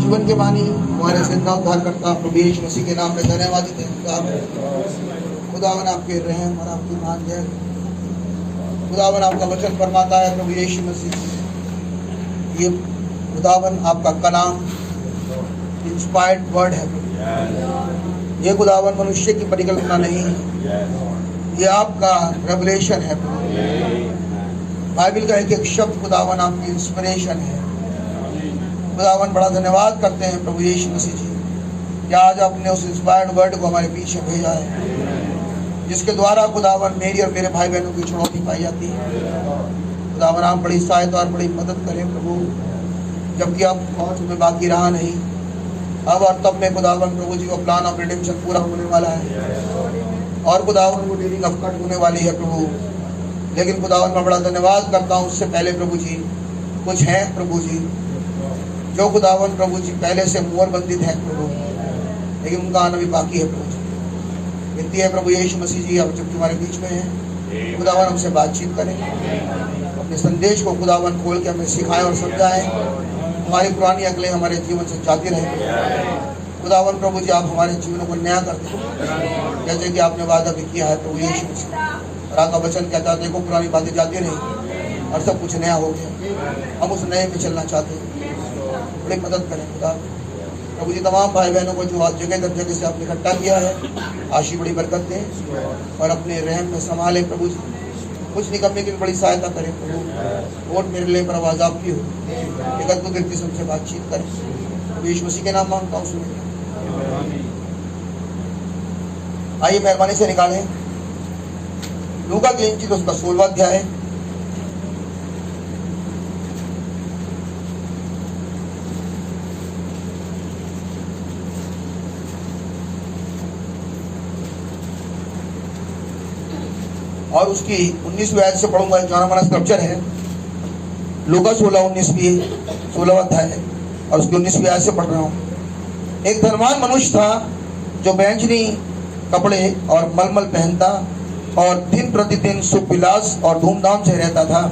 जीवन के बानी, हमारे जिंदा उद्धार करता प्रभु यीशु मसीह के नाम में धन्यवाद देते हैं। खुदावन आपके रहम और आपकी मान जय। खुदावन आपका वचन फरमाता है प्रभु यीशु मसीह, ये खुदावन आपका कलाम इंस्पायर्ड वर्ड है। ये खुदावन मनुष्य की परिकल्पना नहीं है, ये आपका रेवलेशन है। बाइबल का एक एक शब्द खुदावन आपकी इंस्पिरेशन है। खुदावन बड़ा धन्यवाद करते हैं प्रभु यीशु मसीह जी कि आज आपने उस इंस्पायर्ड वर्ड को हमारे पीछे भेजा है, जिसके द्वारा खुदावन मेरी और मेरे भाई बहनों की चुनौती पाई जाती है। खुदावन आप बड़ी सहायता और बड़ी मदद करें प्रभु, जबकि अब पहुँच में बाकी रहा नहीं, अब और तब में खुदावन प्रभु जी को प्लान ऑफ रिडेम्पशन पूरा होने वाला है और खुदावन वो डेली कट होने वाली है प्रभु। लेकिन खुदावन मैं बड़ा धन्यवाद करता हूँ, उससे पहले प्रभु जी कुछ हैं प्रभु जी जो खुदावन प्रभु जी पहले से मोहर बंदित है प्रभु, लेकिन उनका आना भी बाकी है प्रभु जी। विनती है प्रभु यीशु मसीह जी, आप जब तुम्हारे बीच में हैं खुदावन हमसे बातचीत करें, अपने संदेश को खुदावन खोल के हमें सिखाएं और समझाएं। हमारी पुरानी अकलें हमारे जीवन से जाती रहें। खुदावन प्रभु जी आप हमारे जीवन को नया कर दें, जैसे कि आपने वादा भी किया है प्रभु यीशु मसीह। और आपका वचन कहता है देखो पुरानी बातें जाती रही और सब कुछ नया हो गया, हम उस नए में चलना चाहते हैं। बड़ी मदद करें खुदा प्रभु जी। तमाम भाई बहनों को जो जगह दर जगह से आपने इकट्ठा किया है, आशी बड़ी बरकत दें और अपने रहम में संभालें प्रभु जी। कुछ निकलने की भी बड़ी सहायता करें प्रभु। वोट मेरे लिए पर आवाज आपकी हो, एक अद्भुत व्यक्ति से हमसे बातचीत करें प्रभु यीशु मसीह के नाम मांगता हूँ, सुनिए। आइए मेहरबानी से निकालें लूका की इंजिल उसका 16वां अध्याय। और उसकी 19वीं आयत से पढ़ूंगा, जाना माना स्क्रिप्चर है लूका 16वां अध्याय और उसकी 19वीं आयत से पढ़ रहा हूँ। एक धनवान मनुष्य था जो बैंजनी कपड़े और मलमल पहनता और दिन प्रतिदिन सुख विलास और धूमधाम से रहता था।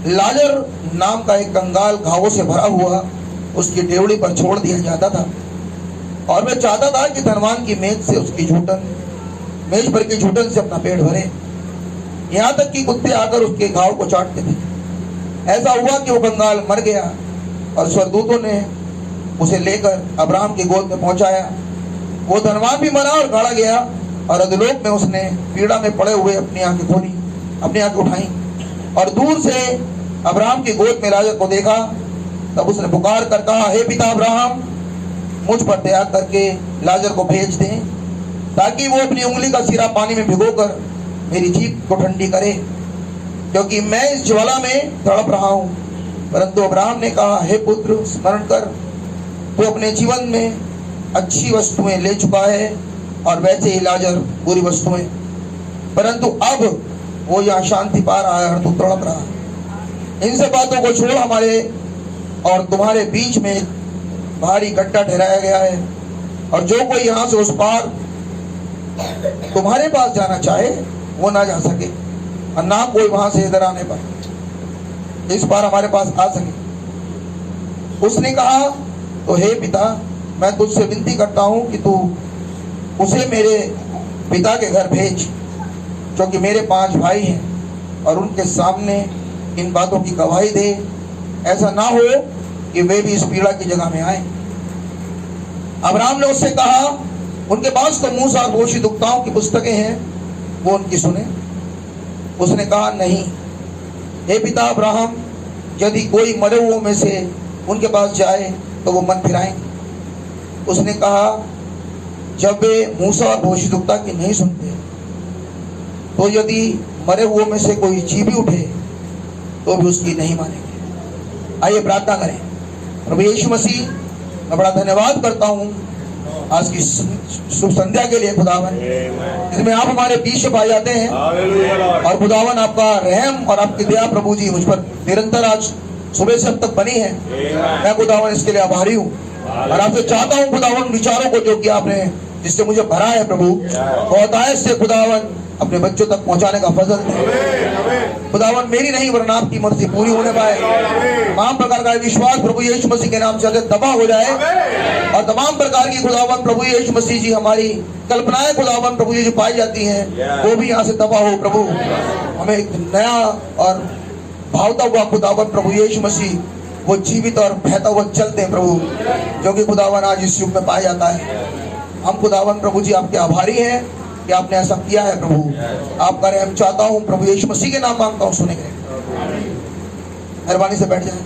लाजर नाम का एक कंगाल घावों से भरा हुआ उसकी डेवड़ी पर छोड़ दिया जाता था और वह चाहता था कि धनवान की मेज पर की झूठन से अपना पेट भरे, यहाँ तक कि कुत्ते आकर उसके घाव को चाटते थे। ऐसा हुआ कि वो कंगाल मर गया और स्वर्गदूतों ने उसे लेकर अब्राहम की गोद में पहुंचाया। वो धनवान भी मरा और गाड़ा गया और अधोलोक में उसने पीड़ा में पड़े हुए अपनी आंखें खोली, अपनी आंखें उठाई और दूर से अब्राहम की गोद में लाजर को देखा। तब उसने पुकार कर कहा, हे पिता अब्राहम, मुझ पर दया करके लाजर को भेज दें ताकि वो अपनी उंगली का सिरा पानी में भिगोकर मेरी जीभ को ठंडी करे, क्योंकि मैं इस ज्वाला में तड़प रहा हूँ। परंतु अब्राहम ने कहा, हे पुत्र, स्मरण कर तू अपने जीवन में अच्छी वस्तुएं ले चुका है और वैसे ही लाजर बुरी वस्तुएं, परंतु अब वो यहाँ शांति पा रहा है और तू तड़प रहा है। इन सब बातों को छोड़ हमारे और तुम्हारे बीच में भारी गड्ढा ठहराया गया है और जो कोई यहाँ से उस पार तुम्हारे पास जाना चाहे वो ना जा सके और ना कोई वहां से इधर आने पर इस बार हमारे पास आ सके। उसने कहा, तो हे पिता, मैं तुझसे विनती करता हूं कि तू उसे मेरे पिता के घर भेज, क्योंकि मेरे 5 भाई हैं और उनके सामने इन बातों की गवाही दे। ऐसा ना हो कि वे भी इस पीड़ा की जगह में आए। अब्राहम ने उससे कहा, उनके पास तो मूसा और भविष्यद्वक्ताओं की पुस्तकें हैं, वो उनकी सुने। उसने कहा, नहीं हे पिता अब्राहम, यदि कोई मरे हुओं में से उनके पास जाए तो वो मन फिराएं। उसने कहा, जब वे मूसा और भविष्यद्वक्ता की नहीं सुनते तो यदि मरे हुओं में से कोई जी भी उठे तो भी उसकी नहीं मानेंगे। आइए प्रार्थना करें। प्रभु यीशु मसीह, मैं बड़ा धन्यवाद करता हूँ आज की शुभ संध्या के लिए खुदावन, जिसमें आप हमारे बीच पाए जाते हैं और खुदावन आपका रहम और आपकी दया प्रभु जी मुझ पर निरंतर आज सुबह से अब तक बनी है। मैं खुदावन इसके लिए आभारी हूँ और आपसे चाहता हूँ खुदावन विचारों को जो कि आपने जिससे मुझे भरा है प्रभु, बहुत आयत से खुदावन अपने बच्चों तक पहुँचाने का फजल है। खुदावन मेरी नहीं वरना आपकी मर्जी पूरी होने पाए। तमाम प्रकार का विश्वास प्रभु यीशु मसीह के नाम से दबा हो जाए और तमाम प्रकार की खुदावन प्रभु यीशु मसीह जी हमारी कल्पनाएं खुदावन प्रभु जी जो पाई जाती हैं वो भी यहाँ से दबा हो। प्रभु हमें एक नया और भावता हुआ खुदावन प्रभु यीशु मसीह वो जीवित और बहता हुआ चलते हैं प्रभु, जो कि खुदावन आज इस युग में पाया जाता है। हम खुदावन प्रभु जी आपके आभारी हैं कि आपने ऐसा किया है प्रभु। आपका रहम चाहता हूँ प्रभु यीशु मसीह के नाम मांगता हूँ, सुनेंगे। मेहरबानी से बैठ जाए।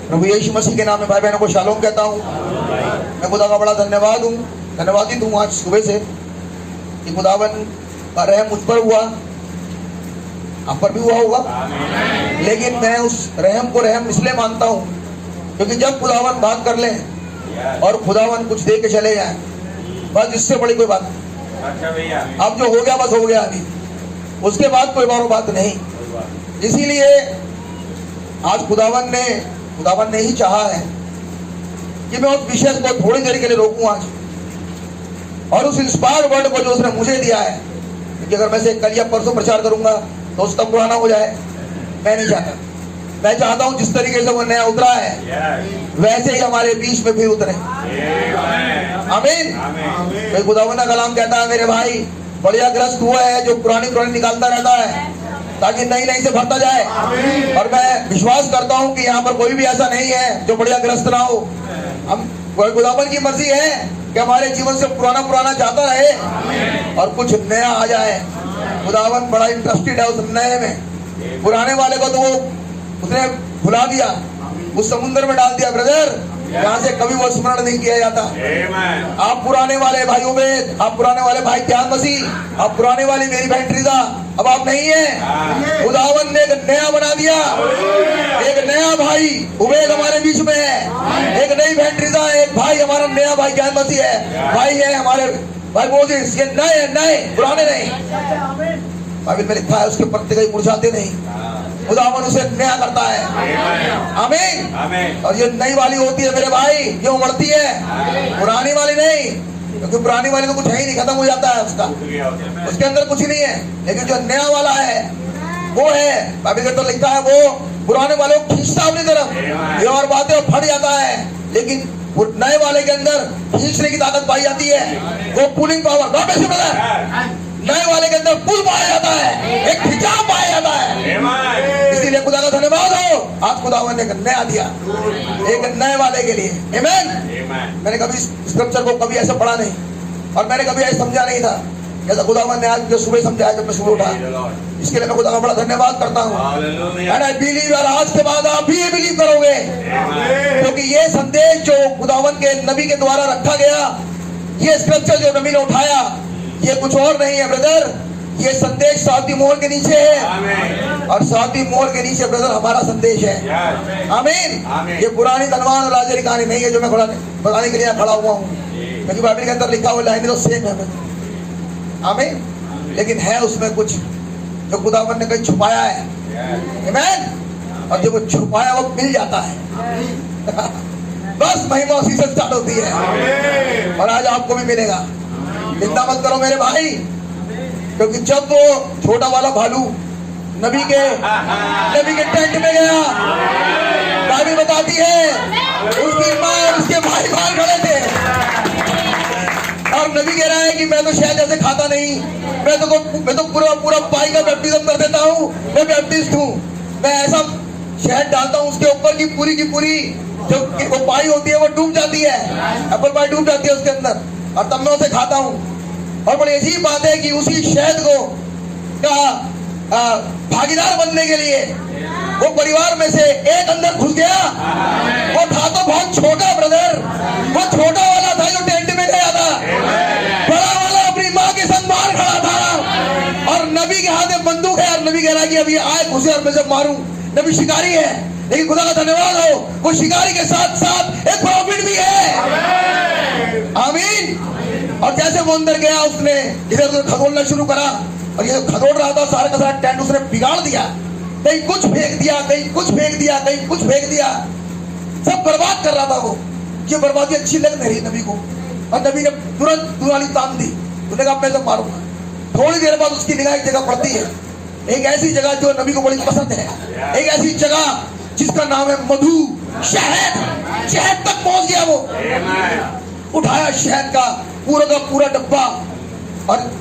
प्रभु यीशु मसीह के नाम में भाई बहनों को शालोम कहता हूँ। मैं खुदा का बड़ा धन्यवादित हूँ आज सुबह से कि खुदावन का रहम मुझ पर हुआ, आप पर भी हुआ होगा। लेकिन मैं उस रहम को रहम इसलिए मानता हूँ क्योंकि जब खुदावन बात कर ले और खुदावन कुछ दे के चले जाए, बस इससे बड़ी कोई बात नहीं। अब जो हो गया बस हो गया, अभी उसके बाद कोई और बात नहीं। इसीलिए आज खुदावन ने ही चाहा है कि मैं उस विषय को थोड़ी देर के लिए रोकूं आज, और उस इंस्पायर्ड वर्ड को जो उसने मुझे दिया है, क्योंकि अगर मैं से कल या परसों प्रचार करूंगा तो उसका पुराना हो जाए। मैं नहीं चाहता। मैं चाहता हूं जिस तरीके से वो नया उतरा है वैसे ही हमारे बीच में भी उतरे। आमीन। तो खुदावन का कलाम कहता है मेरे भाई बढ़िया ग्रस्त हुआ है जो पुरानी निकालता रहता है ताकि नई नई से भरता जाए। और मैं विश्वास करता हूं कि यहाँ पर कोई भी ऐसा नहीं है जो बढ़िया ग्रस्त ना हो। हम खुदावन की मर्जी है कि हमारे जीवन से पुराना जाता रहे और कुछ नया आ जाए। खुदावन बड़ा इंटरेस्टेड है उस नए में। पुराने वाले को तो वो उसने भुला दिया, उस समुद्र में डाल दिया ब्रदर, यहाँ से कभी वो स्मरण नहीं किया जाता। आप पुराने वाले भाई उबैद, आप पुराने वाले भाई त्याग मसीह, आप पुराने वाली मेरी बहन ट्रीजा, अब आप नहीं है। खुदावन ने एक नया बना दिया। एक नया भाई उबैद हमारे बीच में है, एक नई बहन ट्रीजा, एक भाई हमारा नया भाई त्याग मसीह है, भाई है हमारे भाई मोजिस। ये नए पुराने नहीं। बाइबल में लिखा है उसके पत्ते कहीं मुरझाते नहीं, खुदावन उसे नया करता है। आमीन। और ये नई वाली होती है मेरे भाई, ये उमड़ती है, पुरानी वाली नहीं, क्योंकि पुरानी वाली तो कुछ है ही नहीं, खत्म हो जाता है उसका, उसके अंदर कुछ नहीं है। लेकिन जो नया वाला है वो है, बाइबल के अंदर लिखा है वो पुराने वाले को खींचता अपनी तरफ, ये और बातें फट जाता है। लेकिन नए वाले के अंदर खींचने की ताकत पाई जाती है, वो पुलिंग पावर। नए वाले के अंदर पुल पाया जाता है, एक खिंचाव पाया जाता है। इसीलिए खुदा का धन्यवाद हो, आज खुदावन ने नया दिया एक नए वाले के लिए। आमीन। मैंने कभी स्क्रिप्चर को कभी ऐसे पढ़ा नहीं और मैंने कभी ऐसे समझा नहीं था जैसा खुदावन ने आज मुझे सुबह समझाया जब मैं सुबह उठा। इसके लिए मैं खुदा का बड़ा धन्यवाद करता हूँ। एंड आई बिलीव यार आज के बाद आप भी ये बिलीव करोगे, क्योंकि ये संदेश जो खुदावन के नबी के द्वारा रखा गया, ये स्क्रिप्चर जो नबी ने उठाया, ये कुछ और नहीं है ब्रदर। ये संदेश सातवीं मोहर के नीचे है और सातवीं मोहर के नीचे ब्रदर हमारा संदेश है। आमीन। ये पुरानी धनवान और राजा की कहानी नहीं है जो मैं बताने के लिए खड़ा हुआ हूँ, क्योंकि बाइबल के अंदर लिखा हुआ लाइन तो सेम है। आमीन। लेकिन है उसमें कुछ जो खुदावन ने कहीं छुपाया है। आमीन। और जो वो छुपाया वो मिल जाता है। बस महिमा उसी से स्टार्ट होती है और आज आपको भी मिलेगा। चिंता मत करो मेरे भाई, क्योंकि जब वो छोटा वाला भालू नबी के टेंट में गया, बाइबल बताती है उसकी माँ और उसके भाई बाहर खड़े थे और नबी कह रहा है कि मैं तो शायद ऐसे खाता नहीं, मैं तो पूरा पाई का बैप्टिज्म कर देता हूँ, मैं बैप्टिस्ट हूँ, मैं ऐसा शहद डालता हूँ उसके ऊपर की पूरी जो वो पाई होती है वो डूब जाती है, एप्पल पाई डूब जाती है उसके अंदर, और तब मैं उसे खाता हूँ। और बड़ी अजीब बात है कि उसी शहद को का भागीदार बनने के लिए वो परिवार में से एक अंदर घुस गया। वो था तो बहुत छोटा ब्रदर, वो छोटा वाला था जो टेंट में गया था, बड़ा वाला अपनी माँ के संग बाहर खड़ा था और नबी के हाथ में बंदूक है और नबी कह रहा है कि अभी आए घुसे और मैं जब मारूं। नबी शिकारी है, लेकिन खुदा का धन्यवाद हो वो शिकारी के साथ साथ एक प्रॉफिट भी है। आमीन। और जैसे वो अंदर गया उसने इधर उधर खदोड़ना शुरू करा और ये खदोड़ रहा था सारा का सारा टेंट उसने बिगाड़ दिया, कहीं कुछ फेंक दिया, कहीं कुछ फेंक दिया, कहीं कुछ फेंक दिया, सब बर्बाद कर रहा था वो। ये बर्बादी अच्छी लग नहीं रही नबी को और नबी ने तुरंत दुरानी तान दी, उसने कहा मैं सब मारूंगा। थोड़ी देर बाद उसकी निगाह एक जगह पड़ती है, एक ऐसी जगह जो नबी को बड़ी पसंद है, एक ऐसी जगह जिसका नाम है मधु, शहद। शहद तक पहुंच गया वो। उठाया शहद का पूरा डब्बा, और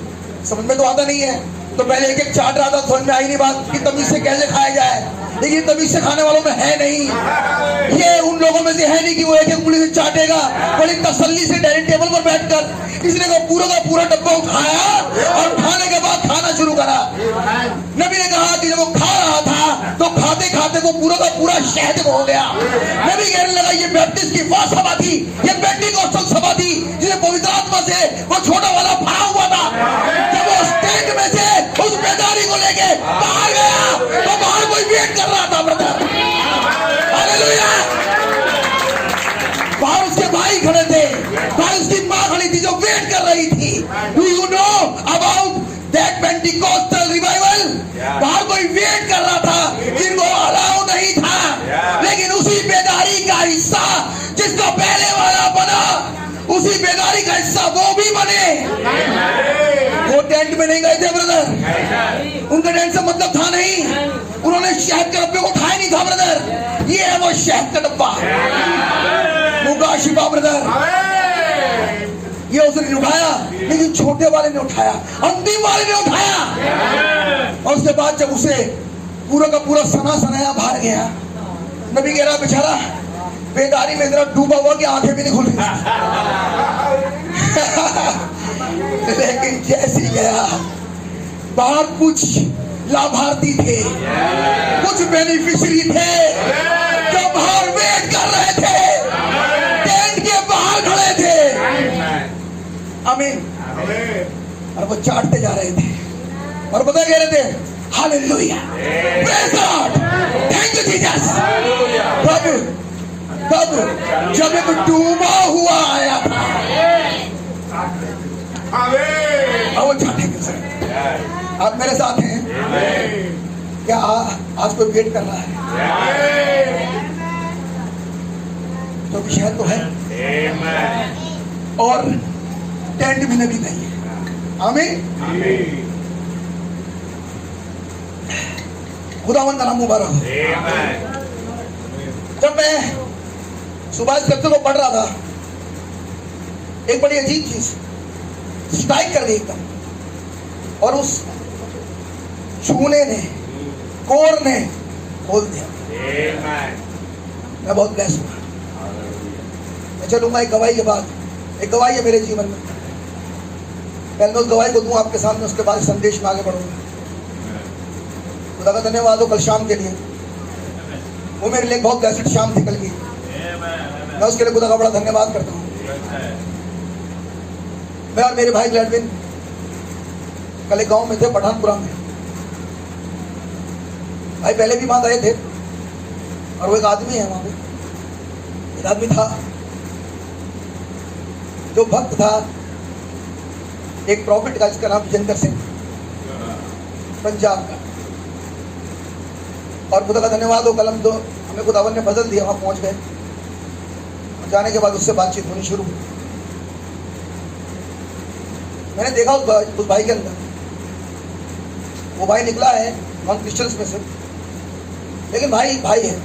समझ में तो आता नहीं है, तो पहले एक एक चाट रहा था, समझ में आई नहीं बात कि तमीज से कैसे खाया जाए, लेकिन तमीज से खाने वालों में है नहीं, ये उन लोगों में से है नहीं कि वो एक एक उंगली से चाटेगा। बड़ी तसल्ली से डाइनिंग टेबल पर बैठकर इसने का पूरा डब्बा उठाया और उठाने के बाद खाना शुरू करा। नबी ने कहा कि जब वो खा रहा था तो खाते खाते वो का पूरा शहद हो गया। नबी कहने लगा ये बैप्टिस्ट की वह सभा थी, ये पेंटिकोस्टल सभा थी जिसे पवित्र आत्मा से वो छोटा वाला भरा हुआ था। जब वो स्टेट में से उस बेदारी को लेके बाहर गया तो बाहर कोई वेट कर रहा था ब्रदर। हालेलुया। बाहर उसके भाई खड़े थे, बाहर उसकी मां खड़ी थी जो वेट कर रही थी। Do you know about that Pentecostal revival? बाहर कोई वेट कर रहा था जिनको अलाउ नहीं था, लेकिन उसी बेदारी का हिस्सा जिसका पहले वाला बना, उसी बेदारी का हिस्सा वो भी बने। वो टेंट में नहीं गए थे ब्रदर, उनका टेंट से मतलब था नहीं, उन्होंने शहद के डब्बे को उठाया नहीं था ब्रदर। ये है वो शहद का डब्बा, मुगा शिफा ब्रदर। ये उसने नहीं उठाया, लेकिन छोटे वाले ने उठाया, अंतिम वाले ने उठाया। और उसके बाद जब उसे पूरा का पूरा सना सनाया बाहर गया, नबी कह रहा बेचारा बेदारी में इतना डूबा हुआ कि आंखें भी नहीं खुल रही। लेकिन जैसे गया बाहर कुछ लाभार्थी थे, कुछ बेनिफिशियरी थे जो बाहर वेट कर रहे थे, टेंट के बाहर खड़े थे। आमीन। और वो चाटते जा रहे थे और पता कह रहे थे hallelujah, praise God, thank you Jesus. तब जब एक डूबा हुआ आया था, अब वो चाटेंगे सर। आप मेरे साथ हैं क्या? आज कोई वेट कर रहा है तो शहद तो है और टेंट भी नबी नहीं है। आमीन। खुदावंद का नाम मुबारक हो। जब मैं सुबह स्क्रिप्चर को पढ़ रहा था, एक बड़ी अजीब चीज स्ट्राइक कर गई एकदम, और उस चूने ने, कोर ने खोल दिया। मैं बहुत ब्लेस्ड हुआ। मैं चलूंगा एक गवाही के बाद, एक गवाही है मेरे जीवन में, पहले मैं उस गवाही को दूं आपके सामने, उसके बाद संदेश में आगे बढ़ूंगा। खुदा का धन्यवाद हो कल शाम के लिए, वो मेरे लिए बहुत ब्लेस्ड शाम थी कल की। मैं उसके लिए खुदा का बड़ा धन्यवाद करता हूँ। मैं और मेरे भाई ग्लैडविन कल एक गांव में थे, पठानपुरा में। भाई पहले भी वहां गए थे, और वो एक आदमी है वहां पे, एक आदमी था जो भक्त था, एक प्रॉफिट का, जिसका नाम जितेंद्र सिंह, पंजाब का। और खुदा का धन्यवाद हो कल हम तो हमें खुदावन ने बदल दिया, वहां पहुंच गए। जाने के बाद उससे बातचीत होनी शुरू हुई। मैंने देखा उस भाई के अंदर, वो भाई निकला है नॉन क्रिश्चियंस में से, लेकिन भाई भाई है।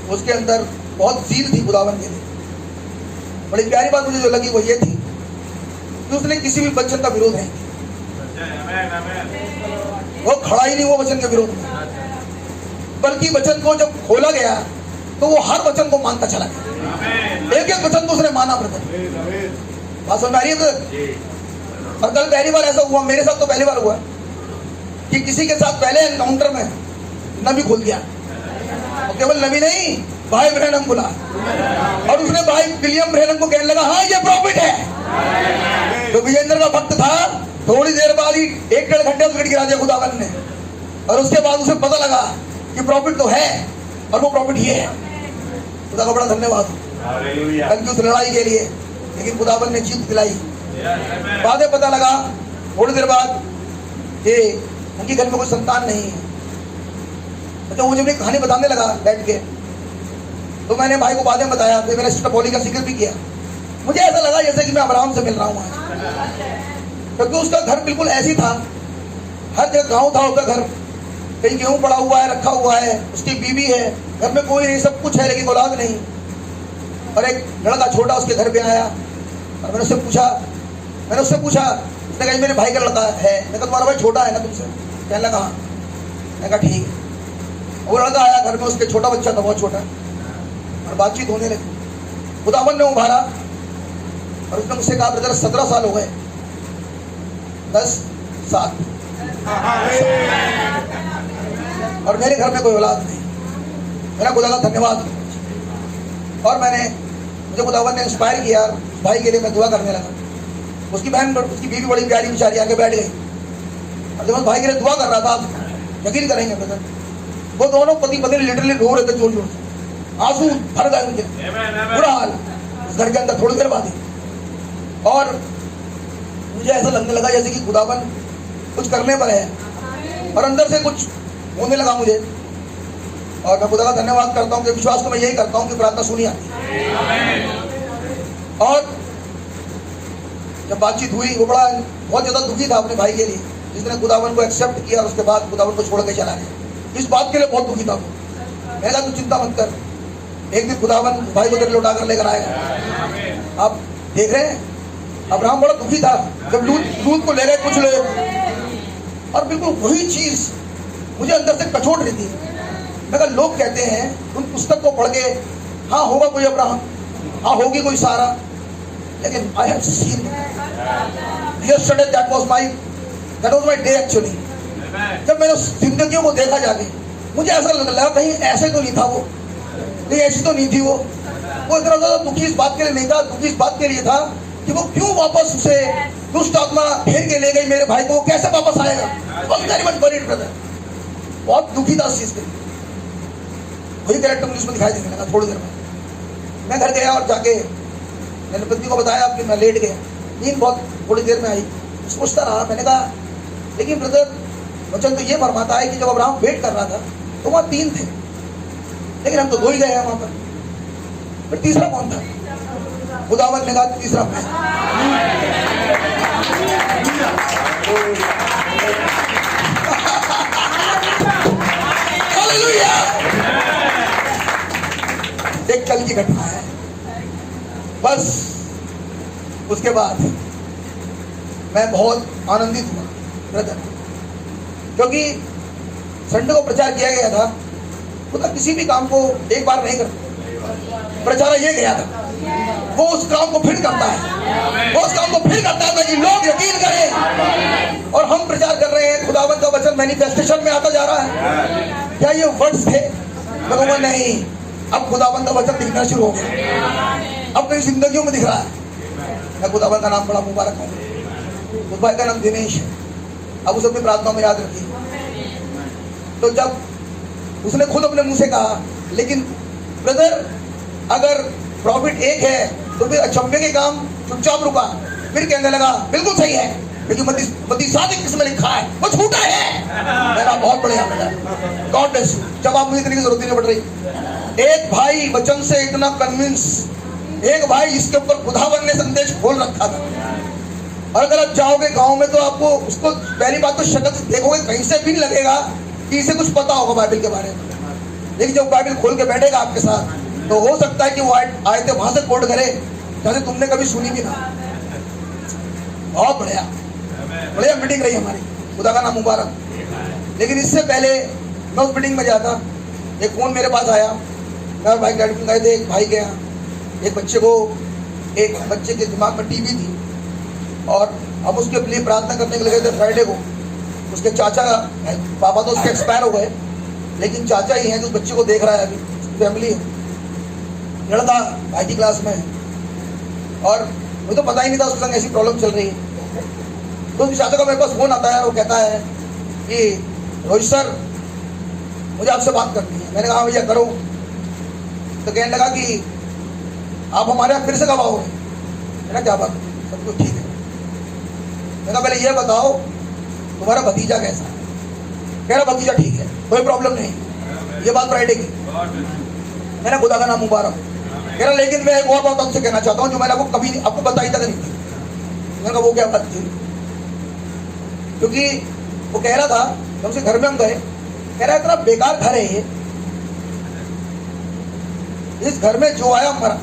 उसके अंदर बहुत ज़ील थी खुदावन के लिए। बड़ी प्यारी बात मुझे जो लगी वो ये थी कि उसने किसी भी वचन का विरोध नहीं किया। वो खड़ा ही नहीं वो वचन के विरोध में, बल्कि वचन को जब खोला गया तो वो हर वचन को मानता चला गया। एक एक वचन को उसने माना ब्रदर। बात समझ आ रही है ब्रदर? और कल पहली बार ऐसा हुआ, मेरे साथ तो पहली बार हुआ कि किसी के साथ पहले एनकाउंटर में नबी खुल गया, और केवल नबी नहीं, भाई ब्रैनम खुला, और उसने भाई विलियम ब्रैनम को कहने लगा हाँ ये प्रॉफिट है। तो विजेंद्र का भक्त था, थोड़ी देर बाद ही 1-1.5 घंटे उसको गिरा दिया खुदावन ने, और उसके बाद उसे पता लगा कि प्रॉफिट तो है, और वो प्रॉफिट ये है। खुदा का बड़ा धन्यवाद कल की उस लड़ाई के लिए, लेकिन खुदावन ने जीत दिलाई। बाद में पता लगा थोड़ी देर बाद कि उनके घर में कोई संतान नहीं है। तो मुझे अपनी कहानी बताने लगा बैठ के, तो मैंने भाई को बाद में बताया, मैंने सिस्टर पॉली का जिक्र भी किया। मुझे ऐसा लगा जैसे कि मैं अब्राहम से मिल रहा हूँ आज। क्योंकि उसका घर बिल्कुल ऐसी था, हर जगह गांव था उसका घर, कहीं गेहूं पड़ा हुआ है, रखा हुआ है, उसकी बीवी है, घर में कोई नहीं, सब कुछ है लेकिन औलाद नहीं। और एक लड़का छोटा उसके घर पे आया और मैंने उससे पूछा, उसने कहा मेरे भाई का लड़का है। मैंने कहा तुम्हारा भाई छोटा है ना तुमसे? कहने लगा हाँ। मैंने कहा ठीक है। वो लड़का आया, घर में उसके छोटा बच्चा था, बहुत छोटा, और बातचीत होने लगी। खुदावन ने उभारा और उसने मुझसे कहा ब्रदर 17 साल हो गए, 10 7 और मेरे घर में कोई औलाद नहीं। मेरा खुदा का धन्यवाद। और मुझे खुदावन ने इंस्पायर किया, भाई के लिए मैं दुआ करने लगा। उसकी बीवी बड़ी प्यारी बेचारी आके बैठ गई और जब मैं भाई के लिए दुआ कर रहा था, यकीन करेंगे ब्रदर, वो दोनों पति पत्नी लिटरली रो रहे थे जोर जोर से, आंसू भर गए मुझे, बुरा हाल उस घर के अंदर थोड़ी देर बाद ही। और मुझे ऐसा लगने लगा जैसे कि खुदावन कुछ करने पर है और अंदर से कुछ होने लगा मुझे। और मैं खुदा का धन्यवाद करता हूँ कि विश्वास तो मैं यही करता हूँ कि प्रार्थना सुनी आती है। और जब बातचीत हुई, वो बहुत ज्यादा दुखी था अपने भाई के लिए, जिसने खुदावन को एक्सेप्ट किया और उसके बाद खुदावन को छोड़ के चला गया। इस बात के लिए बहुत दुखी था वो। मैंने कहा तू चिंता मत कर, एक दिन खुदावन भाई को तेरे लौटा कर लेकर आएगा। आप देख रहे हैं, अब्राहम बड़ा दुखी था जब लूत को ले गए कुछ लोग, और बिल्कुल वही चीज मुझे अंदर से कचोट रही थी। मैं कहा लोग कहते हैं उन पुस्तक को पढ़ के, हाँ होगा कोई अब्राहम, हाँ होगी कोई सारा, लेकिन I have seen yesterday that was my day actually. जब मैंने जिंदगियों को देखा जाके, मुझे ऐसा लगा कहीं ऐसे तो नहीं था वो, कहीं ऐसी तो नहीं थी वो इतना ज्यादा दुखी इस बात के लिए नहीं था। दुखी इस बात के लिए था कि वो क्यों वापस उसे दुष्ट आत्मा घेर के ले गई मेरे भाई को, कैसे वापस आएगा। ब्रदर बहुत दुखी था उस चीज के लिए। वही कैरेक्टर मुझे उसमें दिखाई देने लगा थोड़ी देर में। मैं घर गया और जाके मैंने पत्नी को बताया कि मैं लेट गया, नींद बहुत थोड़ी देर में आई। सोचता रहा, मैंने कहा लेकिन ब्रदर वचन तो ये फरमाता है कि जब अब्राहम वेट कर रहा था तो वहाँ 3 थे, लेकिन हम तो 2 ही गए हैं वहां पर, फिर तीसरा कौन था? खुदावन ने कहा तीसरा मैं। हालेलुया। एक कल की घटना है बस। उसके बाद मैं बहुत आनंदित हुआ ब्रदर, क्योंकि संडे को प्रचार किया गया था। खुदा किसी भी काम को एक बार नहीं करता। प्रचार ये गया था, वो उस काम को फिर करता है, वो उस काम को फिर करता है ताकि लोग यकीन करें। और हम प्रचार कर रहे हैं, खुदावंत का वचन मैनिफेस्टेशन में आता जा रहा है। क्या ये वर्ड्स थे? मैं कहूँगा नहीं, अब खुदावंत का वचन दिखना शुरू हो गया, अब कई जिंदगियों में दिख रहा है। मैं खुदावंत का नाम बड़ा मुबारक हूँ। उस भाई का नाम दिनेश है, अब उसे अपनी प्रार्थना में याद रखिए। तो जब उसने खुद अपने मुंह से कहा, लेकिन ब्रदर अगर प्रॉफिट एक है तो फिर अचंभे के काम चुपचाप रुका, फिर कहने लगा बिल्कुल सही है, लेकिन मत्ती 7 किसमें लिखा है वो झूठा है। मेरा बहुत बढ़िया बेटा, गॉड ब्लेस यू। जब आप मुझे इतनी जरूरत नहीं पड़ रही, एक भाई वचन से इतना कन्विंस, एक भाई जिसके ऊपर खुदावन ने संदेश खोल रखा था। और अगर आप जाओगे गांव में तो आपको उसको पहली बात तो शक्ल देखोगे, कहीं से भी नहीं लगेगा कि इसे कुछ पता होगा बाइबल के बारे में। लेकिन जब बाइबल खोल के बैठेगा आपके साथ तो हो सकता है कि वो आयतें वहां से कोट करे जैसे तुमने कभी सुनी भी ना। बहुत बढ़िया बढ़िया मीटिंग रही हमारी, खुदा का नाम मुबारक। लेकिन इससे पहले मैं उस मीटिंग में जाता, एक फोन मेरे पास आया। मैं भाई गाड़ी में गए थे, एक भाई के यहाँ एक बच्चे के दिमाग में टीबी थी और हम उसके लिए प्रार्थना करने के लिए गए थे फ्राइडे को। उसके चाचा, पापा तो उसके एक्सपायर हो गए, लेकिन चाचा ही हैं जो बच्चे को देख रहा है। अभी फैमिली है, लड़का भाई की क्लास में है और मुझे तो पता ही नहीं था उसके संग ऐसी प्रॉब्लम चल रही है। तो उस चाचा का मेरे पास फोन आता है, वो कहता है कि रोहित सर मुझे आपसे बात करनी है। मैंने कहा भैया करो। तो कहने लगा कि आप हमारे यहाँ फिर से कब आओगे? मैंने क्या बात, सब कुछ ठीक है। मैंने कहा पहले ये बताओ तुम्हारा भतीजा कैसा है? कह रहा भतीजा ठीक है, कोई प्रॉब्लम नहीं। ये बात फ्राइडे की। मैंने खुदा का नाम मुबारक। कह रहा लेकिन मैं एक और बात आपसे कहना चाहता हूँ जो मैंने आपको कभी आपको बताई तक नहीं थी। मैंने कहा वो क्या बात थी? क्योंकि वो कह रहा था, हमसे घर में हम गए, कह रहा इतना बेकार घर है ये, इस घर में जो आया मरा।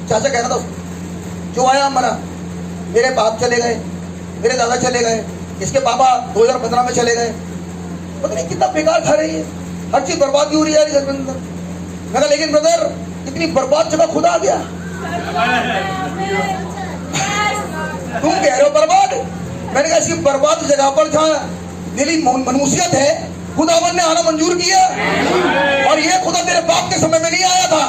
चाचा कह रहा था उसको, जो आया मरा, मेरे बाप चले गए, मेरे दादा चले गए, इसके पापा 2015 में चले गए, पता नहीं कितना बेकार घर है ये, हर चीज बर्बादी हो रही है घर के अंदर। मैं कहा लेकिन ब्रदर इतनी बर्बाद जगह खुदा आ गया, तुम कह रहे हो बर्बाद। मैंने कहा इसकी बर्बाद जगह पर जहाँ दिली मनुष्यत है, खुदावन ने आना मंजूर किया। और ये खुदा तेरे बाप के समय में नहीं आया था,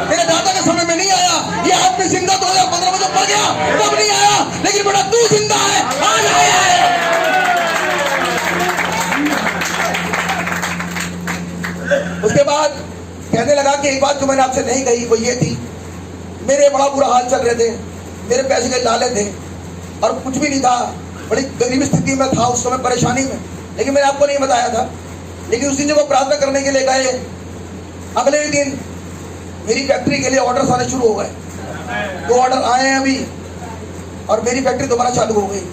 तेरे दादा के समय में नहीं आया, ये आदमी जिंदा 2015 में जब मर गया तब नहीं आया, लेकिन बेटा तू जिंदा है, आज आया है। उसके बाद कहने लगा कि एक बात जो मैंने आपसे नहीं कही वो ये थी, मेरे बड़ा बुरा हाल चल रहे थे, मेरे पैसे के लाले थे और कुछ भी नहीं था, बड़ी गरीब स्थिति में था उस समय, परेशानी में, लेकिन मैंने आपको नहीं बताया था। लेकिन उस दिन जब वो प्रार्थना करने के लिए गए, अगले दिन मेरी फैक्ट्री के लिए ऑर्डर आने शुरू हो गए। 2 ऑर्डर आए हैं अभी और मेरी फैक्ट्री दोबारा चालू हो गई।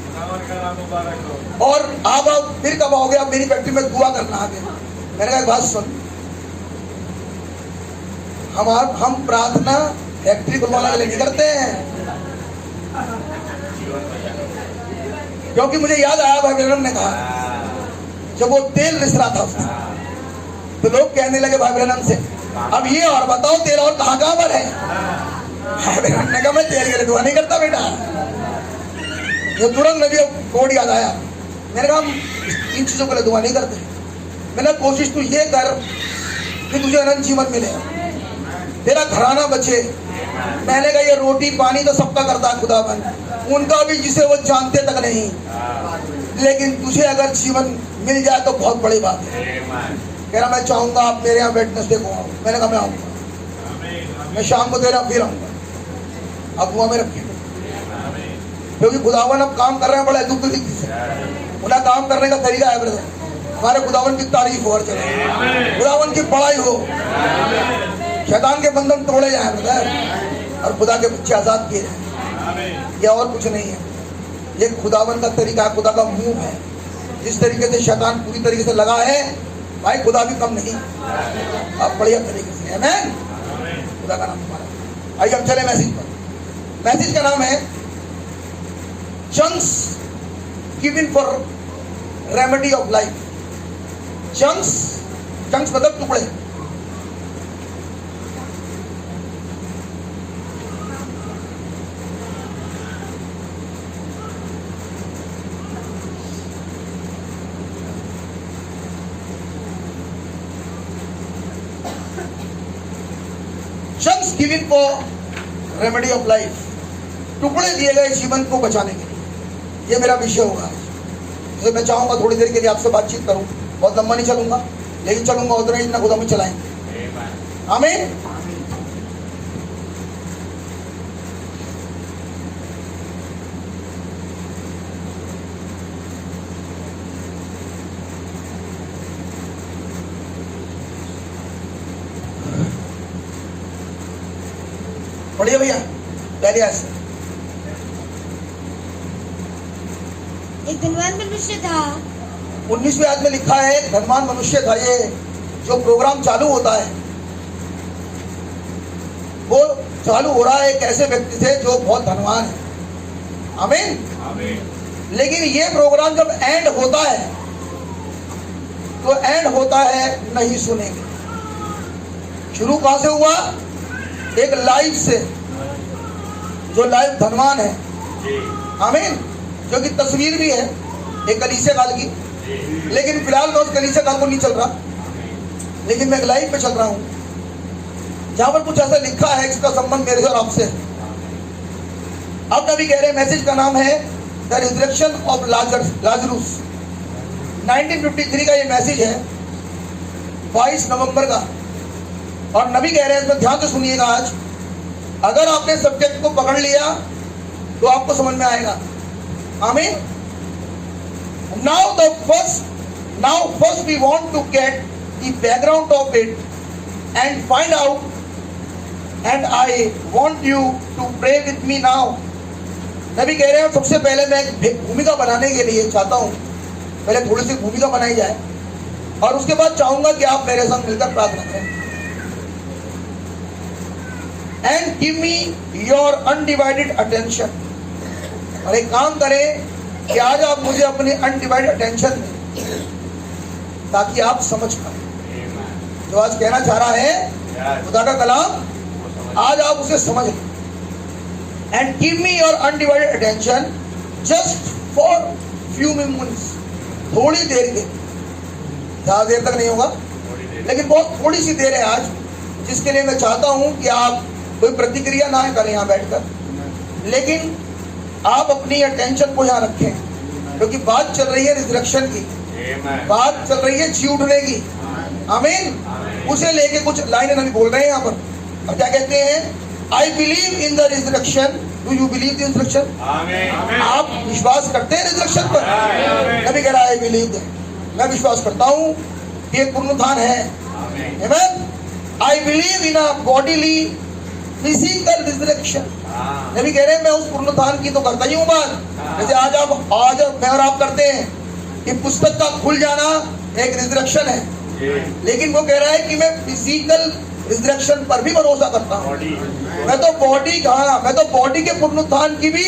और आप फिर कब आओगे, आप मेरी फैक्ट्री में दुआ करना आगे। मैंने कहा एक बात सुन, हम प्रार्थना फैक्ट्री खुलवाने के लिए नहीं करते हैं, क्योंकि मुझे याद आया भाई ब्रैनम ने कहा जब वो तेल रिस रहा था उसने, तो लोग कहने लगे भाई ब्रैनम से, अब ये और बताओ तेल और कहाँ पर है। भाई ब्रैनम ने कहा मैं तेल के लिए दुआ नहीं करता बेटा। ये तुरंत मुझे कोड याद आया। मैंने कहा हम इन चीजों के लिए दुआ नहीं करते। मैंने कोशिश तू ये कर कि तुझे अनंत जीवन मिले, तेरा घराना बचे। मैंने कहा ये रोटी पानी तो सबका करता है खुदावन, उनका भी जिसे वो जानते तक नहीं, लेकिन तुझे अगर जीवन मिल जाए तो बहुत बड़ी बात है। कह रहा मैं चाहूंगा आप मेरे यहाँ वेडनेसडे को आओ। मैंने कहा मैं आऊंगा, मैं शाम को तेरा फिर आऊंगा, अब दुआ में रखिए, क्योंकि खुदावन अब काम कर रहे हैं बड़े दुख तरीके से। उन्हें काम करने का तरीका है ब्रदर, हमारे खुदावन की तारीफ हो और चले, खुदावन की बड़ाई हो, शैतान के बंधन तोड़े जाए ब्रदर और खुदा के बच्चे आजाद किए जाए। यह और कुछ नहीं है, ये खुदावन का तरीका है, खुदा का मुंह है। जिस तरीके से शैतान पूरी तरीके से लगा है भाई, खुदा भी कम नहीं, अब बढ़िया तरीके से। आमीन, खुदा का नाम हमारा। आइए हम चले मैसेज पर। मैसेज का नाम है chunks given for remedy of life. Chunks मतलब टुकड़े। Chunks given for remedy of life, टुकड़े दिए गए जीवन को बचाने के लिए। ये मेरा विषय होगा। तो मैं चाहूंगा थोड़ी देर के लिए आपसे बातचीत करूं, बहुत लंबा नहीं चलूंगा, लेकिन चलूंगा उतना ही जितना खुदा में चलाएंगे। आमीन। बढ़िया भैया, पहले ऐसे एक धनवान मनुष्य था। 19वें आयत में लिखा है एक धनवान मनुष्य था। ये जो प्रोग्राम चालू होता है वो चालू हो रहा है एक ऐसे व्यक्ति से जो बहुत धनवान है। आमीन। लेकिन ये प्रोग्राम जब एंड होता है तो एंड होता है नहीं सुनेंगे। शुरू कहां से हुआ? एक लाइफ से, जो लाइफ धनवान है। आमीन। जो कि तस्वीर भी है एक कलीसिया काल की, लेकिन फिलहाल मैं उस कलीसिया काल को नहीं चल रहा, लेकिन मैं एक लाइफ पे चल रहा हूं जहां पर कुछ ऐसा लिखा है इसका संबंध मेरे और आपसे। अब नबी कह रहे हैं, मैसेज का नाम है द रिजरेक्शन ऑफ लाजरुस। 1953 का ये मैसेज है, 22 नवंबर का। और नबी कह रहे हैं, इसमें ध्यान से सुनिएगा। आज अगर आपने सब्जेक्ट को पकड़ लिया तो आपको समझ में आएगा। आमीन। Now first we want to get the background of it and find out, and I want you to pray with me now. नबी कह रहे हैं सबसे पहले मैं एक भूमिका बनाने के लिए चाहता हूँ, पहले थोड़ी सी भूमिका बनाई जाए और उसके बाद चाहूंगा कि आप मेरे संग मिलकर प्रार्थना करें। And give me your undivided attention, और एक काम करें कि आज आप मुझे अपनी अनडिवाइडेड अटेंशन दें ताकि आप समझ पाए जो आज कहना चाह रहा है खुदा का कलाम, आज आप उसे समझ लें। And give me your undivided attention just for few moments, थोड़ी देर के, ज्यादा देर तक नहीं होगा लेकिन बहुत थोड़ी सी देर है आज, जिसके लिए मैं चाहता हूं कि आप कोई प्रतिक्रिया ना करें यहाँ बैठकर, लेकिन आप अपनी अटेंशन को यहाँ रखें, क्योंकि बात चल रही है रिजरेक्शन की, बात चल रही है जी उठने की। आमीन। उसे लेके कुछ लाइनें हम बोल रहे हैं यहाँ पर, और क्या कहते हैं? I believe in the resurrection, do you believe the resurrection? आप विश्वास करते हैं रिजरेक्शन पर? नबी कह रहा है आई बिलीव, मैं विश्वास करता हूँ कि एक पुनरुत्थान है। आमीन। I believe in a bodily physical resurrection. नबी कह रहे हैं मैं उस पुनरुत्थान की तो करता ही हूँ बात, जैसे आज मैं और आप करते हैं कि पुस्तक का खुल जाना एक रिजरेक्शन है, लेकिन वो कह रहा है कि मैं फिजिकल रिजरेक्शन पर भी भरोसा करता हूँ। मैं तो बॉडी के पुनरुत्थान की भी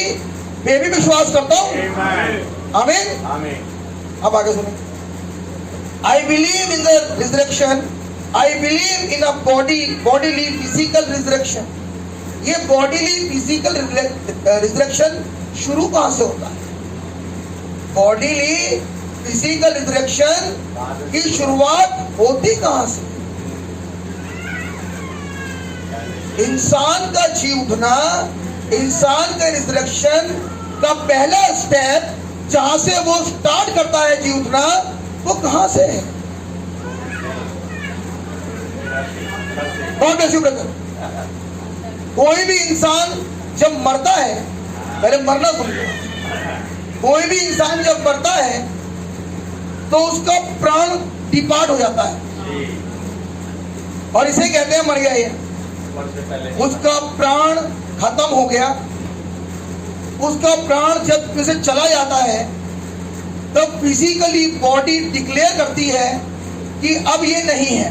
विश्वास करता हूँ। आमीन। अब आगे सुनो। I believe in the resurrection, I believe in a bodily physical resurrection. ये बॉडीली फिजिकल रिजरेक्शन शुरू कहां से होता है? बॉडीली फिजिकल रिजरेक्शन की शुरुआत होती कहां से? इंसान का जी उठना, इंसान का रिजरेक्शन का पहला स्टेप जहां से वो स्टार्ट करता है जी उठना, वो कहां से है? बहुत बेसिक ब्रदर, कोई भी इंसान जब मरता है, पहले मरना सुन लो, कोई भी इंसान जब मरता है तो उसका प्राण डिपार्ट हो जाता है, और इसे कहते हैं मर गया। ये उसका प्राण खत्म हो गया, उसका प्राण जब उसे चला जाता है तब फिजिकली बॉडी डिक्लेयर करती है कि अब ये नहीं है।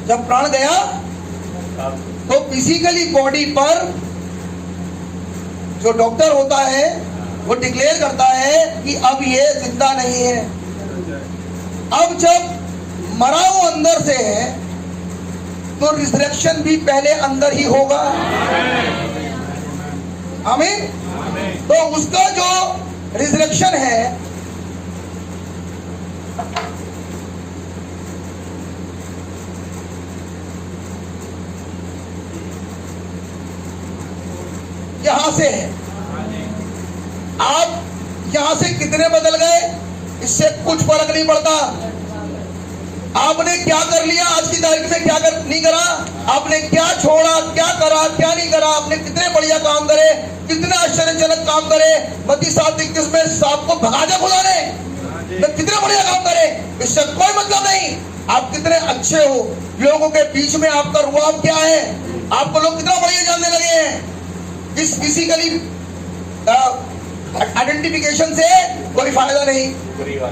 जब प्राण गया तो फिजिकली बॉडी पर जो डॉक्टर होता है वो डिक्लेयर करता है कि अब ये जिंदा नहीं है। अब जब मरा वो अंदर से है तो रिजरेक्शन भी पहले अंदर ही होगा। आमीन। तो उसका जो रिजरेक्शन है यहां से है। आप यहां से कितने बदल गए इससे कुछ फर्क नहीं पड़ता। आपने क्या कर लिया आज की तारीख में, क्या नहीं करा, आपने क्या छोड़ा, क्या करा, क्या नहीं करा, आपने कितने बढ़िया काम करे, कितने आश्चर्यजनक काम करे। मत्ती 7:31 में सांप को भगा दिया खुदा ने, कितने बढ़िया काम करे, इससे कोई मतलब नहीं। आप कितने अच्छे हो, लोगों के बीच में आपका रुआब क्या है, आपको लोग कितना बढ़िया जानने लगे हैं। इस फिजिकली आइडेंटिफिकेशन से कोई फायदा नहीं।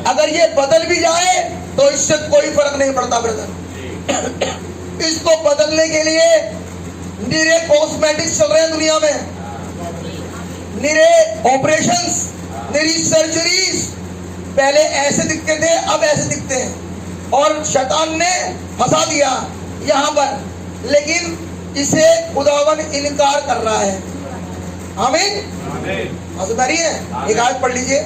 अगर ये बदल भी जाए तो इससे कोई फर्क नहीं पड़ता ब्रदर। इसको बदलने के लिए निरे कॉस्मेटिक्स चल रहे हैं दुनिया में, निरे ऑपरेशंस, निरी सर्जरीज। पहले ऐसे दिखते थे, अब ऐसे दिखते हैं, और शैतान ने फंसा दिया यहाँ पर, लेकिन इसे खुदावन इनकार कर रहा है। आमीन। मज़ेदारी है। एक आयत पढ़ लीजिए,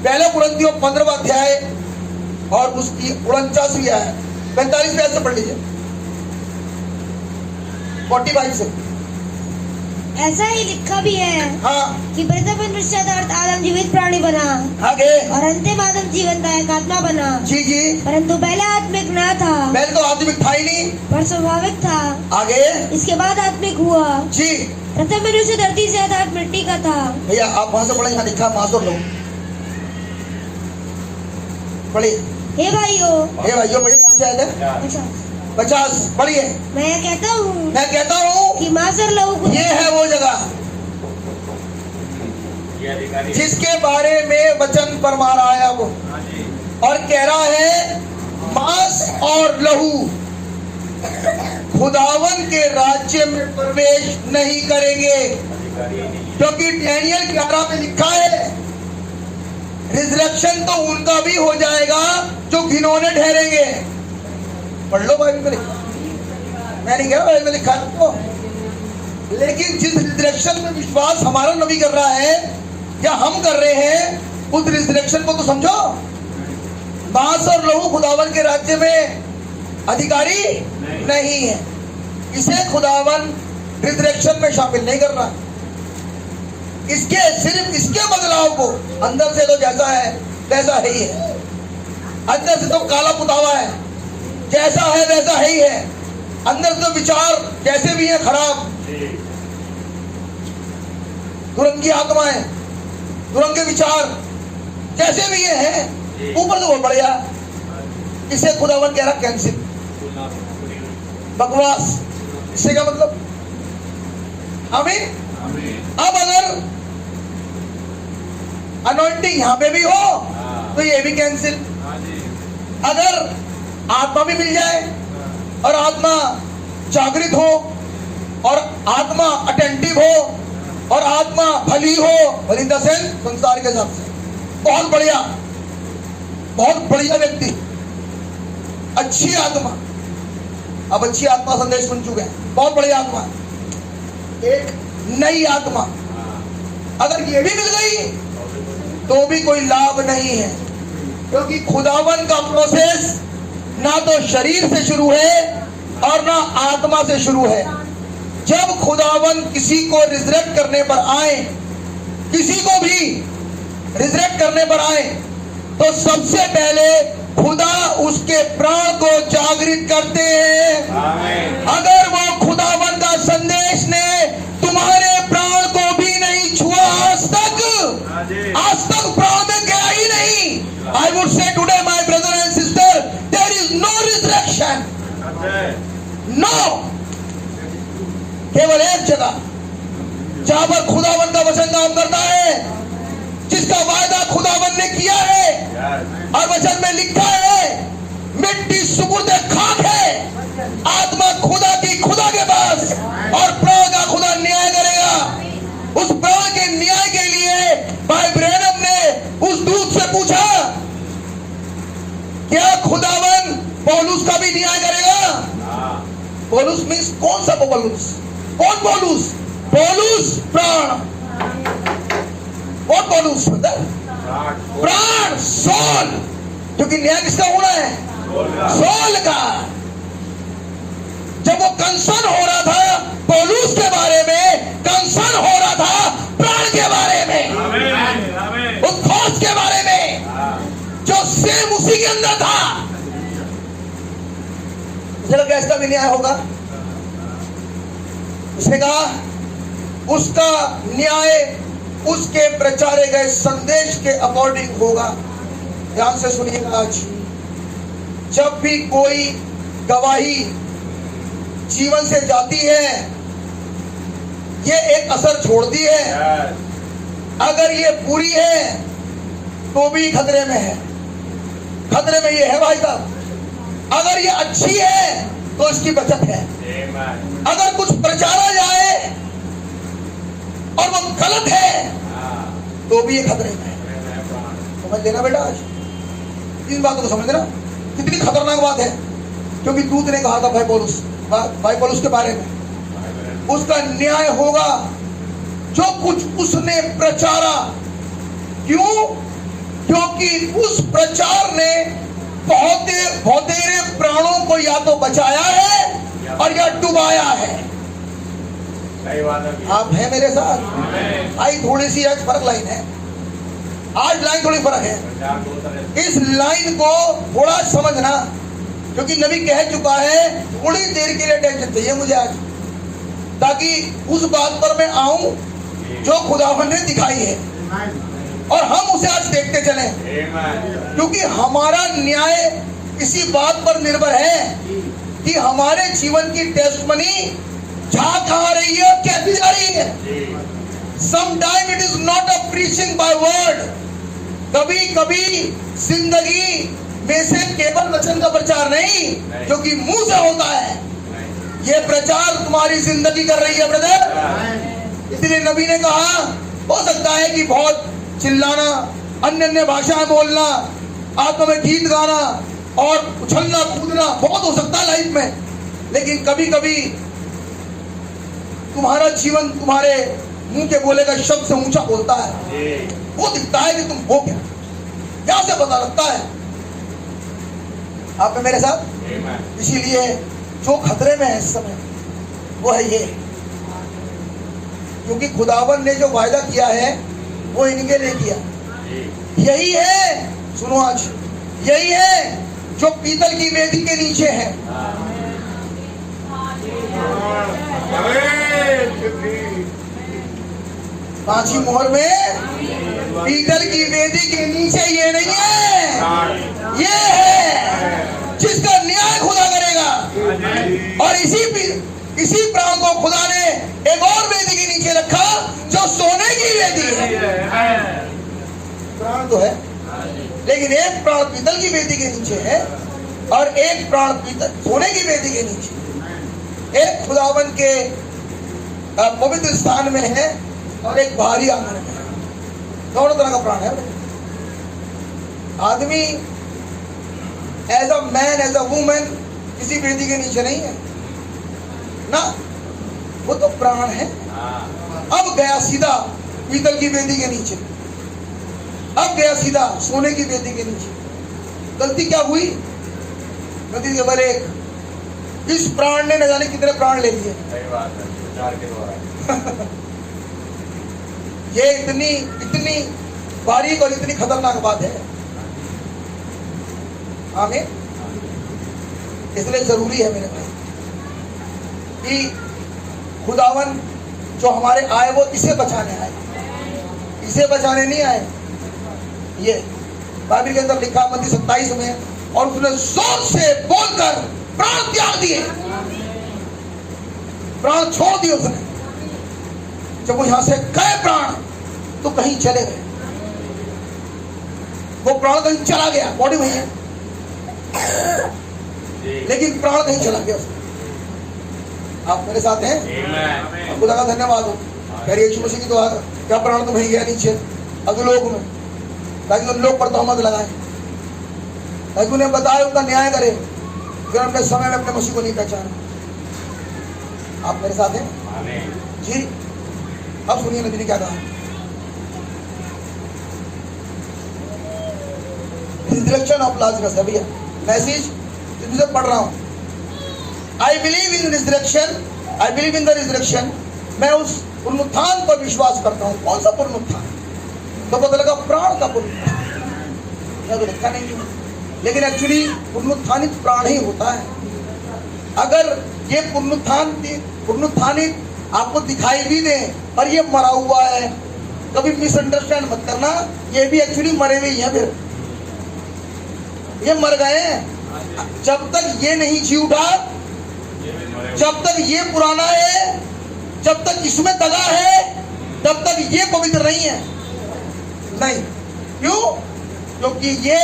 पहले कुरिन्थियों 15वां अध्याय और उसकी 49वीं आयत, 45वीं आयत से पढ़ लीजिए, 45 से। ऐसा ही लिखा भी है हाँ, कि प्रथम मनुष्य आदम जीवित प्राणी बना, आगे, और अंतिम आदम जीवनदायक आत्मा बना। जी जी। परंतु पहले आत्मिक न था, पहले तो आत्मिक था ही नहीं, पर स्वाभाविक था। आगे, इसके बाद आत्मिक हुआ। जी। प्रथम मनुष्य धरती से अर्थात मिट्टी का था। भैया आप वहां से पढ़े, यहाँ लिखा वहां से लोग पढ़िए। हे भाइयों, पढ़िए कौन सी आयत है? अच्छा, 50 पढ़िए। मैं कहता हूँ मैं कहता हूँ कि मांस और लहू को ये है वो जगह जिसके बारे में वचन फरमा रहा है वो, और कह रहा है मांस और लहू खुदावन के राज्य में प्रवेश नहीं करेंगे, क्योंकि डैनियल 11 में लिखा है रिजरेक्शन तो उनका भी हो जाएगा जो घिनौने ठहरेंगे। पढ़ लो बाइबल में लिखा, मैं नहीं कह रहा बाइबल में लिखा है तो, लेकिन जिस रिजरेक्शन में विश्वास हमारा नबी कर रहा है या हम कर रहे हैं उस रिजरेक्शन को तो समझो। मांस और लहू खुदावन के राज्य में अधिकारी नहीं है, इसे खुदावन रिजरेक्शन में शामिल नहीं कर रहा। इसके सिर्फ इसके बदलाव को अंदर से तो जैसा है वैसा ही है, अंदर से तो काला पुतावा है, जैसा है वैसा ही है, अंदर से तो विचार जैसे भी है खराब, दुरंगी आत्माएं, दुरंगे विचार जैसे भी ये है, ऊपर तो बहुत बढ़िया। इसे खुदावन कह रहा कैंसिल, बकवास। इससे क्या मतलब? आमीन। अब अगर अनॉइंटिंग यहां पे भी हो तो ये भी कैंसिल। अगर आत्मा भी मिल जाए और आत्मा जागृत हो और आत्मा अटेंटिव हो और आत्मा भली हो, भली इन द सेंस संसार के हिसाब से बहुत बढ़िया, बहुत बढ़िया व्यक्ति, अच्छी आत्मा। अब अच्छी आत्मा संदेश सुन चुके हैं, बहुत बढ़िया आत्मा, एक नई आत्मा अगर ये भी मिल गई तो भी कोई लाभ नहीं है, क्योंकि खुदावन का प्रोसेस ना तो शरीर से शुरू है और ना आत्मा से शुरू है। जब खुदावन किसी को रिजरेक्ट करने पर आए, किसी को भी रिजरेक्ट करने पर आए, तो सबसे पहले खुदा उसके प्राण को जागृत करते हैं। अगर वो खुदावन का संदेश ने तुम्हारे प्राण को भी नहीं छुआ आज तक प्राण में गया ही नहीं। I would say today my brother and sister, there is no resurrection, no. केवल एक जगह जहां पर खुदावन का वचन काम करता है, जिसका वायदा खुदावन ने किया है और वचन में लिखा है मिट्टी सुपुर्दे खाक है, आत्मा खुदा की खुदा के पास और प्राण का खुदा न्याय करेगा। उस प्राण के न्याय के लिए भाई ब्रैनम ने उस दूत से पूछा क्या खुदावन पौलुस का भी न्याय करेगा? पौलुस मीन्स कौन सा पौलुस? कौन पौलुस? पौलुस प्राण। कौन पौलुस? प्राण, सोल। क्योंकि न्याय किसका होना है? सोल का। जब वो कंसर्न हो रहा था पौलुस के बारे में, कंसर्न हो रहा था प्राण के बारे में, उस खोज के बारे में जो सेम उसी के अंदर था। चलो क्या इसका भी न्याय होगा? उसने कहा उसका न्याय उसके प्रचारे गए संदेश के अकॉर्डिंग होगा। ध्यान से सुनिएगा, आज जब भी कोई गवाही जीवन से जाती है ये एक असर छोड़ती है। अगर ये पूरी है तो भी खतरे में है, खतरे में ये है भाई साहब। अगर ये अच्छी है तो इसकी बचत है। अगर कुछ प्रचारा जाए और वो गलत है तो भी ये खतरे में है। समझ लेना बेटा, आज इन बातों को समझ लेना, कितनी खतरनाक बात है। क्योंकि दूत ने कहा था भाई पौलुस के बारे में, उसका न्याय होगा जो कुछ उसने प्रचारा। क्यों? क्योंकि उस प्रचार ने बहुतेरे प्राणों को या तो बचाया है और या डुबाया है। आप हैं मेरे साथ? आई थोड़ी सी आज फर्क लाइन है, आज लाइन थोड़ी फर्क है। इस लाइन को थोड़ा समझना, क्योंकि नबी कह चुका है थोड़ी देर के लिए टेंशन चाहिए मुझे आज, ताकि उस बात पर मैं आऊं जो खुदावन ने दिखाई है और हम उसे आज देखते चलें। क्योंकि हमारा न्याय इसी बात पर निर्भर है कि हमारे जीवन की टेस्टमनी जा कहाँ रही है, कैसी जा रही है। Sometime it is not a preaching by word. कभी कभी जिंदगी में से केवल वचन का प्रचार नहीं जो कि मुंह से होता है, ये प्रचार तुम्हारी जिंदगी कर रही है ब्रदर। इसलिए नबी ने कहा, हो सकता है कि बहुत चिल्लाना, अन्य अन्य भाषाएं बोलना, आत्मा में गीत गाना और उछलना कूदना बहुत हो सकता है लाइफ में, लेकिन कभी कभी तुम्हारा जीवन तुम्हारे मुंह के बोले का शब्द से ऊंचा बोलता है। वो दिखता है कि तुम हो क्या, क्या से पता लगता है। आप मेरे साथ। इसीलिए जो खतरे में है इस समय वो है ये, क्योंकि खुदावन ने जो वायदा किया है वो इनके लिए किया। यही है, सुनो आज, यही है जो पीतल की वेदी के नीचे है। पांचवी मोहर में पीतल की वेदी के नीचे ये नहीं है, ये है जिसका न्याय खुदा करेगा। और इसी प्राण को खुदा ने एक और वेदी के नीचे रखा जो सोने की वेदी है। प्राण तो है, लेकिन एक प्राण पीतल की वेदी के नीचे है और एक प्राण पीतल सोने की वेदी के नीचे। एक खुदावन के पवित्र स्थान में है और एक बाहरी आंगन में है। दोनों तरह का प्राण है। आदमी as a man, as a woman किसी वेदी के नीचे नहीं है ना, वो तो प्राण है। अब गया सीधा पीतल की वेदी के नीचे, अब गया सीधा सोने की वेदी के नीचे। गलती क्या हुई? गलती केवल एक, इस प्राण ने न जाने कितने प्राण ले लिए। सही बात है, प्रचार के द्वारा। ये इतनी बारीक और इतनी खतरनाक बात है। आमीन। इसलिए जरूरी है मेरे भाई कि खुदावन जो हमारे आए वो इसे बचाने आए, इसे बचाने नहीं आए। ये बाइबल के अंदर लिखा मत्ती 27 में, और उसने जोर से बोलकर प्राण त्याग दिए, प्राण छोड़ दिए उसने। जब वो यहां से गए प्राण तो कहीं चले गए, वो प्राण कहीं चला गया, बॉडी में है लेकिन प्राण कहीं चला गया उसका। आप मेरे साथ हैं? खुदा का धन्यवाद हो। कह रही यीशु मसीह की दुआ, क्या प्राण तुम्हें गया नीचे अधोलोक में, ताकि उन लोग पर तोहमत लगाए, ताकि उन्हें बताए, उनका न्याय करे फिर अपने समय में अपने मसीह को नहीं पहचाना। आप मेरे साथ हैं जी? अब सुनिए नबी ने क्या कहा। रिजरेक्शन ऑफ लाजरस है भैया मैसेज, जिसे पढ़ रहा हूं। I believe in resurrection, I believe in the resurrection. मैं उस पुनरुत्थान पर विश्वास करता हूं। कौन सा पुनरुत्थान? तो पता लगा प्राण का पुनरुत्थान, मैं तो लिखा नहीं, लेकिन एक्चुअली पुनरुत्थानित प्राण ही होता है। अगर ये पुनरुत्थानित आपको दिखाई भी दे और ये मरा हुआ है, कभी मिसअंडरस्टैंड मत करना, ये भी एक्चुअली मरे हुए हैं, फिर ये मर गए हैं। जब तक ये नहीं जी उठा, जब तक ये पुराना है, जब तक इसमें दगा है, तब तक ये पवित्र नहीं है। नहीं, क्यों? क्योंकि ये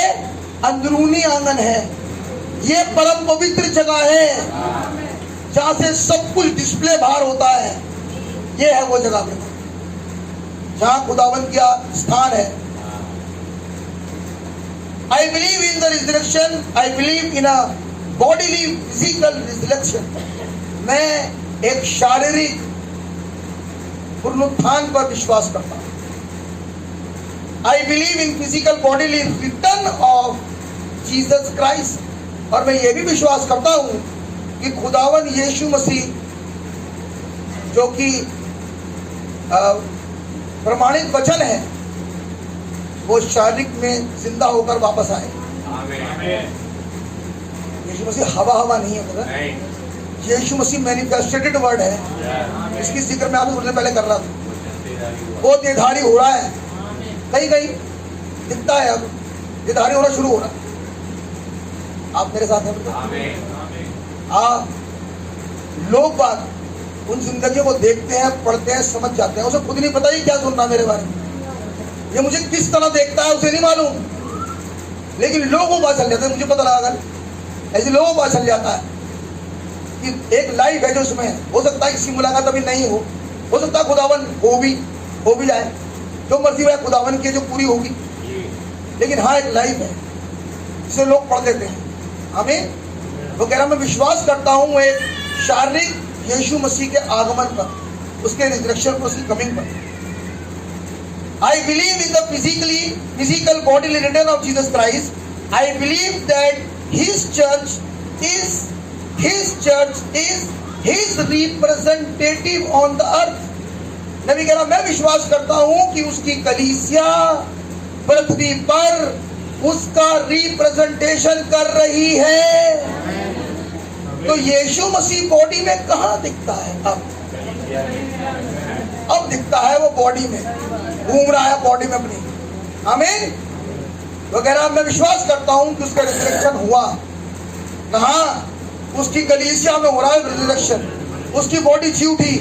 अंदरूनी आंगन है, ये परम पवित्र जगह है जहां से सब कुछ डिस्प्ले बाहर होता है। ये है वो जगह जहां खुदावन का स्थान है। I believe in the resurrection. I believe in a bodily physical resurrection. मैं एक शारीरिक पुनरुत्थान पर विश्वास करता हूँ। I believe in physical bodily return of Jesus Christ. और मैं ये भी विश्वास करता हूँ कि खुदावन यीशु मसीह जो कि प्रमाणित वचन है, वो शारीरिक में जिंदा होकर वापस आए। यीशु मसीह हवा नहीं है ब्रदर, यीशु मसीह मैनिफेस्टेड वर्ड है। इसकी जिक्र मैं आपको बोलने पहले कर रहा था। वो देहधारी हो रहा है, कहीं कहीं दिखता है, अब देहधारी होना शुरू हो रहा है। आप मेरे साथ हैं? लोग बात उन जिंदगी को देखते हैं, पढ़ते हैं, समझ जाते हैं, उसे खुद नहीं पता ही क्या सुनना मेरे बारे में, ये मुझे किस तरह देखता है उसे नहीं मालूम, लेकिन लोगों को पता चल जाता है, मुझे पता लगा ऐसे लोगों को पता चल जाता है कि एक लाइफ है जो उसमें हो सकता है किसी मुलाकात अभी नहीं हो सकता है खुदावन हो भी जाए, जो मर्जी है खुदावन की जो पूरी होगी, लेकिन हाँ एक लाइफ है जिसे लोग पढ़ देते हैं। हमें वो कह रहा मैं विश्वास करता हूँ एक शारीरिक यीशु मसीह के आगमन पर, उसके रिजरेक्शन पर, उसकी कमिंग पर। I believe in the physical bodily return of Jesus Christ. I believe that His church is His representative on the earth. नबी कह रहा मैं विश्वास करता हूँ कि उसकी कलीसिया पृथ्वी पर उसका रिप्रेजेंटेशन कर रही है। तो यीशु मसीह बॉडी में कहाँ दिखता है? अब दिखता है वो बॉडी में, घूम रहा है बॉडी में अपनी। आमीन। वो कह रहा मैं विश्वास करता हूं कि उसका रिजरेक्शन हुआ। कहाँ? उसकी कलीसिया में हो रहा है रिजरेक्शन, उसकी बॉडी जी उठी।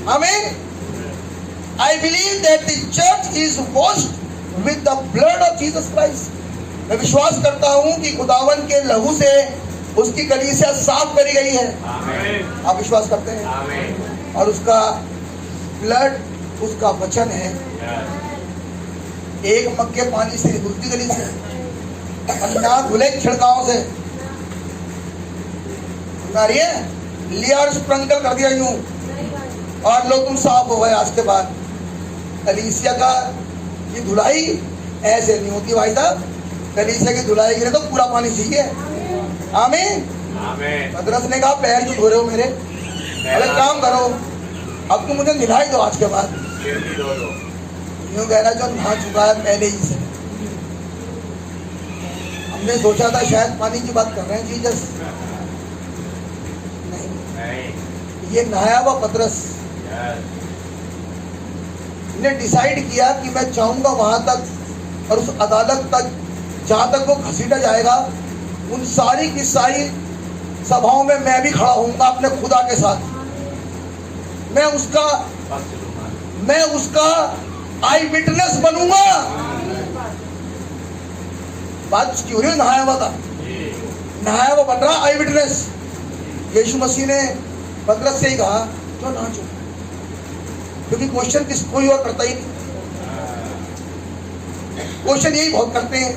आमीन। I believe that the church is washed with the blood of Jesus Christ. मैं विश्वास करता हूं कि खुदावन के लहू से उसकी कलीसिया साफ करी गई है। आमीन। आप विश्वास करते हैं? आमीन। और उसका ब्लड उसका वचन है। एक मग के पानी से धुलती कलीसिया, ना धुले छिड़काव से, लिया और स्प्रंकल कर दिया यूं, और लो तुम साफ हो गए। आज के बाद कलीसिया का ये धुलाई ऐसे नहीं होती भाई साहब। कलीसिया की धुलाई के लिए तो पूरा पानी चाहिए। आमीन। मदरस ने कहा पैर क्यों धो रहे हो मेरे? अरे काम करो, अब तुम मुझे नहलाई दो आज के बाद। यूं कह रहा जो नहा चुका है पहले ही से। हमने सोचा था शायद पानी की बात कर रहे हैं जीसस, नहीं, ये नहाया हुआ पतरस ने डिसाइड किया कि मैं जाऊंगा वहां तक और उस अदालत तक जहां तक वो घसीटा जाएगा, उन सारी की सारी सभाओं में मैं भी खड़ा होऊंगा अपने खुदा के साथ। मैं उसका आई विटनेस बनूंगा। बात क्यों नहीं? नहाया हुआ था, नहाया हुआ बन रहा आई विटनेस। यीशु मसीह ने पतरस से ही कहा जो नहा चुका, क्योंकि क्वेश्चन किस कोई और करता ही नहीं। क्वेश्चन यही बहुत करते हैं,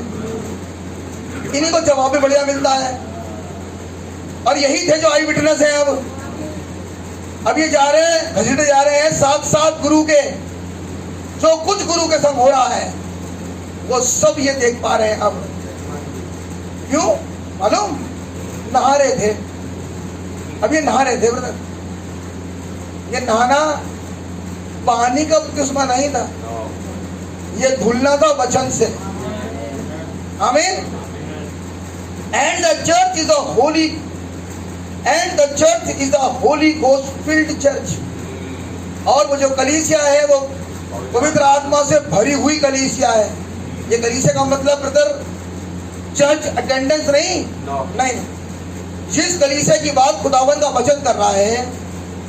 इन्हीं को जवाब भी बढ़िया मिलता है, और यही थे जो आई विटनेस है। अब ये जा रहे हैं, घसीटे जा रहे हैं साथ गुरु के, जो कुछ गुरु के संग हो रहा है वो सब ये देख पा रहे हैं। अब क्यों मालूम? नहा रहे थे, अब ये नहा रहे थे ब्रदर। ये नहाना पानी का किस्मा नहीं था, ये धुलना था वचन से। आमीन। And the church is a Holi ghost field church. और वो जो कलीसिया है वो पवित्र आत्मा से भरी हुई कलीसिया है। ये कलीसिया का मतलब ब्रदर चर्च अटेंडेंस नहीं। जिस कलीसिया की बात खुदावन का वचन कर रहा है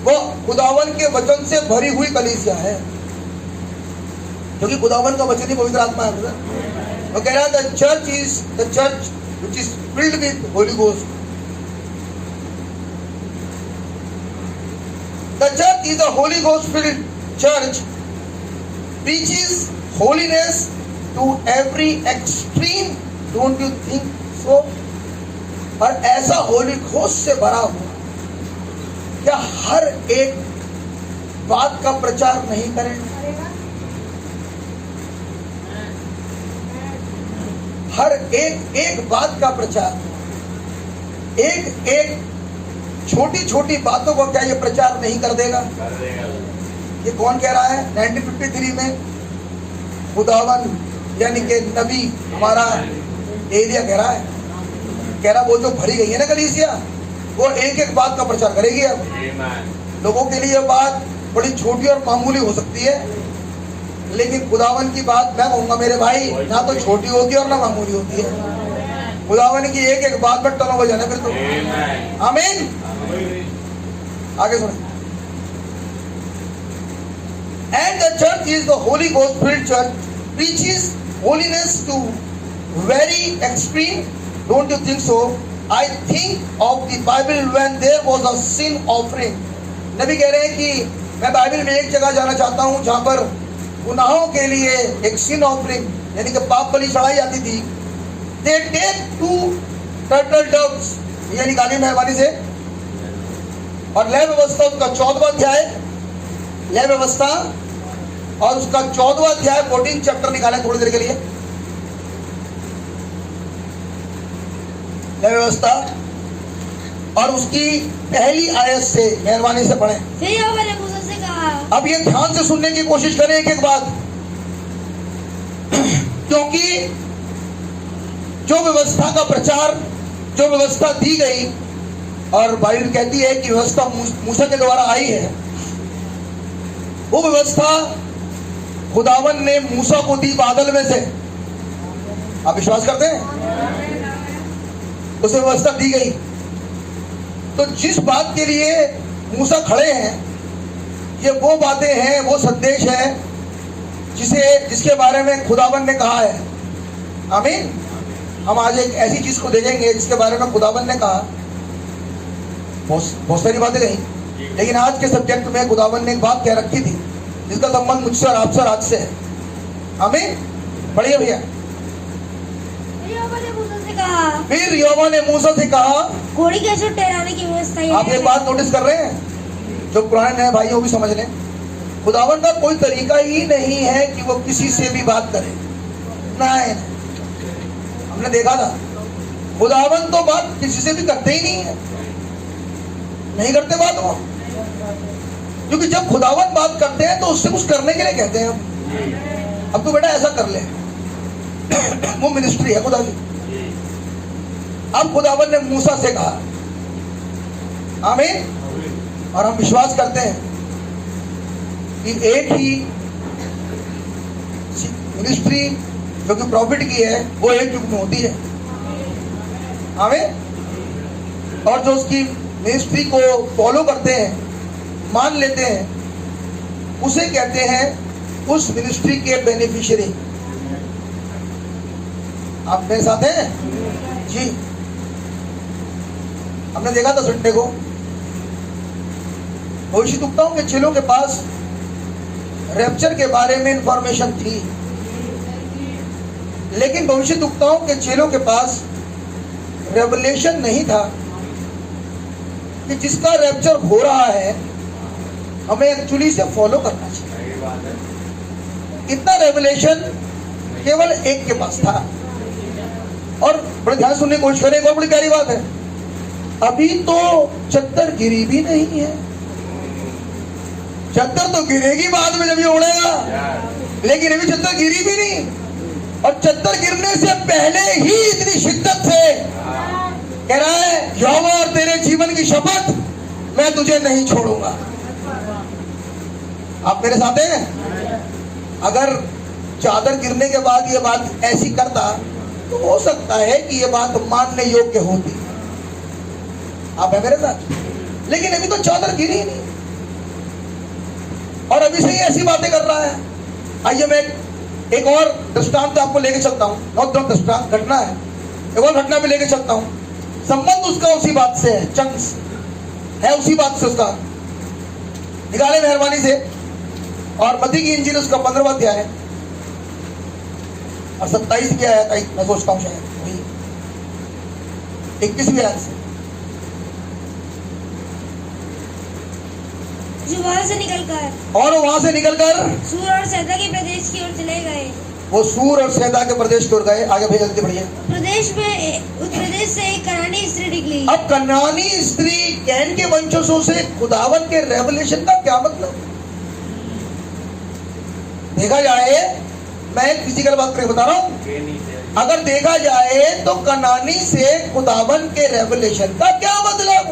वो खुदावन के वचन से भरी हुई कलीसिया है, क्योंकि खुदावन का वचन ही पवित्र आत्मा है ब्रदर। वो कह रहा है the church which is filled with Holy Ghost. The church is a Holy Ghost filled church, preaches holiness to every extreme. Don't you think so? और ऐसा होली घोष से भरा हुआ, क्या हर एक बात का प्रचार नहीं करें? हर एक बात का प्रचार, एक छोटी बातों को क्या ये प्रचार नहीं कर देगा? ये कौन कह रहा है? 1953 में खुदावन यानी कि नबी हमारा एलिया कह रहा वो जो भरी गई है ना कलीसिया, वो एक बात का प्रचार करेगी। अब लोगों के लिए बात बड़ी छोटी और मामूली हो सकती है, लेकिन खुदावन की बात मैं कहूँगा मेरे भाई ना तो छोटी होती है और ना मामूली होती है। खुदावन की एक एक बात पर टनों बजाना फिर तो। Amen. आमीन। आगे सुनो। And the church is the Holy Ghost filled church, preaches holiness to very extreme. Don't you think so? I think of the Bible when there was a sin offering. नबी कह रहे हैं कि मैं बाइबल में एक जगह जाना चाहता हूं जहां पर गुनाहों के लिए एक sin offering यानी कि पाप बलि चढ़ाई जाती थी। They take 2 turtle doves, ये निकाली मेहरबानी से। और लय व्यवस्था उसका 14वां अध्याय, लय व्यवस्था और उसका 14वां अध्याय 14 चैप्टर निकाले थोड़ी देर के लिए। लय व्यवस्था और उसकी पहली आयत से मेहरबानी से पढ़ें। फिर यहोवा ने मूसा से कहा। अब ये ध्यान से सुनने की कोशिश करें एक एक बात, क्योंकि जो व्यवस्था का प्रचार, जो व्यवस्था दी गई और बाइबल कहती है कि व्यवस्था मूसा के द्वारा आई है, वो व्यवस्था खुदावन ने मूसा को दी बादल में से। आप विश्वास करते हैं? उसे व्यवस्था दी गई। तो जिस बात के लिए मूसा खड़े हैं, ये वो बातें हैं, वो संदेश है जिसके बारे में खुदावन ने कहा है। आमीन। हम आज एक ऐसी चीज को देखेंगे जिसके बारे में खुदावन ने कहा। बहुत सारी बातें कही, लेकिन आज के सब्जेक्ट में खुदावन ने एक बात कह रखी थी जिसका संबंध मुझसे और आपसे आज से है। आमीन। पढ़िए भैया। फिर यहोवा ने मूसा से कहा। फिर यहोवा ने मूसा से कहा। घोड़ी के अशुद्ध ठहराने की व्यवस्था यह आप है। एक बात नोटिस कर रहे हैं, जो पुराने नए भाई वो भी समझ लें। खुदावन का कोई तरीका ही नहीं है कि वो किसी से भी बात करे। नहीं, हमने देखा था खुदावन तो बात किसी से भी करते ही नहीं है, नहीं करते बात वो। क्योंकि जब खुदावन बात करते हैं तो उससे कुछ करने के लिए कहते हैं। अब तो बेटा ऐसा कर ले, वो मिनिस्ट्री है खुदा की। अब खुदावन ने मूसा से कहा। आमीन। और हम विश्वास करते हैं कि एक ही मिनिस्ट्री जो कि प्रॉफिट की है वो एक युग में होती है। आमीन। और जो उसकी मिनिस्ट्री को फॉलो करते हैं, मान लेते हैं, उसे कहते हैं उस मिनिस्ट्री के बेनिफिशियरी। आप मेरे साथ हैं जी? हमने देखा था संडे को भविष्यवक्ताओं के चेलों के पास रैप्चर के बारे में इंफॉर्मेशन थी, लेकिन भविष्यवक्ताओं के चेलों के पास रेवलेशन नहीं था कि जिसका रैप्चर हो रहा है हमें एक्चुअली से फॉलो करना चाहिए। इतना रेवलेशन केवल एक के पास था। और बड़े ध्यान सुनने की कोशिश करें, एक और बड़ी प्यारी बात है, अभी तो चद्दर गिरी भी नहीं है। चद्दर तो गिरेगी बाद में जब ये उड़ेगा, लेकिन अभी चद्दर गिरी भी नहीं। और चद्दर गिरने से पहले ही इतनी शिद्दत से कह रहा है, यहोवा और तेरे जीवन की शपथ, मैं तुझे नहीं छोड़ूंगा। आप मेरे साथ हैं? अगर चादर गिरने के बाद ये बात ऐसी करता तो हो सकता है कि ये बात मानने योग्य होती। आप है मेरे साथ? लेकिन अभी तो चादर गिरी ही नहीं और अभी से ही ऐसी बातें कर रहा है। आइए मैं एक और दृष्टांत आपको लेके चलता हूँ। नॉट दृष्टांत, घटना है, एक और घटना भी लेके चलता हूँ। संबंध उसका उसी बात से है, चंक्स है उसी बात से उसका। निकाले मेहरबानी से। और मत्ती की इंजील उसका 15वां अध्याय है और 27 की आयत, मैं सोचता हूँ शायद वही 21वीं आयत से। जो वहां से निकलकर और वहां से निकलकर सूर और सैदा के प्रदेश की ओर चले गए। वो सूर और सैदा के प्रदेश की ओर गए। आगे भाई जल्दी बढ़िए। उस प्रदेश से एक कनानी स्त्री निकली। अब कनानी स्त्री कैन के वंशजों से खुदावन के रेवलेशन का क्या मतलब? देखा जाए, मैं एक फिजिकल बात करके बता रहा हूं, अगर देखा जाए तो कनानी से खुदावन के रेवलेशन का क्या मतलब?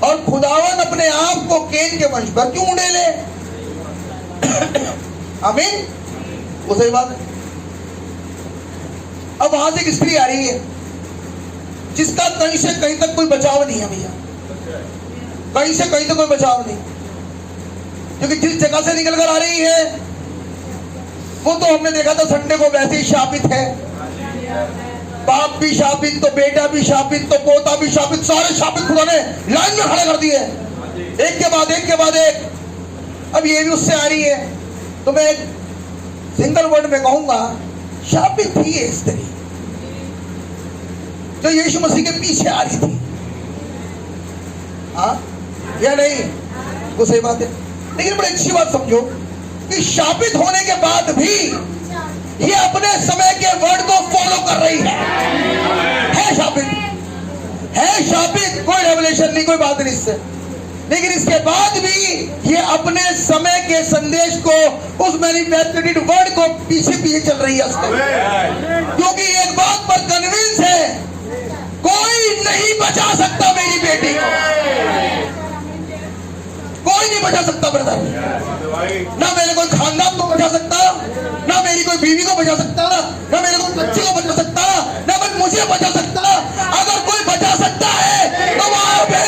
और खुदावन अपने आप को केन के वंश पर क्यों उड़ेले? आमीन। वो सही बात है। अब वहां से एक स्त्री आ रही है जिसका कहीं से कहीं तक कोई बचाव नहीं है भैया, कहीं से कहीं तक कोई बचाव नहीं, क्योंकि जिस जगह से निकल कर आ रही है वो तो हमने देखा था संडे को वैसे ही शापित है। बाप भी शापित, तो बेटा भी शापित, तो पोता भी शापित, सारे शापित खुदा ने लाइन में खड़े कर दिए एक के बाद एक के बाद एक। अब ये भी उससे आ रही है, तो मैं एक सिंगल वर्ड में कहूंगा, शापित थी ये स्त्री जो यीशु मसीह के पीछे आ रही थी। हाँ या नहीं? वो सही बात है, लेकिन बड़ी अच्छी बात समझो कि शापित होने के बाद भी ये अपने समय के वर्ड को फॉलो कर रही है शापित, है शापित, कोई रेवलेशन नहीं, कोई बात नहीं इससे, लेकिन इसके बाद भी ये अपने समय के संदेश को, उस मैनिफेस्टेड वर्ड को पीछे पीछे चल रही है उसके, क्योंकि एक बात पर कन्विंस है, कोई नहीं बचा सकता मेरी बेटी को, कोई नहीं बचा सकता ब्रदर, ना मेरे कोई खानदान को बचा सकता, ना मेरी कोई बीवी को बचा सकता, ना मेरे कोई बच्चे को बचा सकता, ना बस मुझे बचा सकता। अगर कोई बचा सकता है तो वहां पे,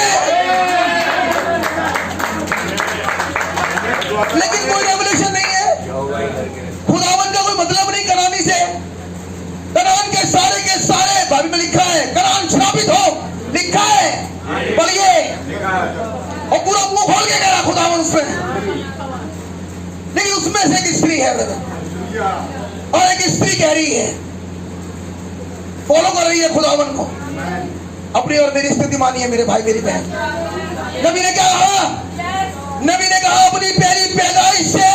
लेकिन कोई रेवोल्यूशन नहीं है, खुदावन का कोई मतलब नहीं करानी से। कनान के सारे बाइबल में लिखा है कनान श्रापित हो, लिखा है, पढ़िए, और पूरा मुंह खोल के कह रहा खुदावन उसमें, लेकिन उसमें से एक स्त्री है ब्रदर, और एक स्त्री कह रही है, फॉलो कर रही है खुदावन को। अपनी और मेरी स्थिति मानिए मेरे भाई मेरी बहन, नबी ने क्या कहा? नबी ने कहा अपनी पहली पैदाइश से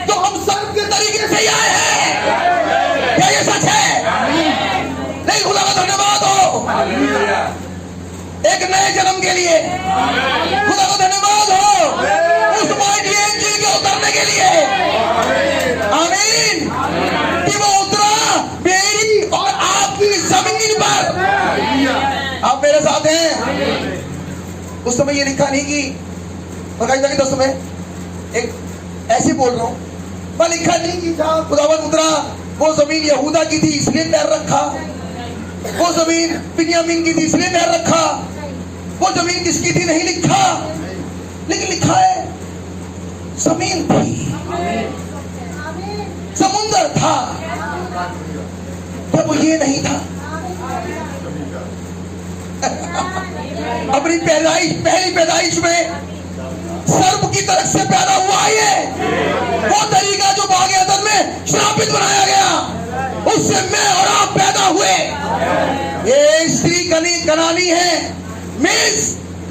तो हम सब के तरीके से ही आए हैं, क्या ये सच है? नहीं, खुदा का धन्यवाद हो एक नए जन्म के लिए, खुदा का धन्यवाद हो उस माइटी एंजिल के उतरने के लिए, आमीन, कि वो उतरा मेरी और आपकी जमीन पर। आप मेरे साथ हैं? उस समय ये लिखा नहीं कि तो समय एक ऐसे बोल रहा हूं, मैं लिखा नहीं कि जहां खुदावन उतरा वो जमीन यहूदा की थी इसलिए पैर रखा, वो जमीन बिन्यामीन की थी इसलिए पैर रखा, वो जमीन किसकी थी नहीं लिखा, लेकिन लिखा है जमीन थी, समुंदर था, क्या वो ये नहीं था? अपनी पहली पैदाइश में सर्प की तरफ से पैदा हुआ ये वो तरीका जो बाग अदन में श्रापित बनाया गया, उससे मैं और आप पैदा हुए। ये स्त्री कनानी है, मिस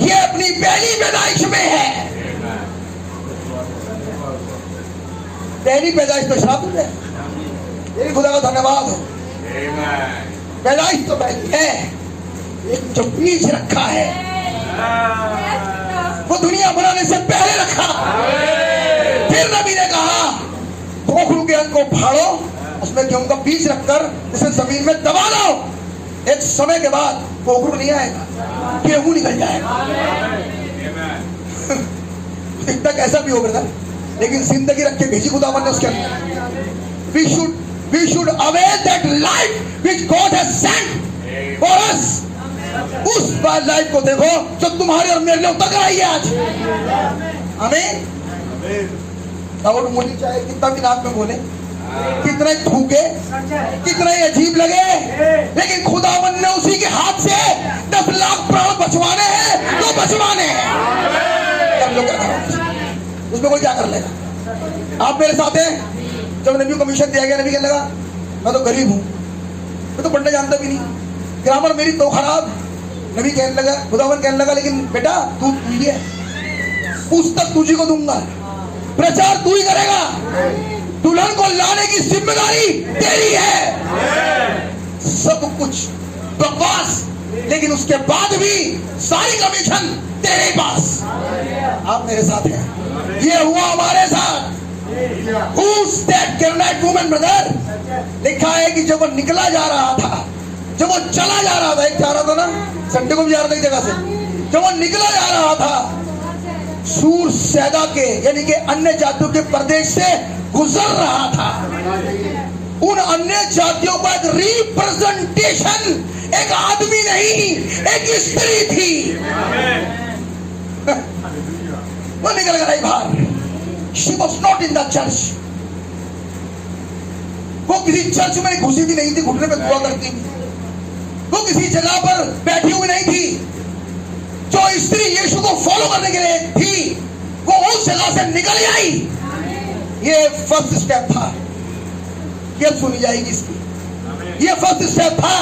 ये अपनी पहली पैदाइश में है, पहली पैदाइश तो श्रापित है। ये खुदा का धन्यवाद हो, पैदाइश तो पहली है, एक जो बीज रखा है वो दुनिया बनाने से पहले रखा। फिर नबी ने कहा खोखरू के अंग को फाड़ो, उसमें गेहूं का बीज रखकर उसे जमीन में दबा दो, एक समय के बाद खोखरू नहीं आएगा, गेहूं निकल जाएगा। इतना कैसा भी हो गया, लेकिन जिंदगी रख के भेजी खुदावन ने उसके अंदर। We should await that life which God has sent for us। उस लाइफ को देखो जो तुम्हारे और मेरे लिए उतर आई है आज, हमें दाऊद मुझे चाहे कितना भी नाक में बोले, कितना ही थूके, कितना ही अजीब लगे, लेकिन खुदावन ने उसी के हाथ से 10 लाख प्राण बचवाने हैं तो बचवाने हैं। उसमें कोई क्या कर लेगा? आप मेरे साथ हैं? जब नबी को कमीशन दिया गया, नबी कहने लगा मैं तो गरीब हूं, मैं तो पढ़ना जानता भी नहीं, ग्रामर मेरी तो खराब। नबी कहने लगा, खुदावन कहने लगा लेकिन बेटा तू ही है, पुस्तक तुझी को दूंगा, प्रचार तू ही करेगा, दुल्हन को लाने की जिम्मेदारी तेरी है, सब कुछ बकवास, लेकिन उसके बाद भी सारी कमीशन तेरे पास। आप मेरे साथ हैं? ये हुआ हमारे साथ। Who's that Canaanite woman, brother? लिखा है कि जब वो निकला जा रहा था, जब वो चला जा रहा था, एक जा रहा था ना, संडे को भी जा रहा था एक जगह से, जब वो निकला जा रहा था सूर सैदा के यानी कि अन्य जातियों के प्रदेश से गुजर रहा था, उन अन्य जातियों का एक रिप्रेजेंटेशन, एक आदमी नहीं, एक स्त्री थी। वो निकल गई बाहर। She was not in the church. वो किसी चर्च में घुसी भी नहीं थी, घुटने पे दुआ करती थी। वो किसी जगह पर बैठी हुई नहीं थी। जो स्त्री यीशु को फॉलो करने के लिए थी, वो उस जगह से निकल आई। ये फर्स्ट स्टेप था। ये सुनी जाएगी इसकी। ये फर्स्ट स्टेप था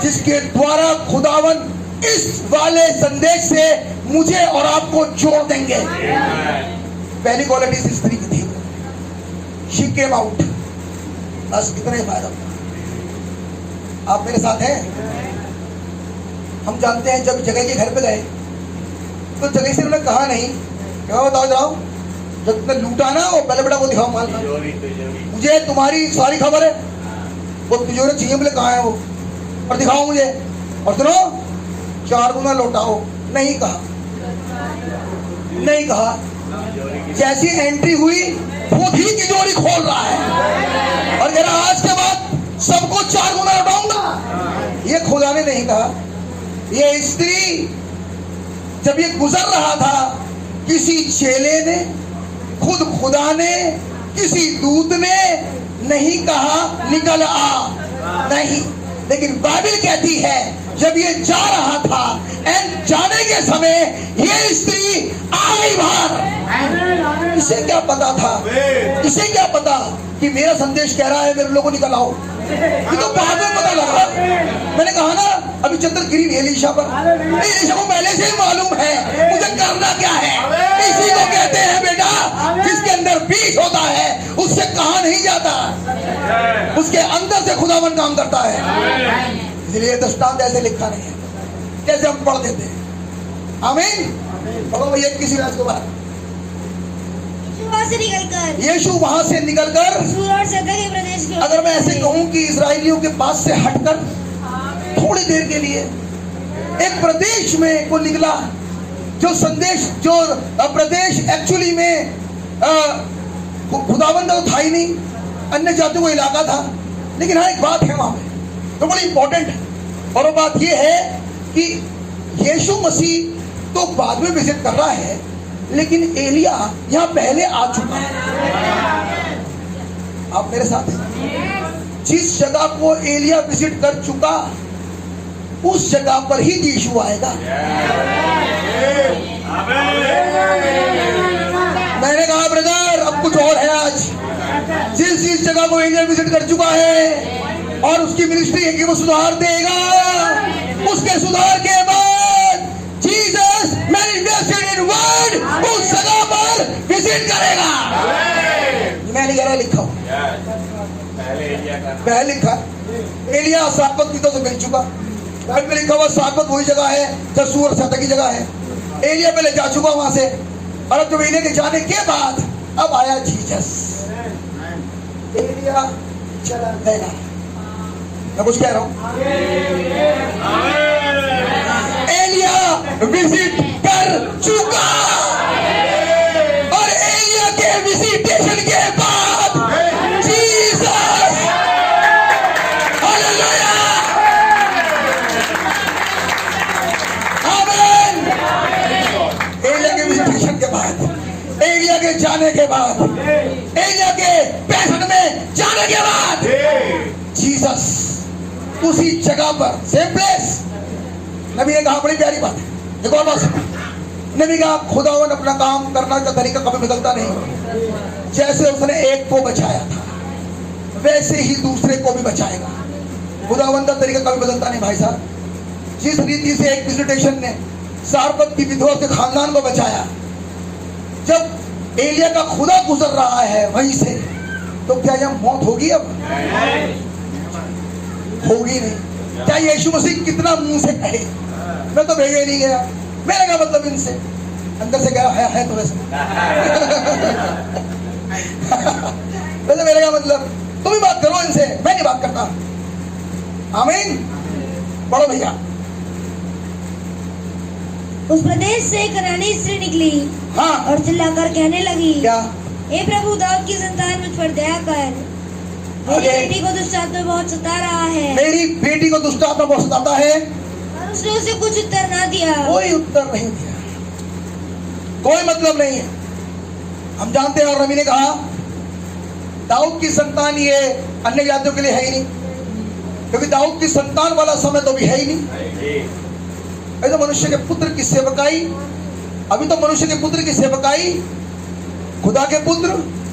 जिसके द्वारा खुदावन इस वाले संदेश से मुझे और आपको जोड़ देंगे। पहली क्वालिटी इस स्त्री की थी, शी केम आउट। बस इतना ही फायदा। आप मेरे साथ हैं? हम जानते हैं जब जगह के घर पे गए तो जगह से उन्होंने कहा नहीं, क्या बताओ जाओ, जब तुमने लूटा ना वो पहले बेटा वो दिखाओ माल का, मुझे तुम्हारी सारी खबर है, वो तिजोरी चाहिए बोले कहाँ है वो, और दिखाओ मुझे, और सुनो 4 गुना लौटाओ। नहीं कहा, नहीं कहा। जैसी एंट्री हुई खुद ही तिजोरी खोल रहा है और कह रहा आज के बाद सबको 4 गुना लौटाऊंगा। ये खुदा ने नहीं कहा। ये स्त्री जब ये गुजर रहा था, किसी चेले ने, खुद खुदा ने, किसी दूत ने नहीं कहा निकल आ, नहीं। लेकिन बाइबल कहती है जब ये जा रहा था एंड जाने के समय ये स्त्री आ गई बाहर। इसे क्या पता था, इसे क्या पता कि मेरा संदेश कह रहा है मेरे लोगों निकल आओ। ये तो बाद में पता लगा। मैंने कहा ना अभी चंद्र गिरी एलीशा पर, एलीशा को पहले से ही मालूम है मुझे करना क्या है। इसी को कहते हैं बेटा, जिसके अंदर पीस होता है उससे कहा नहीं जाता, उसके अंदर से खुदावन काम करता है। इसलिए दृष्टांत ऐसे लिखा नहीं है, कैसे हम पढ़ देते हैं। आमीन। पढ़ो भैया किसी राज के बाद यीशु वहां से निकलकर अगर मैं ऐसे कहूं कि इजराइलियों के पास से हटकर थोड़ी देर के लिए एक प्रदेश में को निकला, जो संदेश, जो प्रदेश एक्चुअली में खुदावंद तो था ही नहीं, अन्य जातियों का इलाका था। लेकिन हाँ एक बात है वहां पे तो बड़ी इंपॉर्टेंट है, और वो बात ये है कि यीशु मसीह तो बाद में विजिट कर रहा है, लेकिन एलिया यहां पहले आ चुका है। आप मेरे साथ हैं? जिस जगह को एलिया विजिट कर चुका उस जगह पर ही यीशु आएगा। मैंने कहा ब्रदर अब कुछ और है। आज जिस जगह को एलिया विजिट कर चुका है और उसकी मिनिस्ट्री है कि वो सुधार देगा, उसके सुधार के बाद जीसस मैनिफेस्टेड इन वर्ड उस जगह पर विजिट करेगा। मैं नहीं कह रहा, लिखा पहले लिखा एलिया सापत पीतों से मिल चुका। बाइबल में लिखा हुआ सापत वही जगह है जब सूर सतह की जगह है। एलिया पहले जा चुका वहां से, और अब जब एलिया के जाने के बाद अब आया जीसस। एलिया चला गया। मैं कुछ कह रहा हूं, एलिया विजिट कर चुका, और एलिया के विजिटेशन के बाद जीसस, हालेलुया, आमीन। एलिया के विजिटेशन के बाद, एलिया के जाने के बाद, एलिया के पैशन में जाने के बाद जीसस उसी जगह पर, सेम प्लेस। नबी ने कहा बड़ी प्यारी बात है, एक और बात सुनो। नबी कहा खुदावन अपना काम करना का तरीका कभी बदलता नहीं। जैसे उसने एक को बचाया था वैसे ही दूसरे को भी बचाएगा। खुदावन का तरीका कभी बदलता नहीं भाई साहब। जिस रीति से एक विजिटेशन ने सारपत की विधवा के खानदान को बचाया, जब एलिया का खुदा गुजर रहा है वहीं से, तो क्या यह मौत होगी? अब होगी नहीं। क्या यीशु मसीह कितना मुंह से कहे मैं तो भेजा ही नहीं गया, मेरा क्या मतलब इनसे, अंदर से कह है तो वैसे वैसे मेरा क्या मतलब, तुम ही बात करो इनसे, मैं नहीं बात करता। आमीन। पढ़ो भैया। उस प्रदेश से एक कनानी स्त्री निकली, हाँ, और चिल्लाकर कहने लगी, क्या? हे प्रभु दाऊद की संतान मुझ पर दया कर। मेरी आगे। बेटी को दुष्ट आत्मा बहुत सता रहा है मेरी बेटी को दुष्ट आत्मा बहुत सताता है, और उसने उसे कुछ उत्तर ना दिया। कोई उत्तर नहीं दिया, कोई मतलब नहीं है। हम जानते हैं, और नबी ने कहा दाऊद की संतान ये अन्य जातियों के लिए है ही नहीं, क्योंकि दाऊद की संतान वाला समय तो भी है ही नहीं। अभी तो मनुष्य के पुत्र की सेवकाई, अभी तो मनुष्य के पुत्र की सेवकाई खुदा के पुत्र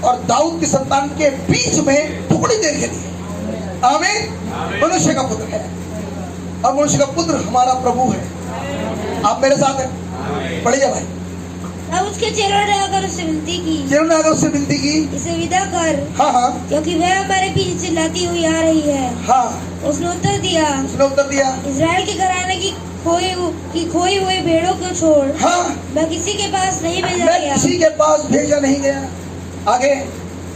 और दाऊद की संतान के बीच में थोड़ी देर के लिए। आमीन। मनुष्य का पुत्र है, और मनुष्य का पुत्र हमारा प्रभु है। आप मेरे साथ हैं, पढ़िए भाई। तब उसके चेलों ने आकर उससे विनती की, चेलों ने आकर उससे विनती की, इसे विदा कर, हाँ हाँ क्योंकि वह हमारे पीछे चिल्लाती हुई आ रही है। हाँ। उसने उत्तर दिया, उसने उत्तर दिया, इजराइल के घराने की खोई हुई भेड़ों को छोड़ हाँ मैं किसी के पास नहीं भेजा मैं गया। किसी के पास भेजा नहीं गया। आगे।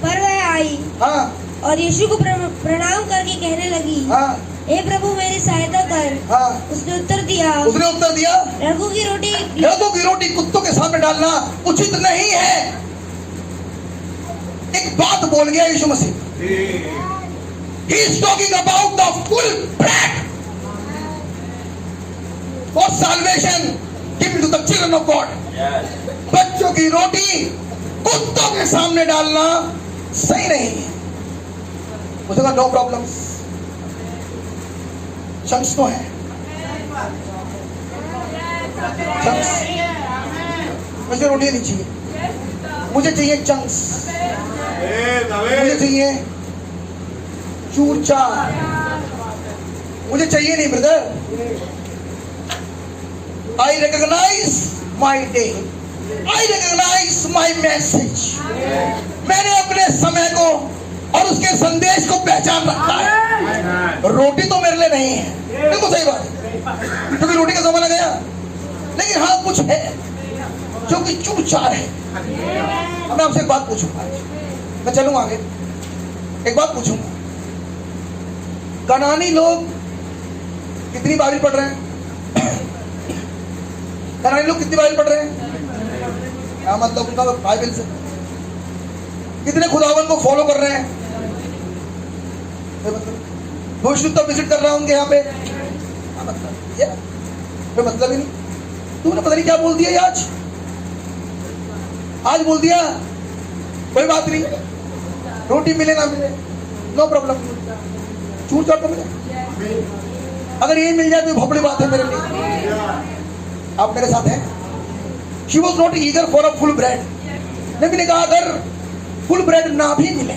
पर वह आई हाँ और यीशु को प्रणाम करके कहने लगी, हाँ हे प्रभु मेरी सहायता कर। हाँ। उसने उत्तर दिया, लड़कों की रोटी लड़कों की रोटी कुत्तों के सामने डालना उचित नहीं है। एक बात बोल गया यीशु मसीह। He is talking about the full bread for salvation given to the children of God. बच्चों की रोटी कुत्तों के सामने डालना सही नहीं है। मुझे कहा नो प्रॉब्लम, चंक्स तो है, चंक्स। मुझे रोटी नहीं चाहिए, मुझे चाहिए चंक्स, मुझे चाहिए चूर चार, मुझे चाहिए नहीं brother. I recognize my day, I recognize my message। मैंने अपने समय को और उसके संदेश को पहचान रखा है। रोटी तो मेरे लिए नहीं है, बिल्कुल सही बात है, क्योंकि रोटी का जमाना गया। लेकिन हाँ कुछ है जो कि चूर चार है। अब मैं आपसे एक बात पूछूंगा, मैं चलूंगा आगे, एक बात पूछूंगा। कनानी लोग कितनी बाइबल पढ़ रहे हैं? कनानी लोग कितनी बाइबल पढ़ रहे हैं? क्या मतलब उनका बाइबल से? कितने खुदावन को फॉलो कर रहे हैं? मतलब विजिट कर रहा हूँ उनके यहाँ पे, क्या मतलब? ये कोई मतलब ही नहीं। तुमने पता नहीं क्या बोल दिया आज बोल दिया, कोई बात नहीं, रोटी मिले ना मिले नो प्रॉब्लम, चूर चाट तो मिले। अगर ये मिल जाए तो बहुत बड़ी बात है मेरे लिए। आप मेरे साथ हैं? She was not eager for a full bread। नबी ने कहा अगर फुल ब्रेड ना भी मिले,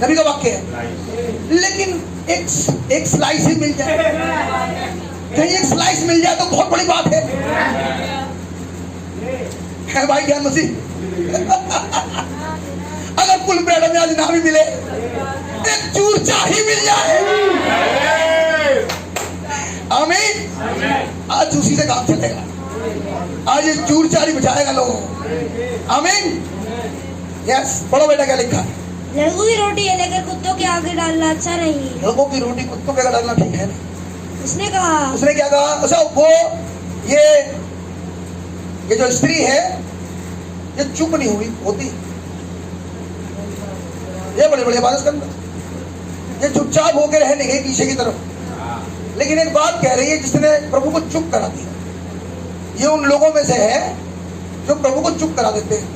नबी का वाक्य है, लेकिन एक स्लाइस ही मिल जाए, कहीं एक स्लाइस मिल जाए तो बहुत बड़ी बात है भाई ज्ञान मसीह। अगर फुल ब्रेड हमें आज ना भी मिले, एक चूर चार ही मिल जाए। आमीन। आज उसी से काम चलेगा, आज ये चूर चार ही बचाएगा लोगों को। आमीन। यस, पढ़ो बेटा क्या लिखा है। लड़कों की रोटी ये लेकर कुत्तों के आगे डालना अच्छा नहीं। लड़कों की रोटी कुत्तों के आगे डालना ठीक है नहीं। उसने कहा, उसने क्या कहा? अच्छा वो ये जो स्त्री है ये चुप नहीं हुई होती, ये बड़े बड़े बात इसके अंदर, ये चुपचाप होकर रहने गई पीछे की तरफ। लेकिन एक बात कह रही है जिसने प्रभु को चुप करा दिया, ये उन लोगों में से है जो प्रभु को चुप करा देते हैं।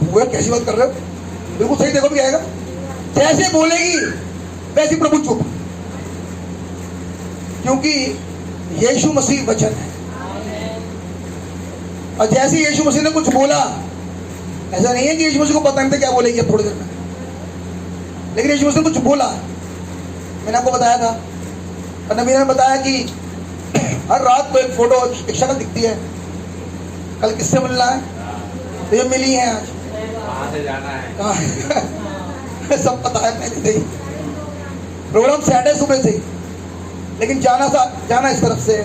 वो कैसी बात कर रहे हो? बिल्कुल सही, देखो भी आएगा, जैसे बोलेगी वैसे प्रभु चुप, क्योंकि यीशु मसीह वचन है। और जैसे यीशु मसीह ने कुछ बोला, ऐसा नहीं है कि यीशु मसीह को पता नहीं था क्या बोलेगी अब थोड़ी देर में, लेकिन यीशु मसीह ने कुछ बोला। मैंने आपको बताया था, और नबी ने बताया कि हर रात को एक फोटो, एक शक्ल दिखती है, कल किससे मिलना है, तो ये मिली है आज, कहाँ से जाना है, कहाँ सब पता है पहले से ही। प्रोग्राम सेट है सुबह से, लेकिन जाना इस तरफ से।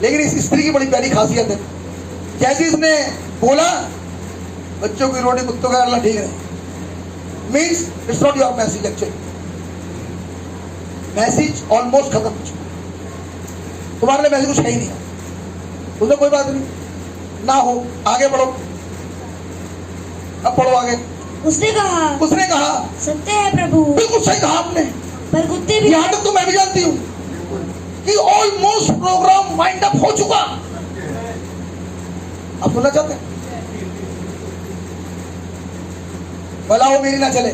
लेकिन इस स्त्री की बड़ी प्यारी खासियत है, जैसे इसने बोला बच्चों की रोटी कुत्तों का डालना ठीक है, means it's not your message. Actually message almost खत्म हो चुका, तुम्हारे लिए मैसेज कुछ है ही नहीं, उसमें कोई बात नहीं, ना हो। आगे बढ़ो, अब पढ़ो आगे। उसने कहा सत्य है प्रभु। बिल्कुल सही कहा आपने। पर कुत्ते भी यहाँ तक तो मैं भी जानती हूँ कि ऑलमोस्ट प्रोग्राम वाइंड अप हो चुका। आप सुनना चाहते हैं? भला वो मेरी ना चले,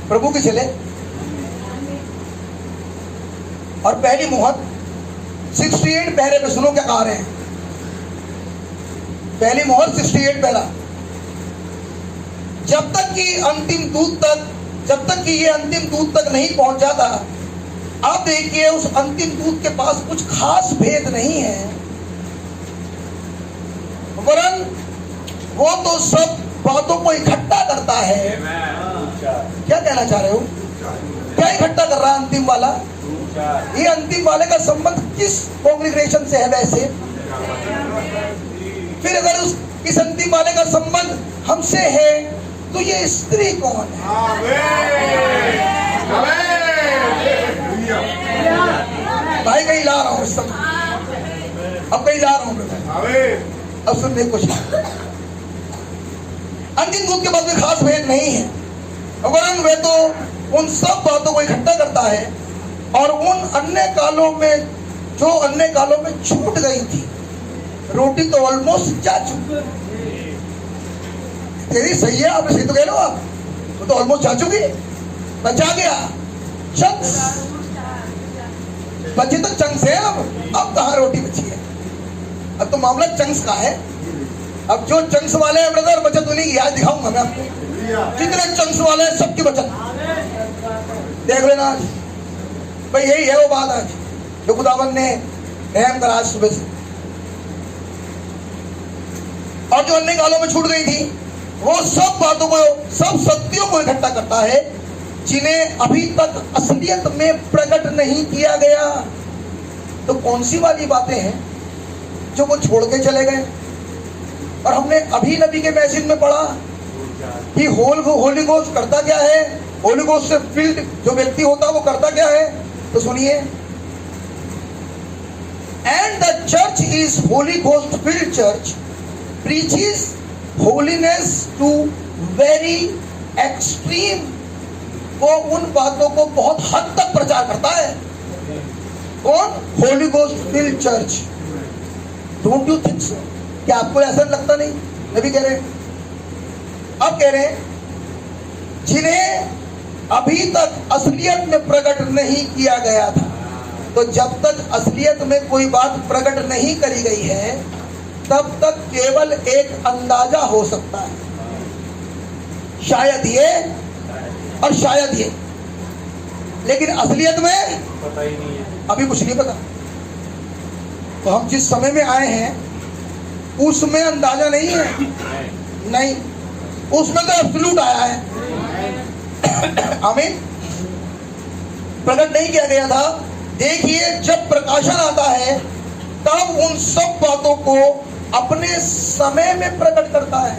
प्रभु की चले। और पहली मुहर 68 पहरे पे सुनो क्या कहा रहे हैं। पहली मुहर 68 पहरा। जब तक कि ये अंतिम दूत तक नहीं पहुंच जाता, आप देखिए उस अंतिम दूत के पास कुछ खास भेद नहीं है, वरन वो तो सब बातों को इकट्ठा करता है। क्या कहना चाह रहे हो? क्या इकट्ठा कर रहा है अंतिम वाला? ये अंतिम वाले का संबंध किस कांग्रेगेशन से है वैसे? फिर अगर इस अंतिम वाले का संबंध हमसे है तो ये स्त्री कौन है? भाई कहीं ला रहा हूं इस समय, अब कहीं ला रहा हूं मैं। अब सुनने की कोशिश। अंतिम दूत के पास में खास भेद नहीं है, वरन वे तो उन सब बातों को इकट्ठा करता है और उन अन्य कालों में छूट गई थी। रोटी तो ऑलमोस्ट जा चुकी। तेरी सही है, आपने सही तो कह लो। आप वो तो ऑलमोस्ट जा चुकी, बचा गया चंक्स, बचे तो चंक्स है। अब कहाँ रोटी बची है? अब तो मामला चंक्स का है। अब जो चंक्स वाले हैं ब्रदर, बचत उन्हीं की आज दिखाऊंगा मैं आपको। जितने चंक्स वाले हैं सबकी बचत देख लेना आज। भाई यही है वो बात आज जो खुदावन ने रहम करा सुबह से। और जो अन्य कालों में छूट गई थी, वो सब बातों को, सब सत्यों को इकट्ठा करता है जिन्हें अभी तक असलियत में प्रकट नहीं किया गया। तो कौन सी वाली बातें हैं जो वो छोड़ के चले गए? और हमने अभी नबी के मैसेज में पढ़ा कि होली गोस्ट करता क्या है, होली गोस्ट से फिल्ड जो व्यक्ति होता है वो करता क्या है। तो सुनिए, and the church is Holi ghost field church preaches holiness to very extreme। वो उन बातों को बहुत हद तक प्रचार करता है। कौन? Holi ghost field church. Don't you think so? क्या आपको ऐसा लगता नहीं? नबी कह रहे हैं, अब कह रहे हैं जिन्हें अभी तक असलियत में प्रकट नहीं किया गया था। तो जब तक असलियत में कोई बात प्रकट नहीं करी गई है, तब तक केवल एक अंदाजा हो सकता है, शायद ये और शायद ये, लेकिन असलियत में पता ही नहीं है, अभी कुछ नहीं पता। तो हम जिस समय में आए हैं उसमें अंदाजा नहीं है, नहीं, उसमें तो एब्सोल्यूट आया है। आमीन। प्रकट नहीं किया गया था। देखिए, जब प्रकाशन आता है तब उन सब बातों को अपने समय में प्रकट करता है।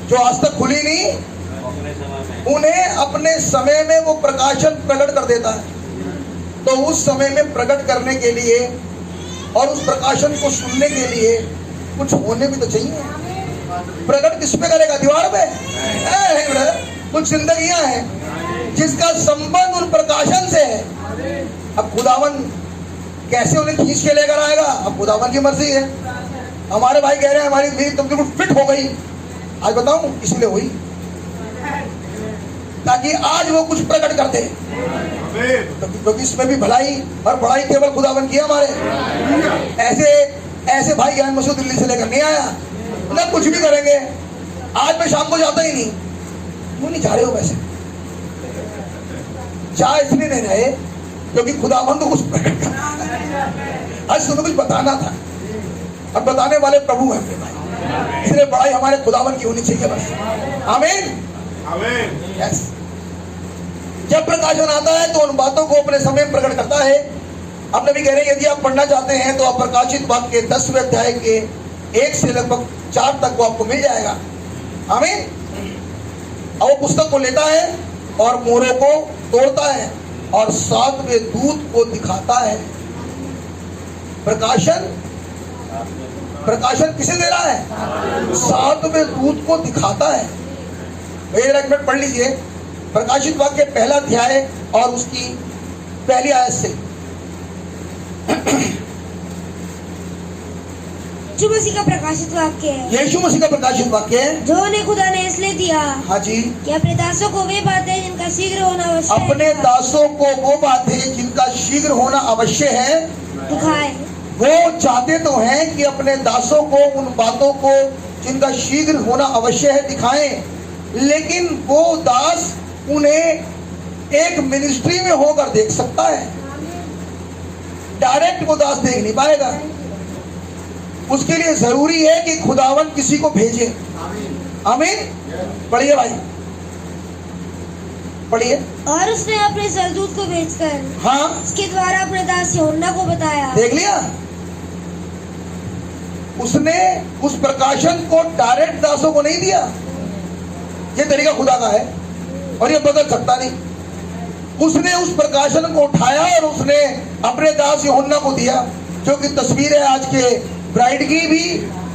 जो आज तक खुली नहीं, उन्हें अपने समय में वो प्रकाशन प्रकट कर देता है। तो उस समय में प्रकट करने के लिए और उस प्रकाशन को सुनने के लिए कुछ होने भी तो चाहिए। प्रकट किस पे करेगा? दीवार पे? कुछ जिंदगियां हैं जिसका संबंध उन प्रकाशन से है। अब खुदावन कैसे उन्हें खींच के लेकर आएगा, अब खुदावन की मर्जी है। हमारे भाई कह रहे हैं हमारी मेरी तब बिल्कुल फिट हो गई, आज बताऊं इसलिए हुई ताकि आज वो कुछ प्रकट कर दे। क्योंकि इसमें भी भलाई और बड़ाई केवल खुदावन की हमारे। ऐसे भाई ज्ञान मसूद दिल्ली से लेकर नहीं आया ना, कुछ भी करेंगे। आज मैं शाम को जाता ही नहीं। क्यों नहीं जा रहे हो? वैसे जा इसलिए नहीं रहे क्योंकि खुदावन तो कुछ प्रकट करना। आज तुम्हें कुछ बताना था और बताने वाले प्रभु हैं मेरे भाई, इसलिए बड़ाई हमारे खुदावन की होनी चाहिए बस। आमीन, आमीन। यस। जब प्रकाशन आता है तो उन बातों को अपने समय में प्रकट करता है। अब नबी कह रहे हैं यदि आप पढ़ना चाहते हैं तो आप प्रकाशित वाक्य के 10वें अध्याय के 1 से लगभग 4 तक वो आपको मिल जाएगा। आमीन। और वो पुस्तक को लेता है और मोहरों को तोड़ता है और 7वें दूत को दिखाता है। प्रकाशन प्रकाशन किसे दे रहा है? सातवें दूत को दिखाता है। भैया एक मिनट पढ़ लीजिए प्रकाशित वाक्य पहला अध्याय और उसकी पहली आयत से। यीशु मसीह का प्रकाशित वाक्य है, यीशु मसीह का प्रकाशित वाक्य है। जो उन्हें खुदा ने इसलिए दिया हाँ जी, कि अपने दासों को वे बातें जिनका शीघ्र होना आवश्यक है अपने दासों को वो बातें जिनका शीघ्र होना अवश्य है दिखाए। वो चाहते तो हैं कि अपने दासों को उन बातों को जिनका शीघ्र होना अवश्य है दिखाएं, लेकिन वो दास उन्हें एक मिनिस्ट्री में होकर देख सकता है, डायरेक्ट वो दास देख नहीं पाएगा। उसके लिए जरूरी है कि खुदावन किसी को भेजे। आमीन। पढ़िए भाई, पढ़िए। और उसने अपने सरदूत को भेजकर हाँ, इसके द्वारा अपने दास यूहन्ना को बताया। देख लिया, उसने उस प्रकाशन को डायरेक्ट दासों को नहीं दिया। ये तरीका खुदा का है और ये बदल सकता नहीं। उसने उस प्रकाशन को उठाया और उसने अपने दास यूहन्ना को दिया, जो कि तस्वीर है आज के ब्राइड की भी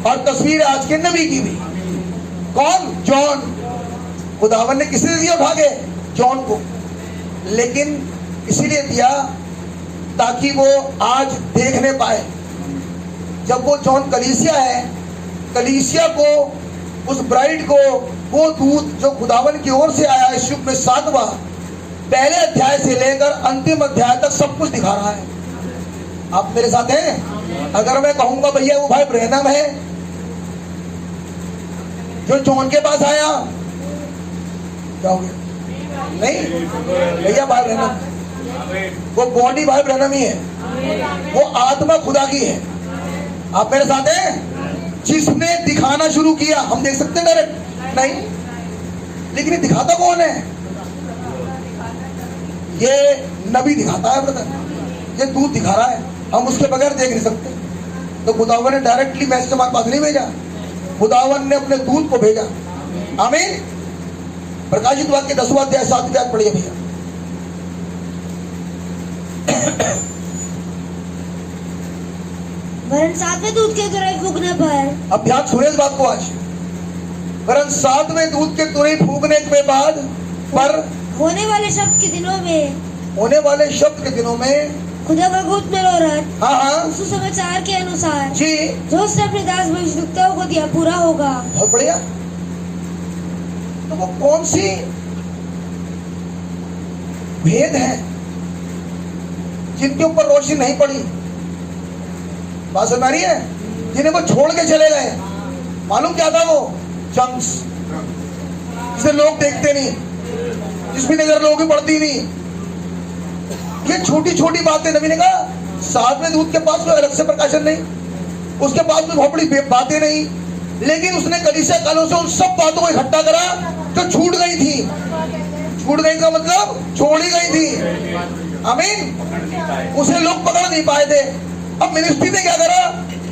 और तस्वीर है आज के नबी की भी। कौन? जॉन। खुदावन ने किसे दिया उठा के? जॉन को। लेकिन इसीलिए दिया ताकि वो आज देखने पाए। जब वो जॉन कलीसिया है, कलीसिया को, उस ब्राइड को, वो दूत जो खुदावन की ओर से आया इस युग में सातवां, पहले अध्याय से लेकर अंतिम अध्याय तक सब कुछ दिखा रहा है। आप मेरे साथ हैं? अगर मैं कहूंगा भैया वो भाई ब्रैनम है जो जॉन के पास आया, जाओगे? नहीं भैया, भाई ब्रैनम, वो बॉडी भाई ब्रैनम ही है, वो आत्मा खुदा की है। आप मेरे साथ हैं? जिसने दिखाना शुरू किया, हम देख सकते हैं डायरेक्ट नहीं, लेकिन ये दिखाता कौन है? ये नबी दिखाता है ब्रदर, ये दूत दिखा रहा है, हम उसके बगैर देख नहीं सकते। तो खुदावन ने डायरेक्टली मैसेज हमारे पास नहीं भेजा, खुदावन ने अपने दूत को भेजा। आमीन। प्रकाशित वाक्य 10वां अध्याय 7वीं आयत पढ़िए भैया। वरन सातवें दूत के तुरई फूंकने पर, अब ध्यान सुने इस बात को आज, वरन सातवें दूत के तुरई फूंकने के बाद पर होने वाले शब्द के दिनों में, होने वाले शब्द के दिनों में, खुदा का गुप्त मनोरथ हाँ हाँ सुसमाचार के अनुसार जी, जो उसने अपने दास भविष्यद्वक्ताओं को दिया पूरा होगा। बहुत बढ़िया। तो वो कौन सी भेद है जिनके ऊपर रोशनी नहीं पड़ी? बात समझ आ रही है? जिन्हें वो छोड़ के चले गए। मालूम क्या था वो? जंक्स, जिसे लोग देखते नहीं, जिसकी नजर लोगों की पड़ती नहीं। ये छोटी छोटी बातें नबी ने कहा, सातवें दूत के पास कोई अलग से प्रकाशन नहीं, उसके पास कोई बहुत बड़ी बातें नहीं, लेकिन उसने कलीसिया कालों से उन सब बातों को इकट्ठा करा जो छूट गई थी। छूट गई का मतलब छोड़ी गई थी। आमीन। उसे लोग पकड़ नहीं पाए थे। अब मिनिस्ट्री ने क्या करा?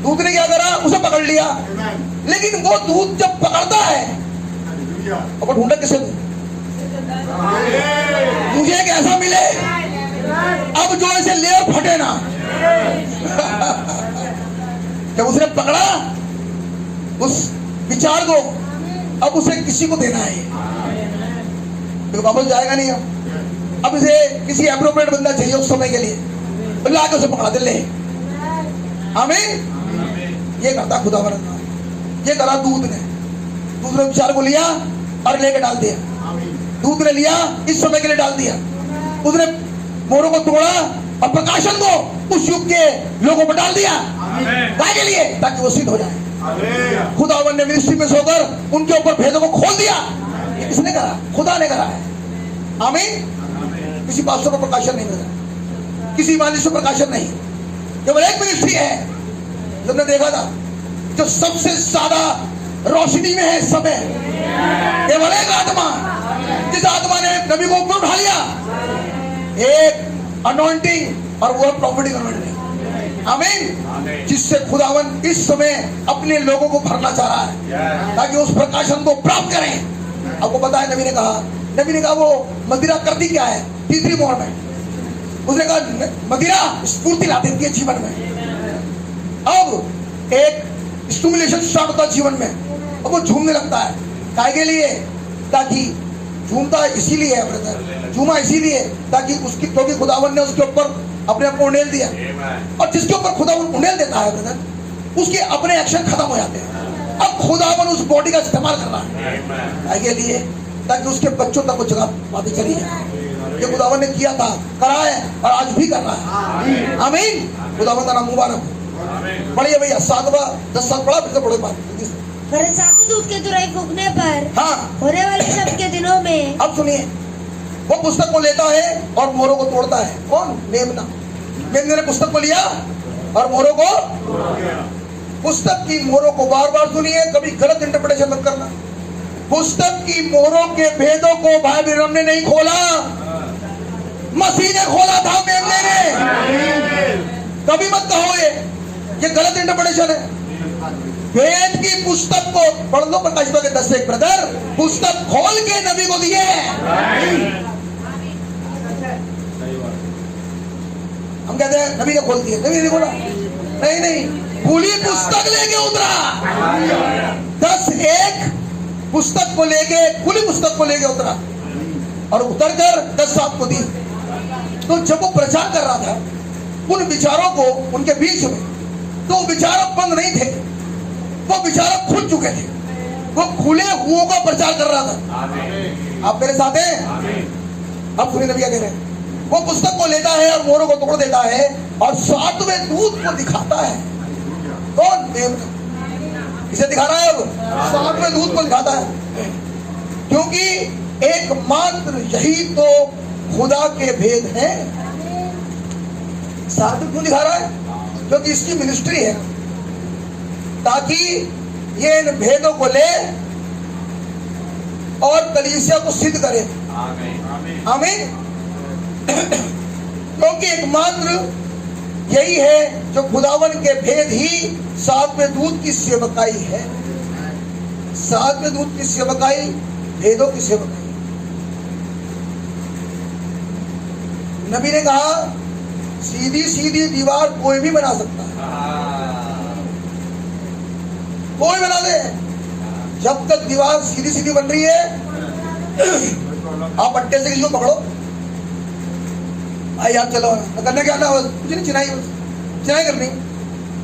दूत ने क्या करा? उसे पकड़ लिया। लेकिन वो दूत जब पकड़ता है, अब ढूंढा किसे? मुझे एक ऐसा मिले अब जो ऐसे ले और फटे ना। जब उसने पकड़ा उस विचार को, अब उसे किसी को देना है, तो वापस जाएगा नहीं। अब इसे किसी एप्रोप्रिएट बंदा चाहिए उस समय के लिए, लाके उसे पकड़ा दे ले। आमीन। ये करता खुदावन, ये करा दूत ने। दूसरे विचार को लिया और लेके डाल दिया। दूत ने लिया, इस समय के लिए डाल दिया। उसने मोरों को तोड़ा और प्रकाशन को उस युग के लोगों पर डाल दिया। काय के लिए? ताकि वो सिद्ध हो जाए। खुदावन ने मिनिस्ट्री में सोकर उनके ऊपर भेदों को खोल दिया। ये किसने करा? खुदा ने करा है। आमीन। किसी पास्टर को प्रकाशन नहीं मिला, किसी मालिक को प्रकाशन नहीं। केवल एक मिनिस्ट्री है जो हमने देखा था, जो सबसे ज्यादा रोशनी में है इस समय। केवल एक आत्मा, जिस आत्मा ने नबी को ऊपर उठा लिया, एक अनॉइंटिंग, और वो है प्रॉफिटिक अनॉइंटिंग। आमीन। जिससे खुदावन इस समय अपने लोगों को भरना चाह रहा है ताकि उस प्रकाशन को प्राप्त करें। आपको पता है नबी ने कहा वो मदिरा करती क्या है? तीसरी मोहर में उसने कहा मदिरा स्फूर्ति ला देती है जीवन में। अब एक स्टिमुलेशन स्टार्ट होता है जीवन में और वो झूमने लगता है। काय के लिए? ताकि झूमता इसीलिए है ब्रदर, झूमा इसीलिए ताकि उसकी, क्योंकि खुदावन ने उसके ऊपर अपने आप को उंडेल दिया, और जिसके ऊपर खुदावन उंडेल देता है ब्रदर, उसके अपने एक्शन खत्म हो जाते हैं। अब खुदावन उस बॉडी का इस्तेमाल कर रहा है काय के लिए? ताकि उसके बच्चों तक वो जगह बातें चली है। ये खुदावन ने किया था, करा है और आज भी कर रहा है। आमीन। खुदावन का नाम मुबारक हो। पढ़िए भैया 7वां 10 साल पढ़ा, फिर से पढ़ो बात। पर सातवें दूत के तुरई फूंकने पर हाँ, होने वाले सब के दिनों में। अब सुनिए, वो पुस्तक को लेता है और मोरों को तोड़ता है। कौन? मेमना। मेमने ने पुस्तक को लिया और मोरों को, पुस्तक की मोरों को, बार बार सुनिए, कभी गलत इंटरप्रिटेशन मत करना। पुस्तक की मोरों के भेदों को भाई बिरम ने नहीं खोला, मसीह ने खोला था, मेमने ने। कभी मत कहो ये गलत इंटरप्रिटेशन है। वेद की पुस्तक को पढ़ लो, प्रकाशितों के 10 ब्रदर, पुस्तक खोल के नबी को दिए। हम कहते हैं नबी ने खोल दिए, नबी ने खोला, नहीं, खुली पुस्तक लेके उतरा। 10:1 पुस्तक को लेके, खुली पुस्तक को लेके उतरा और उतर कर 10:7 को दी। तो जब वो प्रचार कर रहा था उन विचारों को उनके बीच में, तो विचार बंद नहीं थे, वो विचार खुल चुके थे, वो खुले हुओं का प्रचार कर रहा था। आप मेरे साथ हैं? अब सुनिए नबी क्या कह रहे हैं। वो पुस्तक को लेता है और मोरों को तोड़ देता है और 7वें दूत को दिखाता है। कौन? मेमना। इसे दिखा रहा है, अब 7वें दूत को दिखाता है, क्योंकि एकमात्र यही तो खुदा के भेद हैं। 7वें क्यों दिखा रहा है? क्योंकि इसकी मिनिस्ट्री है, ताकि ये इन भेदों को ले और कलीसिया को सिद्ध करे। आमीन। क्योंकि एकमात्र यही है जो खुदावन के भेद ही 7वें दूत की सेवकाई है। 7वें दूत की सेवकाई भेदों की सेवकाई। नबी ने कहा सीधी सीधी दीवार कोई भी बना सकता है, कोई बना दे। जब तक दीवार सीधी सीधी बन रही है, आप अट्टे से किसी को पकड़ो, भाई आप चलो, करने क्या ना, कुछ नहीं, चिनाई करनी,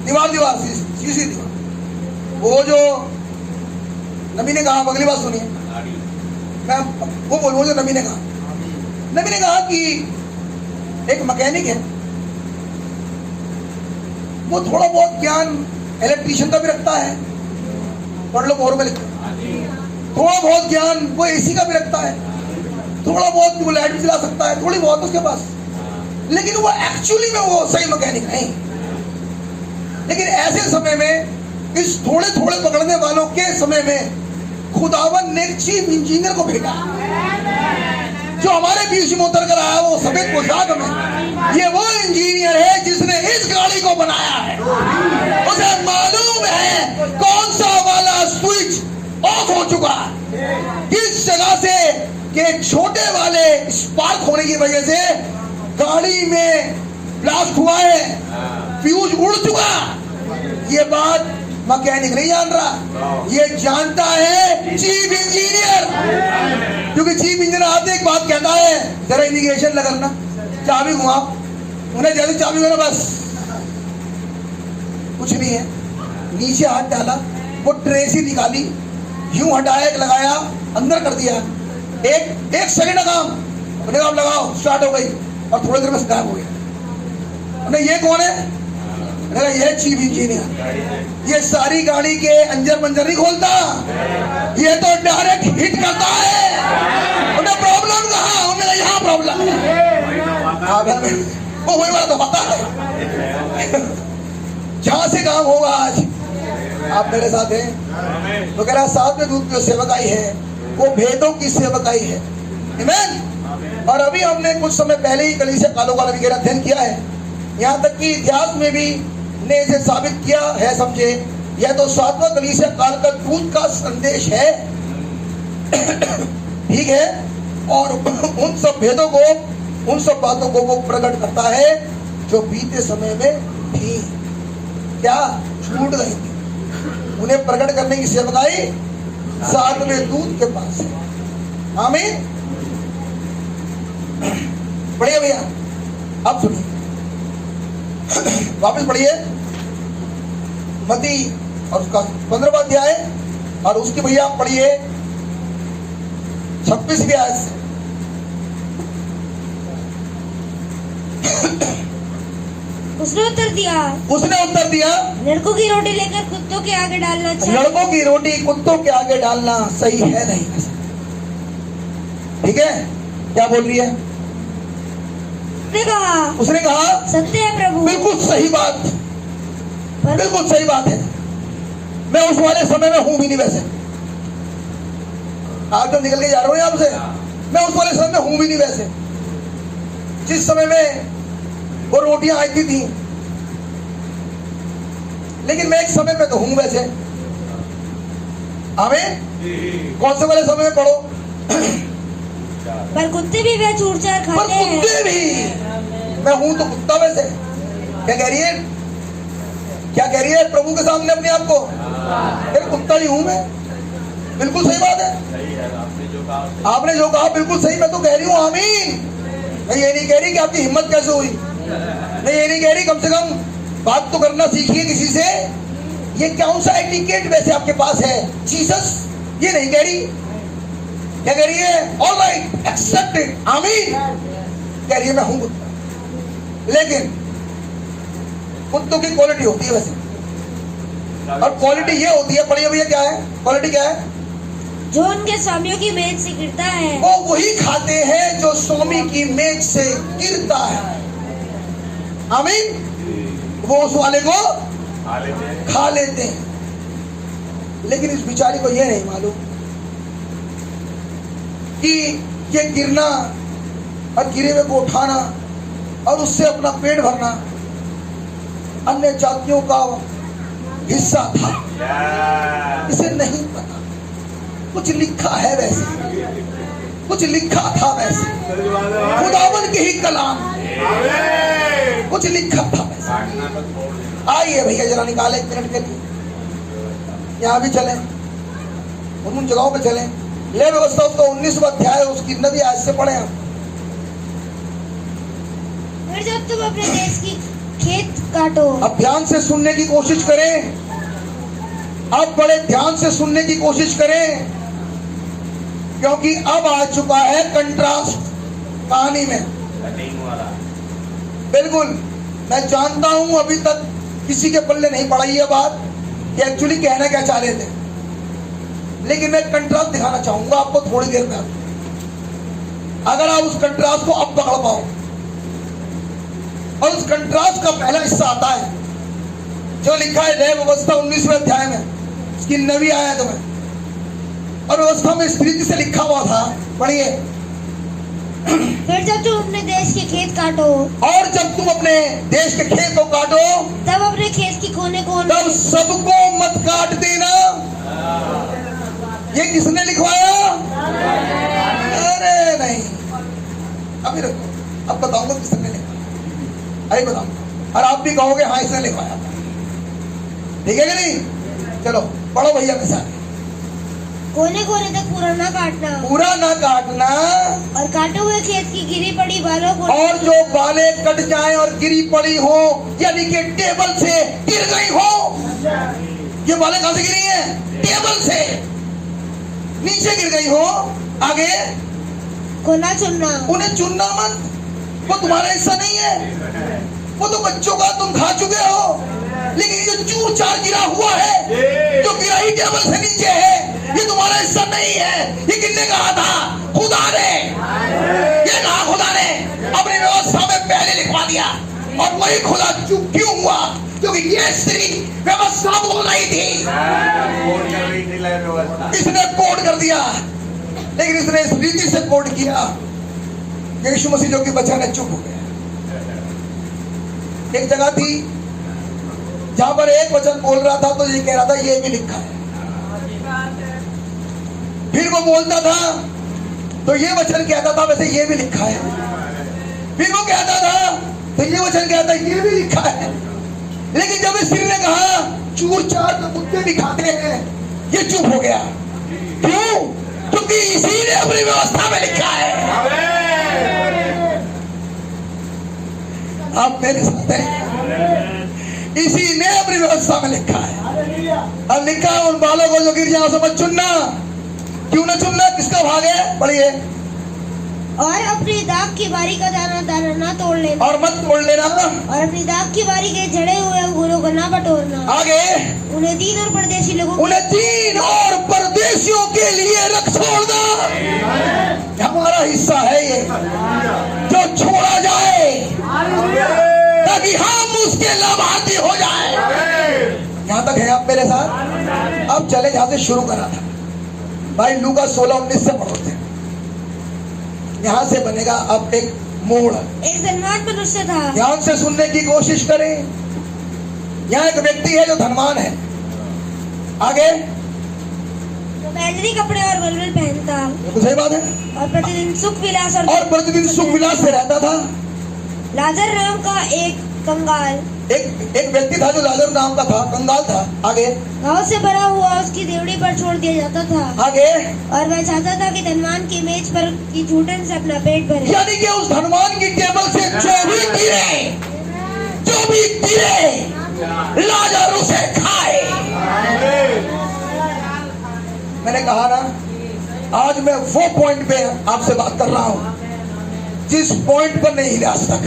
दीवार सीधी दीवार। वो जो नबी ने कहा, अगली बात सुनिए, मैं वो बोलूँ जो नबी ने कहा कि एक मैकेनिक है, वो थोड़ा बहुत ज्ञान इलेक्ट्रीशियन का भी रखता है, पढ़ लो मोहर में लिखो, थोड़ा बहुत ज्ञान वो एसी का भी रखता है, थोड़ा बहुत वो लाइट भी चला सकता है, थोड़ी बहुत उसके पास, लेकिन वो एक्चुअली में वो सही मैकेनिक नहीं। लेकिन ऐसे समय में, इस थोड़े थोड़े पकड़ने वालों के समय में, खुदावन ने एक चीफ इंजीनियर को भेजा जो हमारे बीच में उतर कर आया। वो सफेद पोशाक में, ये वो इंजीनियर है जिसने इस गाड़ी को बनाया है। उसे मालूम है कौन सा वाला स्विच ऑफ हो चुका है, किस जगह से कि छोटे वाले स्पार्क होने की वजह से गाड़ी में ब्लास्ट हुआ है, फ्यूज उड़ चुका। ये बात मैकेनिक नहीं जान रहा, ये जानता है चीफ इंजीनियर। क्योंकि चीफ इंजीनियर आते एक बात कहता है, जरा इमिग्रेशन लगाना, चाबी घुमाओ, उन्हें जल्दी चाबी देना, बस कुछ नहीं है। नीचे हाथ डाला, वो ट्रेसी निकाली, यूं हटाया, लगाया, अंदर कर दिया, एक सेकंड का काम, उन्हें आप लगाओ, स्टार्ट हो गई और थोड़ी देर में गायब हो गया। उन्हें ये कौन है? ये चीफ इंजीनियर। ये सारी गाड़ी के अंजर पंजर नहीं खोलता, ये तो डायरेक्ट हिट करता है। उन्हें प्रॉब्लम कहा, उन्हें यहाँ प्रॉब्लम है, वो वही वाला तो पता है जहां से काम होगा। आज आप मेरे साथ हैं, तो कह रहा 7वें दूत की सेवकाई है, वो भेदों की सेवकाई है। आमीन। और अभी हमने कुछ समय पहले ही कलीसिया कालों का अध्ययन किया है, यहाँ तक कि इतिहास में भी ने इसे साबित किया है। समझे, यह तो 7वां कलीसिया काल का दूत का संदेश है, ठीक है, और उन सब भेदों को, उन सब बातों को वो प्रकट करता है जो बीते समय में थी, क्या छूट गई थी। उन्हें प्रकट करने की सेवकाई सातवें दूत के पास है। आमीन। पढ़िए भैया, अब सुनिए, वापस पढ़िए मत्ती और उसका 15वां अध्याय, और उसकी भैया आप पढ़िए 26वीं आयत से। उसने उत्तर दिया, लड़कों की रोटी लेकर कुत्तों के आगे डालना चाहिए। लड़कों की रोटी कुत्तों के आगे डालना सही है नहीं। ठीक है, क्या बोल रही है? उसने कहा सत्य है प्रभु। बिल्कुल सही बात, बिल्कुल सही बात है। मैं उस वाले समय में हूं भी नहीं वैसे, आज तो निकल के जा रहा हूं यहां से। मैं उस वाले समय में हूं भी नहीं वैसे, जिस समय में वो रोटियां आई थी। लेकिन मैं एक समय पे तो हूं वैसे। आमीन। कौन से वाले समय में पढ़ो? पर कुत्ते भी वह चूर-चार खाते हैं। कुत्ते भी, मैं हूं तो कुत्ता वैसे। क्या कह रही है? क्या कह रही है प्रभु के सामने अपने आप को? फिर कुत्ता ही हूं मैं। बिल्कुल सही बात है, आपने जो कहा बिल्कुल सही। मैं तो कह रही हूँ आमीन। मैं ये नहीं कह रही कि आपकी हिम्मत कैसे हुई, मैं ये नहीं कह रही, कम से कम बात तो करना सीखिए किसी से। ये कौन सा एटिकेट वैसे आपके पास है जीसस? ये नहीं कह रही। क्या कह रही है? ऑल राइट, एक्सेप्ट इट, आमीन। कह रही है मैं हूं कुत्ता। लेकिन कुत्तों की क्वालिटी होती है वैसे, और क्वालिटी ये होती है, पढ़िए भैया क्या है क्वालिटी? क्या है? जो उनके स्वामियों की मेज से गिरता है, वो वही खाते हैं जो स्वामी की मेज से गिरता है। आमीन। वो उस वाले को खा लेते हैं। लेकिन इस बिचारी को ये नहीं मालूम कि ये गिरना और गिरे हुए को उठाना और उससे अपना पेट भरना अन्य जातियों का हिस्सा था। इसे नहीं पता। कुछ लिखा है वैसे, कुछ लिखा था वैसे, खुदावन के ही कलाम कुछ लिखा था वैसे। आइए भैया जरा निकाले 1 मिनट के लिए, यहाँ भी चलें, उन जगहों पे चलें। ले व्यवस्था उसका 19वां अध्याय, उसकी 9वीं आयत से पढ़े हम। फिर जब तुम अपने देश की खेत काटो। अब ध्यान से सुनने की कोशिश करें, अब बड़े ध्यान से सुनने की कोशिश करें, क्योंकि अब आ चुका है कंट्रास्ट कहानी में। बिल्कुल, मैं जानता हूं अभी तक किसी के पल्ले नहीं पड़ा ये बात कि एक्चुअली कहना क्या चाह रहे थे, लेकिन मैं कंट्रास्ट दिखाना चाहूंगा आपको थोड़ी देर में। अगर आप उस कंट्रास्ट को अब पकड़ पाओ, और उस कंट्रास्ट का पहला हिस्सा आता है जो लिखा है नए व्यवस्था 19वें अध्याय में, इसकी 9वीं आयत में। और व्यवस्था में इस रीति से लिखा हुआ था, पढ़िए। फिर जब तुम अपने देश के खेत काटो, और जब तुम अपने देश के खेत को काटो, तब अपने खेत की कोने तब सबको मत काट देना। ये किसने लिखवाया? अरे नहीं, अभी रखो, अब बताऊंगा किसने लिखवाया। अरे बताऊंगा, और आप भी कहोगे हाँ इसने लिखवाया। ठीक है कि नहीं? चलो पढ़ो भैया के साथ। कोने कोने तक पूरा ना काटना, पूरा ना काटना, और काटे हुए खेत की गिरी पड़ी बालों को, और जो बालें कट जाएं और गिरी पड़ी हो, यानी कि टेबल से गिर गई हो। ये बालें कहां से गिरी हैं? टेबल से नीचे गिर गई हो। आगे को ना चुनना, उन्हें चुनना मत, वो तुम्हारा हिस्सा नहीं है, वो तो बच्चों का तुम खा चुके हो। लेकिन ये जो चूर चार गिरा हुआ है, जो गिरा ही टेबल से नीचे है, ये तुम्हारा हिस्सा नहीं है। ये किसने कहा था? खुदा ने। ये कहा खुदा ने अपनी व्यवस्था में पहले लिखवा दिया। और वही खुदा चुप क्यों हुआ? क्योंकि ये स्त्री व्यवस्था बोल रही थी, इसने कोड कर दिया। लेकिन इसने इस रीति से कोड किया, यीशु मसीह जो कि बचा ने चुप हो गया। एक जगह थी जहां पर एक वचन बोल रहा था तो ये कह रहा था ये भी लिखा है। फिर वो बोलता था तो ये वचन कहता था वैसे ये भी लिखा है। फिर वो कहता था तो ये वचन कहता है ये भी लिखा है। लेकिन जब इस स्त्री ने कहा चूर चार तो कुत्ते भी खाते हैं, ये चुप हो गया। क्यों? क्योंकि इसी ने अपनी व्यवस्था में लिखा है। आप मेरे साथ हैं? इसी ने अपनी व्यवस्था में लिखा है। अब लिखा है उन बालों को जो गिर जाए उसे मत चुनना। क्यों ना चुनना? किसका भाग है? पढ़िए। और अपनी दाख की बारी का दाना दाना ना तोड़ लेना, और मत तोड़ लेना, और अपनी दाख की बारी के झड़े हुए अंगूरों को ना बटोरना। आगे उन्हें दीन और परदेशी लोगों उन्हें दीन और परदेशियों के लिए रख छोड़ना। हमारा हिस्सा है ये, जो छोड़ा जाए ताकि हम उसके लाभार्थी हो जाए। यहाँ तक है आप मेरे साथ? अब चले जहां से शुरू करा था भाई, लूका 16-19 से पढ़ो थे। यहाँ से बनेगा अब एक मोड़। एक धनवान मनुष्य था। ध्यान से सुनने की कोशिश करें। यहाँ एक व्यक्ति है जो धनवान है। आगे तो बैजरी कपड़े और वलवल पहनता, तो सही बात है, और प्रतिदिन सुख विलास और प्रतिदिन सुख विलास से रहता था। लाजर नाम का एक कंगाल, एक व्यक्ति था जो लाजर नाम का था, कंगाल था। आगे घाव से भरा हुआ उसकी देवड़ी पर छोड़ दिया जाता था। आगे और वह चाहता था कि धनवान की मेज पर की झूठन से अपना पेट भरे। यानी कि उस धनवान की टेबल से जो भी गिरे लाजर उसे खाए। मैंने कहा ना, आज मैं वो पॉइंट पे आपसे बात कर रहा हूं जिस पॉइंट पर नहीं हिला आज तक।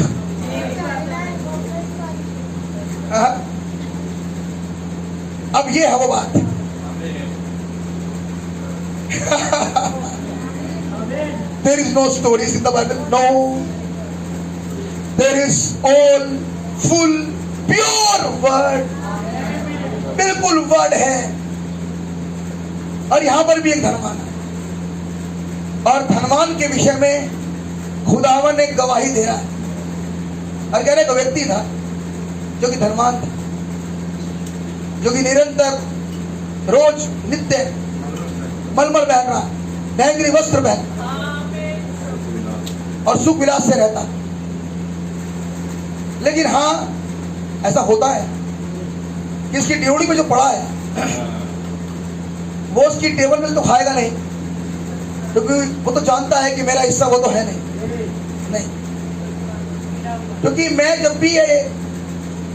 अब ये है वो बात। There is no stories in the Bible. No, there is all full pure word. बिल्कुल वर्ड है। और यहां पर भी एक धनवान है, और धनवान के विषय में खुदावन एक गवाही दे रहा है। और कहने का व्यक्ति था जो कि धनवान था, जो कि निरंतर रोज नित्य मलमल पहन रहा, बैंगनी वस्त्र पहन और सुख विलास से रहता। लेकिन हाँ, ऐसा होता है कि इसकी ड्योढ़ी में जो पड़ा है वो उसकी टेबल में तो खाएगा नहीं, क्योंकि वो तो जानता है कि मेरा हिस्सा वो तो है नहीं। क्योंकि मैं जब भी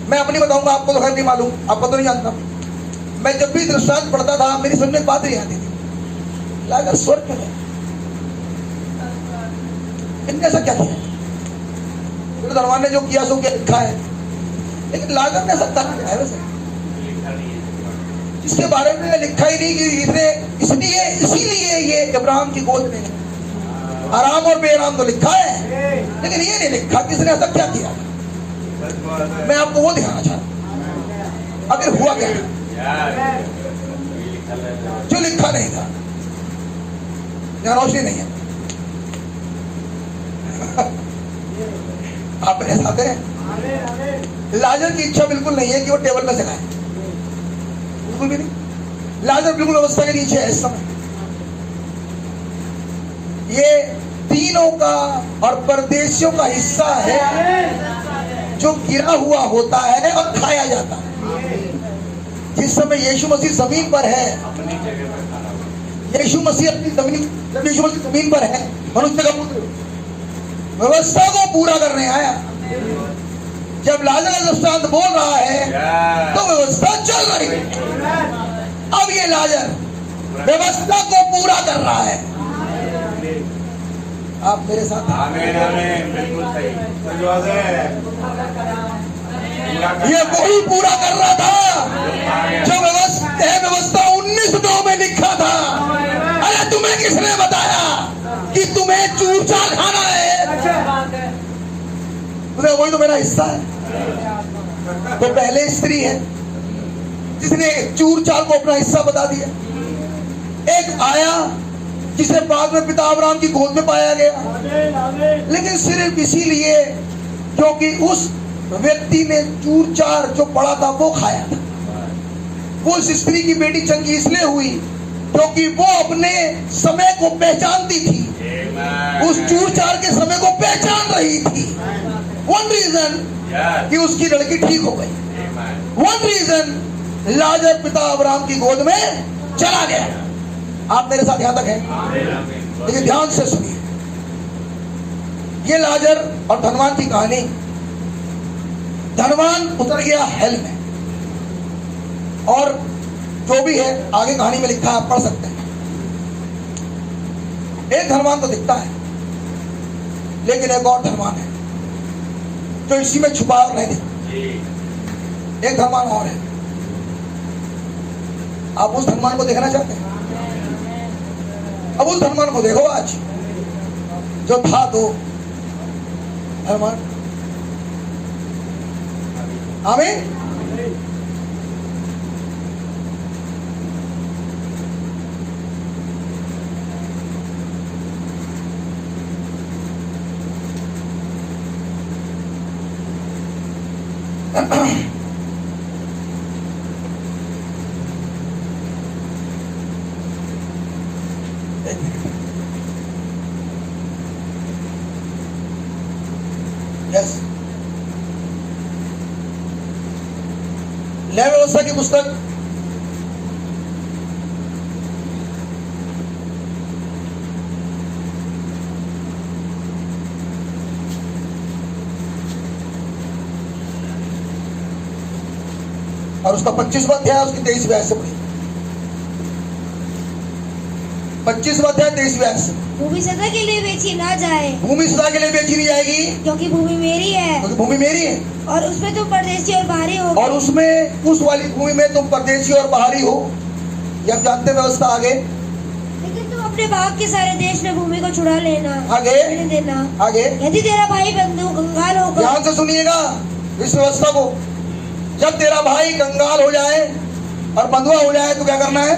मैं अपनी बताऊंगा, आपको तो खैर नहीं मालूम, आपको तो नहीं जानता। मैं जब भी दृष्टांत पढ़ता था मेरी समझ में बात नहीं आती थी, लाजर स्वर्ग में इनने ऐसा क्या किया? तो धनवान ने जो किया सो क्या लिखा है, लेकिन लाजर ने ऐसा करना क्या है वैसे, इसके बारे में लिखा ही नहीं कि इसीलिए ये इब्राहिम की गोद में आराम और बेआराम तो लिखा है, लेकिन ये नहीं लिखा किसने ऐसा क्या किया। मैं आपको वो दिखाना चाह रहा, अगर हुआ क्या जो लिखा नहीं था, यहाँ रोशनी नहीं है। आप मेरे साथ हैं? लाजर की इच्छा बिल्कुल नहीं है कि वो टेबल में से खाए, बिल्कुल भी नहीं। लाजर बिल्कुल व्यवस्था के नीचे है इस समय। ये तीनों का और परदेशियों का हिस्सा है जो गिरा हुआ होता है और खाया जाता है। जिस समय यीशु मसीह जमीन पर है, यीशु मसीह अपनी जमीन पर है, मनुष्य का पुत्र व्यवस्था को पूरा करने आया। जब लाजर का दृष्टांत बोल रहा है तो व्यवस्था चल रही है। अब ये लाजर व्यवस्था को पूरा कर रहा है। आप मेरे साथ? बिल्कुल सही। ये वही पूरा कर रहा था जो व्यवस्था 19:9 में लिखा था। अरे तुम्हें किसने बताया कि तुम्हें चूर चार खाना है? वही तो मेरा हिस्सा है। तो पहले स्त्री है जिसने चूर चार को अपना हिस्सा बता दिया। एक आया जिसे बाद में पिता अब्राहम की गोद में पाया गया, लेकिन सिर्फ इसीलिए क्योंकि उस व्यक्ति ने चूर चार जो पड़ा था वो खाया था। वो उस स्त्री की बेटी चंगी इसलिए हुई क्योंकि वो अपने समय को पहचानती थी, उस चूर चार के समय को पहचान रही थी। वन रीजन कि उसकी लड़की ठीक हो गई। वन रीजन, लाजर पिता अब्राहम की गोद में चला गया। आप मेरे साथ यहां तक हैं? लेकिन ध्यान से सुनिए, ये लाजर और धनवान की कहानी। धनवान उतर गया हेल में, और जो भी है आगे कहानी में लिखा है, आप पढ़ सकते हैं। एक धनवान तो दिखता है, लेकिन एक और धनवान है जो इसी में छुपा और नहीं दिखता। एक धनवान और है। आप उस धनवान को देखना चाहते हैं? अब उस धनवान को देखो आज, जो था तो धनवान। आमीन। यस, न्याय व्यवस्था की पुस्तक और उसका 25वां अध्याय, उसकी 23वीं आयत से पढ़ी। 25वां अध्याय 23वीं आयत से। भूमि सदा के लिए बेची ना जाए, भूमि सदा के लिए बेची नहीं जाएगी, क्योंकि भूमि मेरी है, क्योंकि भूमि मेरी है, और उसमें तुम परदेशी और बाहरी हो। और उसमें, उस वाली भूमि में तुम परदेशी और बाहरी हो। ये आप जानते हैं व्यवस्था। आगे, लेकिन तुम अपने भाग के सारे देश में भूमि को छुड़ा लेना, आगे, लेने देना। आगे यदि तेरा भाई बंधु कंगाल होकर, ध्यान से सुनिएगा इस व्यवस्था को। जब तेरा भाई कंगाल हो जाए और बंधुआ हो जाए तो क्या करना है?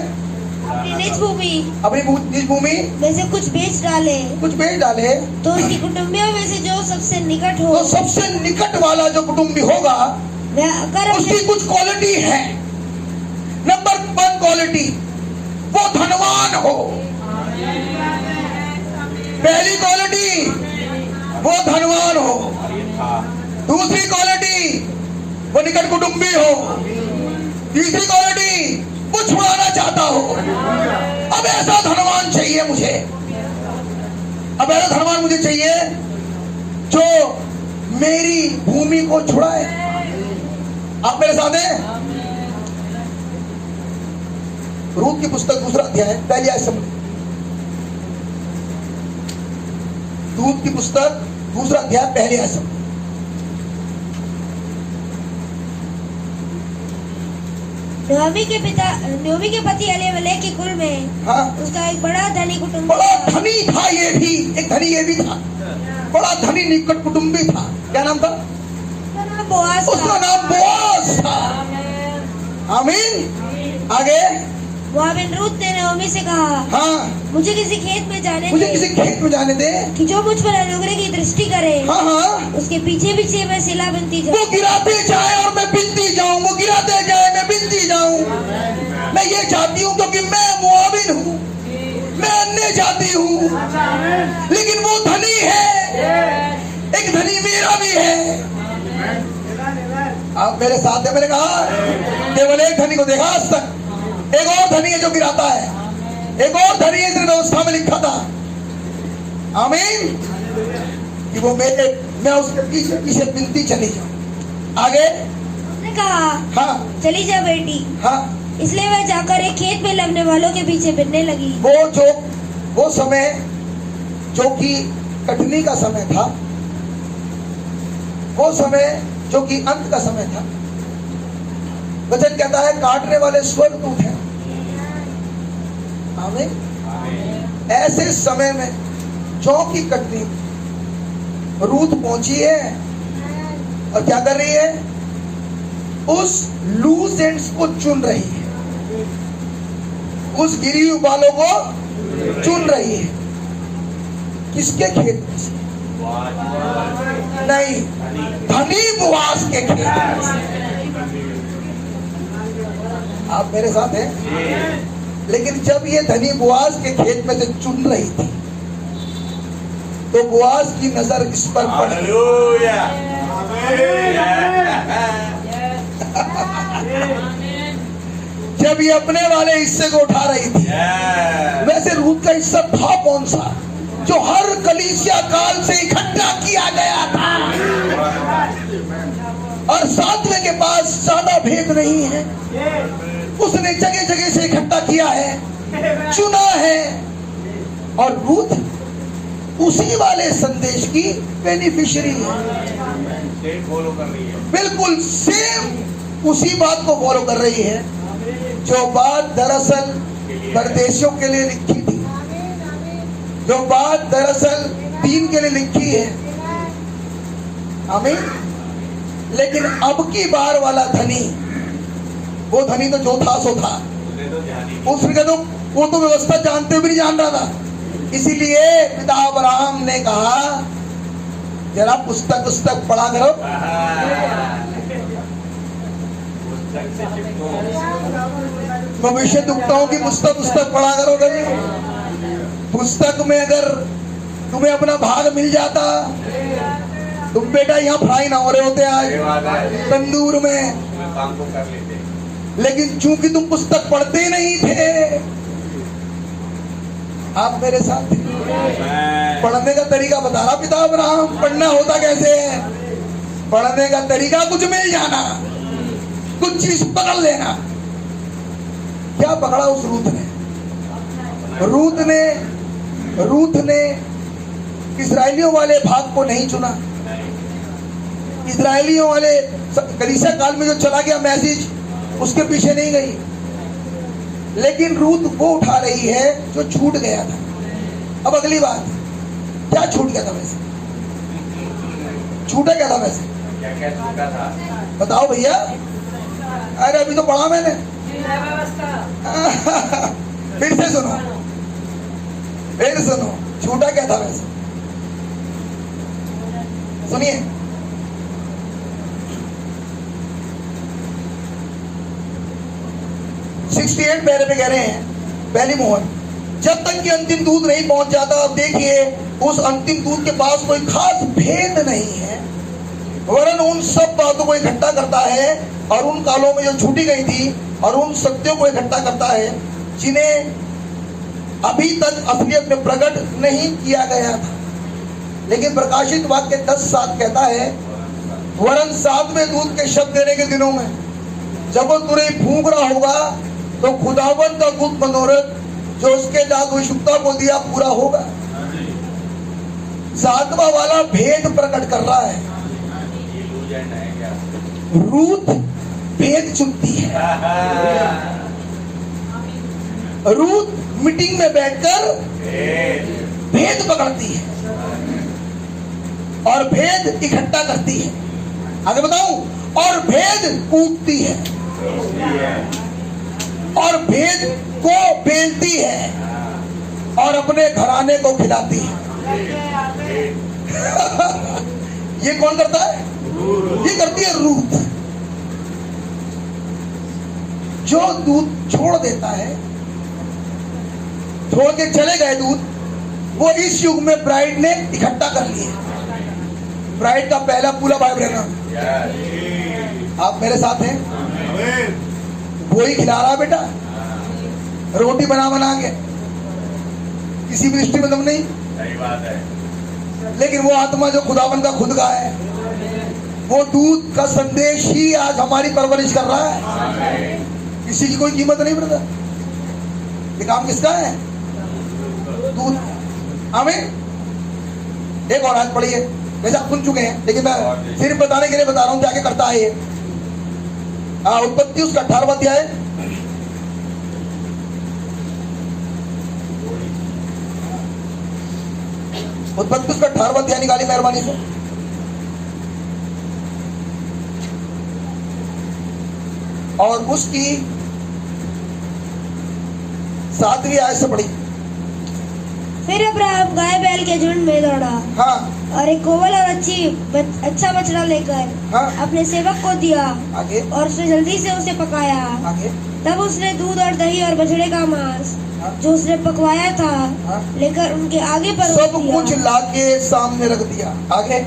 अपनी निज भूमि, अपनी निज भूमि में से कुछ बेच डाले, कुछ बेच डाले, तो उसकी कुटुंबियों में से जो सबसे निकट हो, तो सबसे निकट वाला जो कुटुंबी होगा, वह अगर उसकी कुछ क्वालिटी है। नंबर 1 क्वालिटी, वो धनवान हो। पहली क्वालिटी, वो धनवान हो। दूसरी क्वालिटी, वो निकट कुटुंबी हो। तीसरी क्वालिटी, वो छुड़ाना चाहता हो। अब ऐसा धनवान चाहिए मुझे। अब ऐसा धनवान मुझे चाहिए जो मेरी भूमि को छुड़ाए। आप मेरे साथ हैं? रूत की पुस्तक 2 अध्याय पहली आयत से। रूत की पुस्तक 2 अध्याय पहली आयत से। नोमी के पति एलीमेलेक के कुल में, हाँ, उसका एक बड़ा धनी कुटुंब बड़ा था। धनी था। ये भी एक धनी, ये भी था। बड़ा धनी निकट कुटुंबी था। क्या नाम था? उसका नाम बोआज उसका था। नाम बोआज था। आमीन। आगे, मोआबिन रूत ने नोमी से कहा, हाँ, मुझे किसी खेत में जाने मुझे दे, किसी खेत में जाने दे, कि जो मुझ पर अनुग्रह की दृष्टि करे। हाँ हाँ, उसके पीछे पीछे मैं सिला बिनती वो जाऊं। गिराते जाए और मैं बिनती जाऊं, वो गिराते जाए मैं बिनती जाऊं। मैं ये चाहती हूँ क्योंकि मैं मोआबिन हूँ, मैं अन्य जाति हूँ, लेकिन वो धनी है। एक धनी मेरा भी है। आप मेरे साथ हैं? मैंने कहा केवल एक धनी को देखा आज तक। एक और धनी है जो गिराता है। एक और धनी है, इस व्यवस्था में लिखा था। आमीन। कि वो मैं उसके पीछे पीछे बिनती चली जाऊं। आगे, उसने कहा, हाँ, चली जा बेटी। हाँ, इसलिए वह जाकर एक खेत में लगने वालों के पीछे बिनने लगी। वो समय जो कि कटनी का समय था, वो समय जो कि अंत का समय था। वचन कहता है काटने वाले स्वर्गदूत हैं। आमीन। ऐसे समय में जौ की कटनी रूत पहुंची है और क्या कर रही है? उस लूज एंड्स को चुन रही है, उस गिरी हुई बालों को चुन रही है। किसके खेत में से? नहीं, धनी बोआज के खेत में से। आप मेरे साथ हैं? लेकिन जब ये धनी बोआज के खेत में से चुन रही थी, तो बोआज की नजर इस पर पड़ी। जब ये अपने वाले हिस्से को उठा रही थी, वैसे रूत का हिस्सा था कौन सा जो हर कलीसिया काल से इकट्ठा किया गया था। और सातवें के पास ज्यादा भेद नहीं है, उसने जगह जगह से इकट्ठा किया है, चुना है। और रूत उसी वाले संदेश की बेनिफिशियरी है, फॉलो कर रही है, बिल्कुल सेम उसी बात को फॉलो कर रही है जो बात दरअसल परदेशियों के लिए लिखी थी, जो बात दरअसल दीन के लिए लिखी है। आमीन। लेकिन अब की बार वाला धनी, वो धनी तो जो था सो था, उसने तो वो तो व्यवस्था जानते भी नहीं जान रहा था। इसीलिए पिता अब्राहम ने कहा जरा पुस्तक पढ़ा करो, भविष्य दुखताओं की पुस्तक पढ़ा करो। पुस्तक में अगर तुम्हें अपना भाग मिल जाता, तुम बेटा यहाँ फ्राई ना हो रहे होते आज तंदूर में, काम को कर लेते। लेकिन चूंकि तुम पुस्तक पढ़ते नहीं थे, आप मेरे साथ थे। पढ़ने का तरीका बता रहा पिता अब्राहम, पढ़ना होता कैसे है। पढ़ने का तरीका कुछ मिल जाना, कुछ चीज पकड़ लेना। क्या पकड़ा उस रूत ने? रूत ने इस्राएलियों वाले भाग को नहीं चुना। इस्राएलियों वाले कलीसिया काल में जो चला गया मैसेज, उसके पीछे नहीं गई। लेकिन रूत वो उठा रही है जो छूट गया था। अब अगली बात, क्या छूट गया था वैसे? छूटा क्या था वैसे? क्या छूटा था बताओ भैया। अरे अभी तो पढ़ा मैंने। फिर से सुनो, छूटा क्या था वैसे? सुनिए, पैरे पे कह रहे हैं, पहली मोहर, जब तक कि अंतिम दूत नहीं पहुंच जाता। अब देखिए, उस अंतिम दूत के पास कोई खास भेद नहीं है, वरन उन सब बातों को इकट्ठा करता है और उन कालों में जो छूटी गई थी, और उन सत्यों को इकट्ठा करता है जिन्हें अभी तक असलियत में प्रकट नहीं किया गया था। लेकिन प्रकाशित वाक्य 10:7 कहता है, वरन 7वें दूत के शब्द देने के दिनों में जब वो तुरही फूंक रहा होगा, तो खुदावंद का गुप्त मनोरथ जो उसके जादूशुक्ता को दिया पूरा होगा। 7वां वाला भेद प्रकट कर रहा है। रूत भेद चुनती है। रूत मीटिंग में बैठकर भेद पकड़ती है और भेद इकट्ठा करती है। आगे बताऊं, और भेद कूटती है और भेद को बेचती है और अपने घराने को खिलाती है। ये कौन करता है? ये करती है रूत। जो दूध छोड़ देता है, छोड़ के चले गए दूध, वो इस युग में ब्राइड ने इकट्ठा कर लिए। ब्राइड का पहला पूरा भाई बहन, आप मेरे साथ हैं? वो ही खिला रहा बेटा, रोटी बना के, किसी भी दृष्टि में दम नहीं। सही बात है। लेकिन वो आत्मा जो खुदावन का खुद का है, वो दूध का संदेश ही आज हमारी परवरिश कर रहा है। किसी की कोई कीमत नहीं ब्रदर। ये काम किसका है? दूध। आमीन। एक और आज पढ़िए, वैसे आप सुन चुके हैं, लेकिन मैं सिर्फ बताने के लिए बता रहा हूं क्या क्या करता है ये। उत्पत्ति उसका 18वां अध्याय, उत्पत्ति उसका 18वां अध्याय निकाली मेहरबानी से। और उसकी 7वीं आयत से पढ़ी। फिर अब्राहम गाय बैल के झुंड में दौड़ा, हाँ, और एक कोवल और अच्छा बछड़ा लेकर हाँ, अपने सेवक को दिया, आगे, और उसने जल्दी से उसे पकाया। आगे, तब उसने दूध और दही और बछड़े का मांस हाँ, जो उसने पकवाया था हाँ, लेकर उनके आगे पर सब कुछ लाके सामने रख दिया। आगे,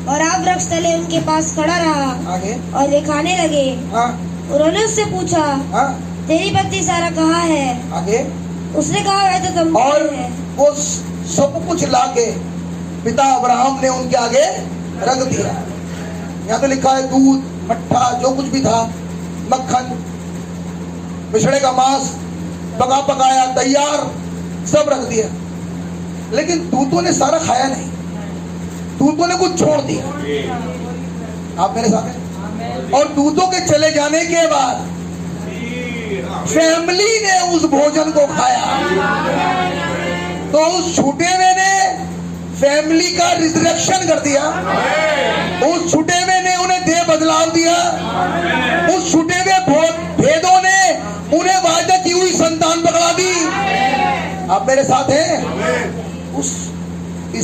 और आग वृक्ष तले उनके पास खड़ा रहा, आगे, और वे खाने लगे। हाँ, उन्होंने उससे पूछा, हाँ, तेरी पत्नी सारा कहाँ है? आगे उसने कहा वह तो तंबू और में है। वो सब कुछ लाके पिता अब्राहम ने उनके आगे रख दिया। यहाँ तो लिखा है दूध, मट्ठा, जो कुछ भी था, मक्खन, बिछड़े का मांस, पका पकाया तैयार, सब रख दिया। लेकिन दूतों ने सारा खाया नहीं, दूतों ने कुछ छोड़ दिया। आप मेरे साथ हैं? और दूतों के चले जाने के बाद फैमिली ने उस भोजन को खाया। तो उस छूटे हुए ने फैमिली का रिजरेक्शन कर दिया, उस छूटे हुए ने उन्हें देह बदलाव दिया, उस छूटे हुए भेदों ने उन्हें वायदा की हुई संतान पकड़ा दी। आप मेरे साथ हैं? उस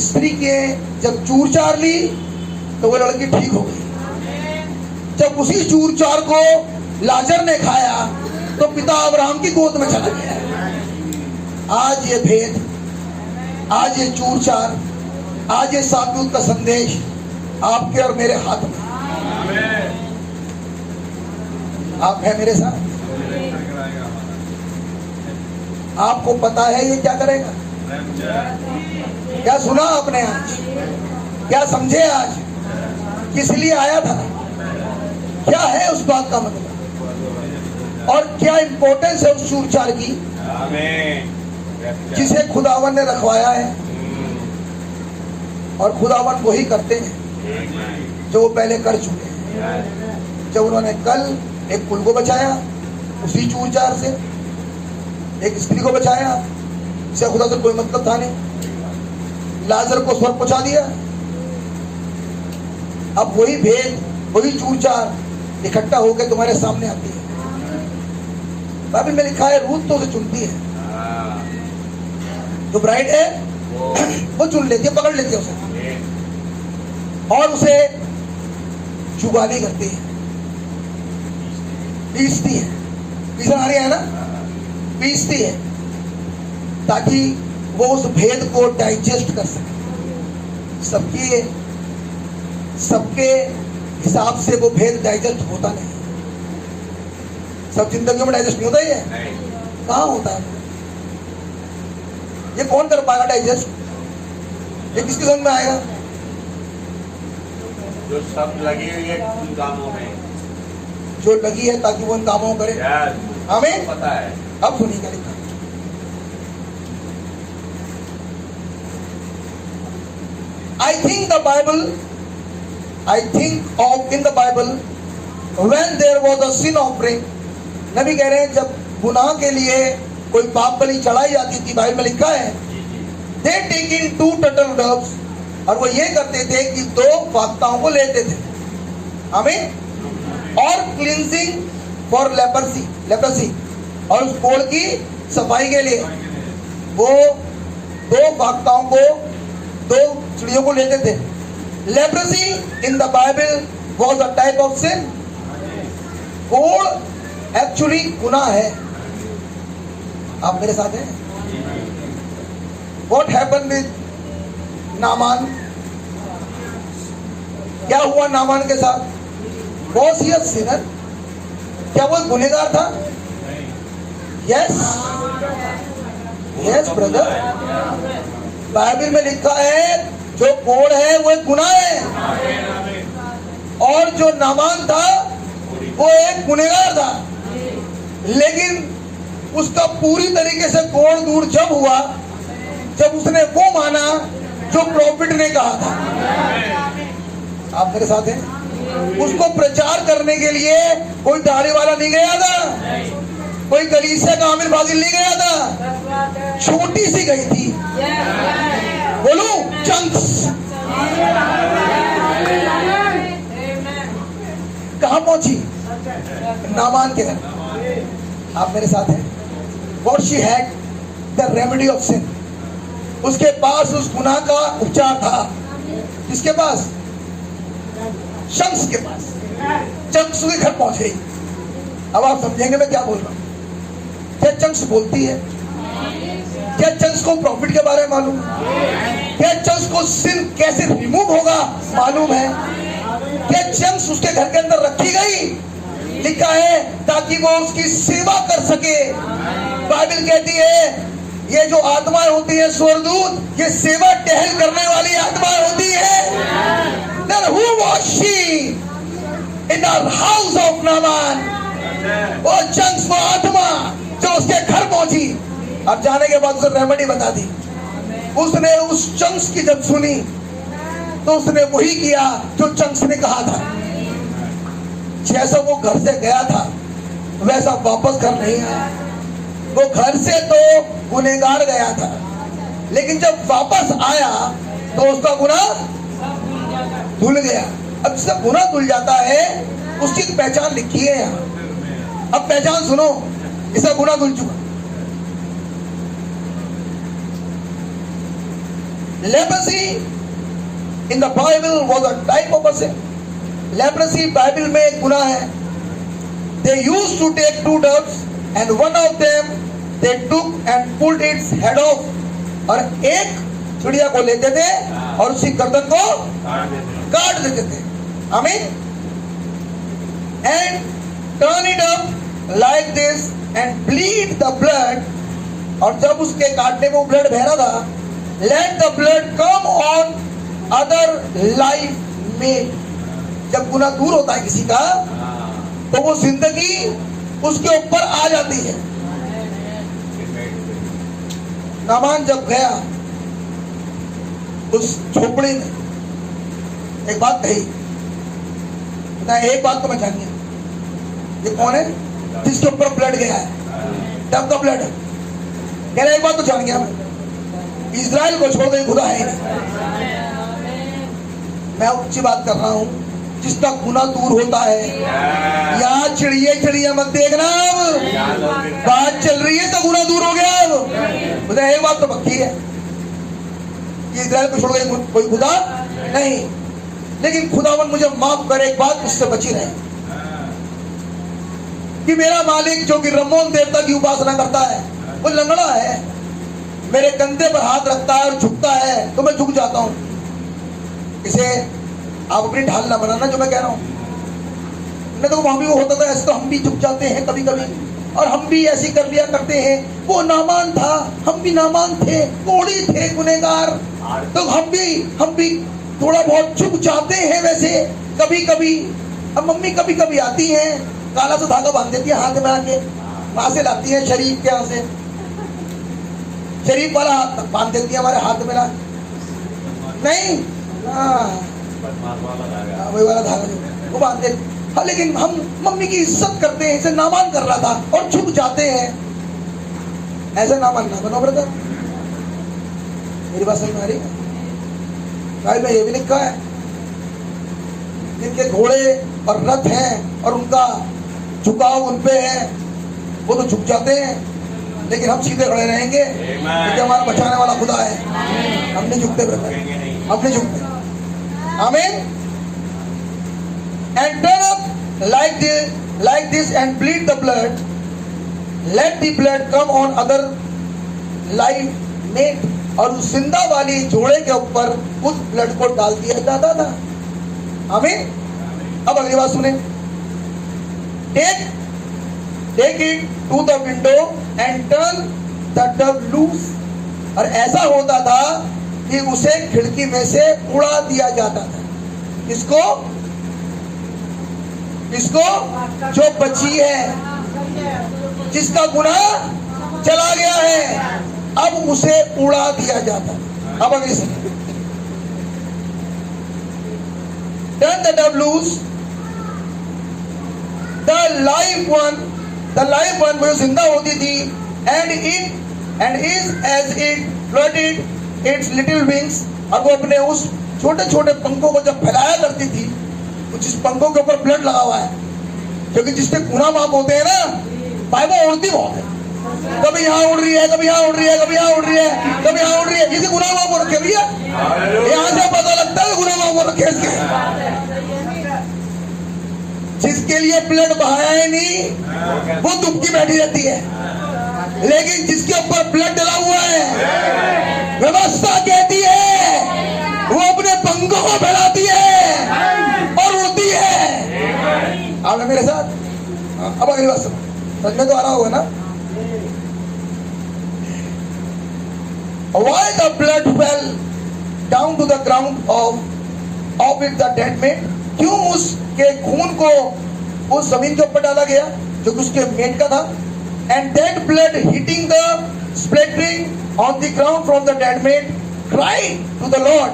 स्त्री के जब चूर चार ली तो वो लड़की ठीक हो गई। जब उसी चूर चार को लाजर ने खाया तो पिता अब्राहम की गोद में चला गया। आज ये भेद, आज ये चूर चार, आज ये सातूत का संदेश आपके और मेरे हाथ में। आप हैं मेरे साथ? आपको पता है ये क्या करेगा? क्या सुना आपने आज? क्या समझे आज? किस लिए आया था? क्या है उस बात का मतलब? और क्या इंपॉर्टेंस है उस चूरचार की जिसे खुदावन ने रखवाया है? और खुदावन वही करते हैं जो वो पहले कर चुके हैं। जब उन्होंने कल एक कुल को बचाया उसी चूरचार से, एक स्त्री को बचाया जिसे खुदा से कोई मतलब था नहीं, लाजर को स्वर्ग पहुंचा दिया। अब वही भेद, वही चूरचार इकट्ठा होकर तुम्हारे सामने आती है। बाइबल में लिखा है रूत तो उसे चुनती है, जो ब्राइड है वो चुन लेती है, पकड़ लेती है उसे और उसे जुगाली करती है, पीसती है। पीसना आ रही है ना? पीसती है ताकि वो उस भेद को डाइजेस्ट कर सके। सबके हिसाब से वो भेद डाइजेस्ट होता नहीं। सब जिंदगियों में डाइजेस्ट नहीं होता ही है। कहाँ होता है? ये कौन कर पाएगा डाइजेस्ट? ये किसकी समझ में आएगा? जो सब लगी हुई है उन कामों में, जो लगी है ताकि वो उन कामों को करे। हमें पता है। अब सुनिए क्या लिखा। I think of in the Bible when there was a sin offering। नबी कह रहे हैं जब गुनाह के लिए कोई पाप बलि चढ़ाई जाती थी, बाइबल में लिखा है they take in 2 turtle doves, और वो ये करते थे कि 2 फाख्ताओं को लेते थे। हमें और क्लींजिंग फॉर लेप्रोसी, और उस कोढ़ की सफाई के लिए वो 2 फाख्ताओं को, 2 चिड़ियों को लेते थे। Leprosy in the Bible was a type of sin. कोढ़ एक्चुअली गुनाह है। आप मेरे साथ हैं? What happened with Naaman? क्या हुआ नामान के साथ? Was he a sinner? क्या वो गुनहगार था? Yes, yes brother। बाइबल में लिखा है जो कोढ़ है वो एक गुनाह है, और जो नामान था वो एक गुनहगार था। लेकिन उसका पूरी तरीके से कोढ़ दूर जब हुआ जब उसने वो माना जो प्रॉफिट ने कहा था। आप मेरे साथ हैं? उसको प्रचार करने के लिए कोई दाढ़ी वाला नहीं गया था, कोई कलीसिया का आमिर फाजिल नहीं गया था, छोटी सी गई थी। बोलू चंक्स। कहां पहुंची? नामान के घर। आप मेरे साथ हैं? What she had the remedy of sin। उसके पास उस गुनाह का उपचार था। किसके पास? शम्स के पास। चंक्स के घर पहुंच गई। अब आप समझेंगे मैं क्या बोल रहा हूं। क्या चंक्स बोलती है? क्या चंक्स को प्रॉफिट के बारे में मालूम है? क्या चंक्स को सिन कैसे रिमूव होगा मालूम है? क्या चंक्स उसके घर के अंदर रखी गई? तरीका है ताकि वो उसकी सेवा कर सके। बाइबल कहती है ये जो आत्माएं होती है स्वर्गदूत, ये सेवा टहल करने वाली आत्माएं होती है। Then who was she in the house of Naaman? वो चंक्स, वो आत्मा जो उसके घर पहुंची। अब जाने के बाद उसे रेमेडी बता दी। उसने उस चंक्स की जब सुनी तो उसने वही किया जो चंक्स ने कहा था। जैसा वो घर से गया था वैसा वापस घर नहीं आया। वो घर से तो गुनहगार गया था, लेकिन जब वापस आया तो उसका गुनाह धुल गया। अब जिसका गुनाह धुल जाता है उसकी एक पहचान लिखी है यहाँ। अब पहचान सुनो, इसका गुनाह धुल चुका। Leprosy in the Bible was a type of a sin. Leprosy Bible में एक गुनाह है। They used to take two doves and one of them they took and pulled its head off. और एक चिड़िया को लेते थे और उसकी गर्दन को काट देते थे। आमीन। And turn it up like this and bleed the blood. और जब उसके काटने में वो ब्लड बह रहा था, let the blood come on other life में। जब गुनाह दूर होता है किसी का तो वो जिंदगी उसके ऊपर आ जाती है। नामान जब गया उस झोपड़ी में, एक बात कही ना, एक बात तो मैं जान गया, ये कौन है जिसके ऊपर ब्लड गया है, डब का ब्लड। कह रहा एक बात तो जान गया मैं, इजराइल को छोड़ के खुदा है नहीं। मैं ऊंची बात कर रहा हूं, जिसका गुनाह दूर होता है। यहाँ चिड़िया मत देखना, बात चल रही है तो गुनाह दूर हो गया। अब एक बात तो पक्की है, इजराइल को छोड़ के कोई खुदा नहीं। लेकिन खुदावन मुझे माफ करे, एक बात उससे बची रहे कि मेरा मालिक जो कि रमोन देवता की उपासना करता है वो लंगड़ा है, मेरे कंधे पर हाथ रखता है और झुकता है तो मैं झुक जाता हूं। इसे आप अपनी ढाल ना बनाना जो मैं कह रहा हूं। नहीं तो वहां भी वो होता था ऐसे, तो हम भी झुक जाते हैं कभी कभी, और हम भी ऐसी कर लिया करते हैं। वो नामान था, हम भी नामान थे, कोड़ी थे, गुनहगार, तो हम भी थोड़ा बहुत झुक जाते हैं वैसे कभी कभी। अब मम्मी कभी कभी आती हैं, काला सा धागा बांध देती है हाथ में आके, वहां से लाती है शरीफ के, यहाँ से शरीफ वाला हाथ बांध देती है हमारे हाथ में ना, नहीं वही वाला धागा वो बांध देती। हाँ, लेकिन हम मम्मी की इज्जत करते हैं, इसे नामान कर रहा था और झुक जाते हैं। ऐसे नामान ना बनो ब्रदर, मेरी बात समझ में आ रही है? बाइबल में ये भी लिखा है, जिनके घोड़े और रथ हैं और उनका झुकाव उन पे है, वो तो झुक जाते हैं, लेकिन हम सीधे खड़े रहेंगे क्योंकि हमारा बचाने वाला खुदा है। हम नहीं झुकते ब्रदर, हम नहीं झुकते। आमीन। And turn up like this and bleed the blood. Let the blood come on other live mate. और उस जिंदा वाली जोड़े के ऊपर उस ब्लड को डाल दिया जाता था। आमीन। अब अगली बात सुने, take it to the window and turn the dove loose. और ऐसा होता था कि उसे खिड़की में से उड़ा दिया जाता था। इसको जो बची है, जिसका गुनाह चला गया है, अब उसे उड़ा दिया जाता। अब अगली से turn the dove loose, the live one वो जिंदा होती थी, and is as it floated its little wings। और वो अपने उस छोटे छोटे पंखों को जब फैलाया करती थी, जिस पंखों के ऊपर ब्लड लगा हुआ है, क्योंकि जिससे गुनाह माफ होते हैं ना, बाइबल उड़ती बहुत है, कभी यहाँ उड़ रही है, कभी यहाँ उड़ रही है, कभी यहाँ उड़ रही है, कभी यहाँ उड़ रही है। जिसे गुनाह माफ हो रखे भैया, यहाँ से पता लगता है गुनाह माफ हो रखे इसके। जिसके लिए ब्लड बहाया है नहीं, वो दुबकी बैठी रहती है, लेकिन जिसके ऊपर ब्लड डला हुआ है, व्यवस्था कहती है वो अपने पंखों को फैलाती है और उड़ती है। आप मेरे साथ अब अगली बात सुनो, समझ में तो आ रहा होगा ना? Why the blood fell down to the ground of it the dead man? क्यों उसके खून को उस जमीन के ऊपर डाला गया जो कि उसके मेट का था? And that blood hitting the splattering on the ground from the dead man cried to the Lord.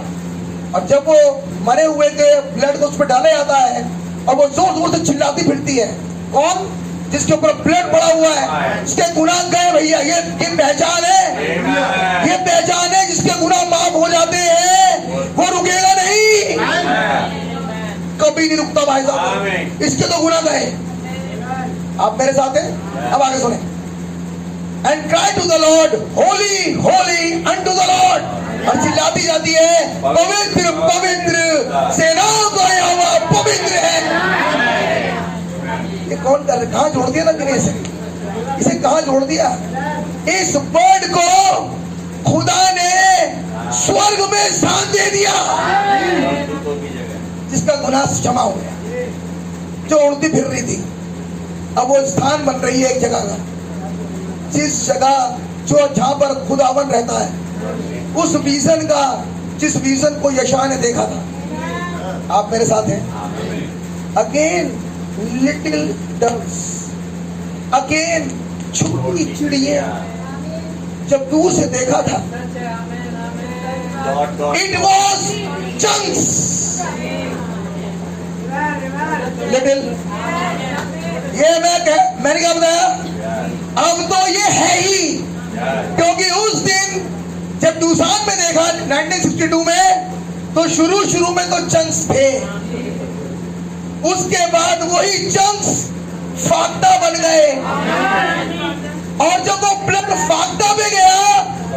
और जब वो मरे हुए के ब्लड को उस पर डाला जाता है और वो जोर जोर से चिल्लाती फिरती है, कौन? जिसके ऊपर ब्लड पड़ा हुआ है, जिसके गुनाह गए भैया, ये पहचान है, ये पहचान है। जिसके गुनाह माफ हो जाते हैं वो रुकेगा नहीं, कभी नहीं रुकता भाई साहब। इसके तो गुनाह गए। आप मेरे साथ हैं? अब आगे सुने। And cry to the Lord, holy, holy unto the Lord। और चिल्लाती जाती है, पवित्र पवित्र सेनाओं का यहोवा पवित्र है। ये कौन कर? कहाँ जोड़ दिया ना किने से? इसे कहाँ जोड़ दिया? इस वर्ड को खुदा ने स्वर्ग में स्थान दे दिया, जिसका गुनाह क्षमा हो गया, जो उड़ती फिर रही थी, अब वो स्थान बन रही है एक जगह का, जिस जगह जो जहां पर खुदावन रहता है, उस विजन का, जिस विजन को यशायाह ने देखा था। आप मेरे साथ हैं? अगेन लिटिल डव्स, अगेन छोटी चिड़िया, जब दूर से देखा था, इट वॉज चंक्स, लिटिल। ये मैंने क्या बताया? अब तो ये है ही, क्योंकि उस दिन जब दूसान में देखा 1962 में, तो शुरू में तो चंक्स थे, उसके बाद वही चंक्स फाख्ता बन गए, और जब वो ब्लड फाख्ता में गया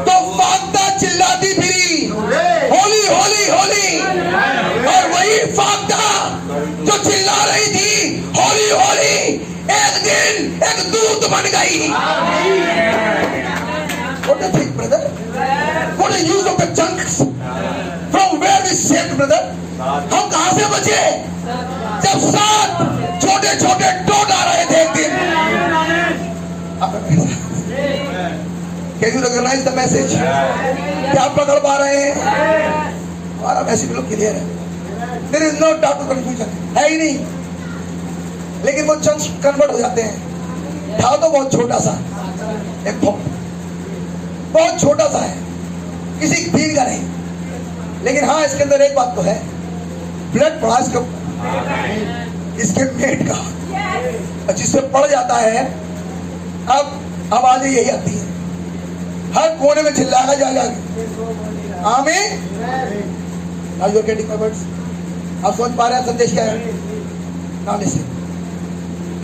तो फाख्ता चिल्लाती फिरी, होली होली होली। और वही फाख्ता जो चिल्ला रही थी होली होली, एक दिन एक दूत बन गई। What do you think, brother? What is the use of the chunks? From where we saved, brother? हम कहां से बचे? जब 7 छोटे छोटे टोट आ रहे थे एक दिन। Can you recognize the message? क्या आप पकड़ पा रहे हैं? हमारा मैसेज बिल्कुल क्लियर है। There is no doubt or confusion, है ही नहीं। लेकिन वो चंक्स कन्वर्ट हो जाते हैं। था तो बहुत छोटा सा, एक बहुत छोटा सा है, किसी दीन का नहीं। लेकिन हाँ, इसके अंदर एक बात तो है, ब्लड पड़ा इसके पेट का, जिससे पड़ जाता है। अब आवाज यही आती है, हर कोने में चिल्लाएगा जा जाके, आमीन। Now you are getting my words? आप समझ पा रहे हैं संदेश क्या है? Now listen.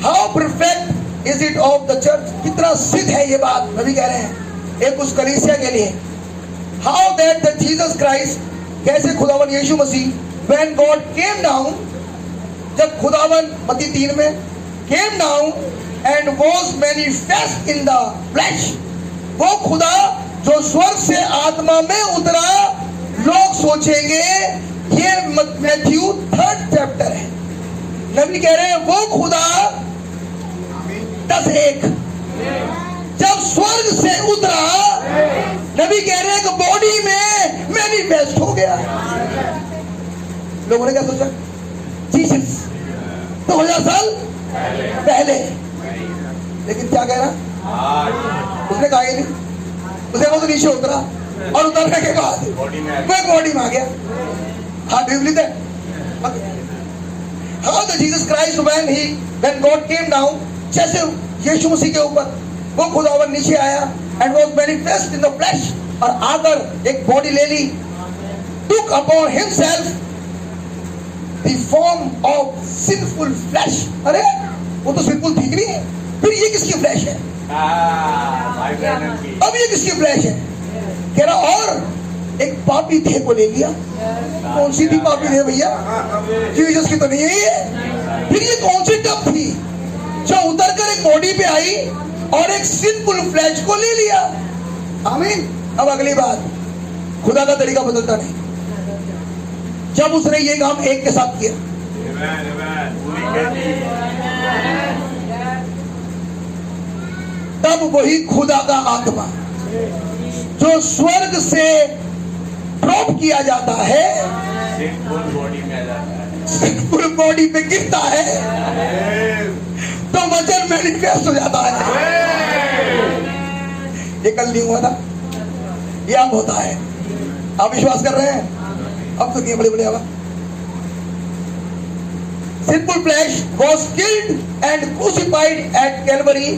How perfect is it of the church? कितना सिद्ध है ये बात, नबी कह रहे हैं एक उस कलीसिया के लिए। How that the Jesus Christ, कैसे खुदावन यीशु मसीह, when God came down, जब खुदावन मत्ती 3 में came down and was manifest in the flesh, वो खुदा जो स्वर्ग से आत्मा में उतरा, लोग सोचेंगे ये मैथ्यू 3rd चैप्टर है। नबी कह रहे हैं वो खुदा 10:1 जब स्वर्ग से उतरा, नबी कह रहे हैं कि बॉडी में मैनिफेस्ट हो गया। लोगों ने क्या सोचा? जीसस 2000 साल पहले। लेकिन क्या कह रहा? उसने कहा ही नहीं, उसे वो तो नीचे उतरा, और उतरने के बाद वो एक बॉडी में आ गया। हाँ, do you believe that? How the Jesus Christ when God came down, जैसे यीशु मसीह के ऊपर वो खुदावन नीचे आया, and was manifest in the flesh, और आकर एक बॉडी ले ली, took upon himself the form of sinful flesh। अरे वो तो sinful थी नहीं, फिर ये किसकी फ्लैश है? अब ये किसकी फ्लैश है? कह रहा और एक पापी थे को ले लिया। कौन सी थी पापी थे भैया? जीसस की तो नहीं है ये। फिर ये कौन सी टप थी जो उतर कर एक बॉडी पे आई और एक सिंपल फ्लैश को ले लिया? आमीन। अब अगली बात, खुदा का तरीका बदलता नहीं। जब उसने ये काम एक के साथ किया, तब वही खुदा का आत्मा जो स्वर्ग से ड्रॉप किया जाता है, सिंपल बॉडी में आ जाता है, सिंपल बॉडी पे गिरता है, तो वचन मैनिफेस्ट हो जाता है। ये कल नहीं हुआ था, ये अब होता है। आप विश्वास कर रहे हैं? अब तो क्या बड़े बड़े आवाज। Simple flesh was killed and crucified at Calvary,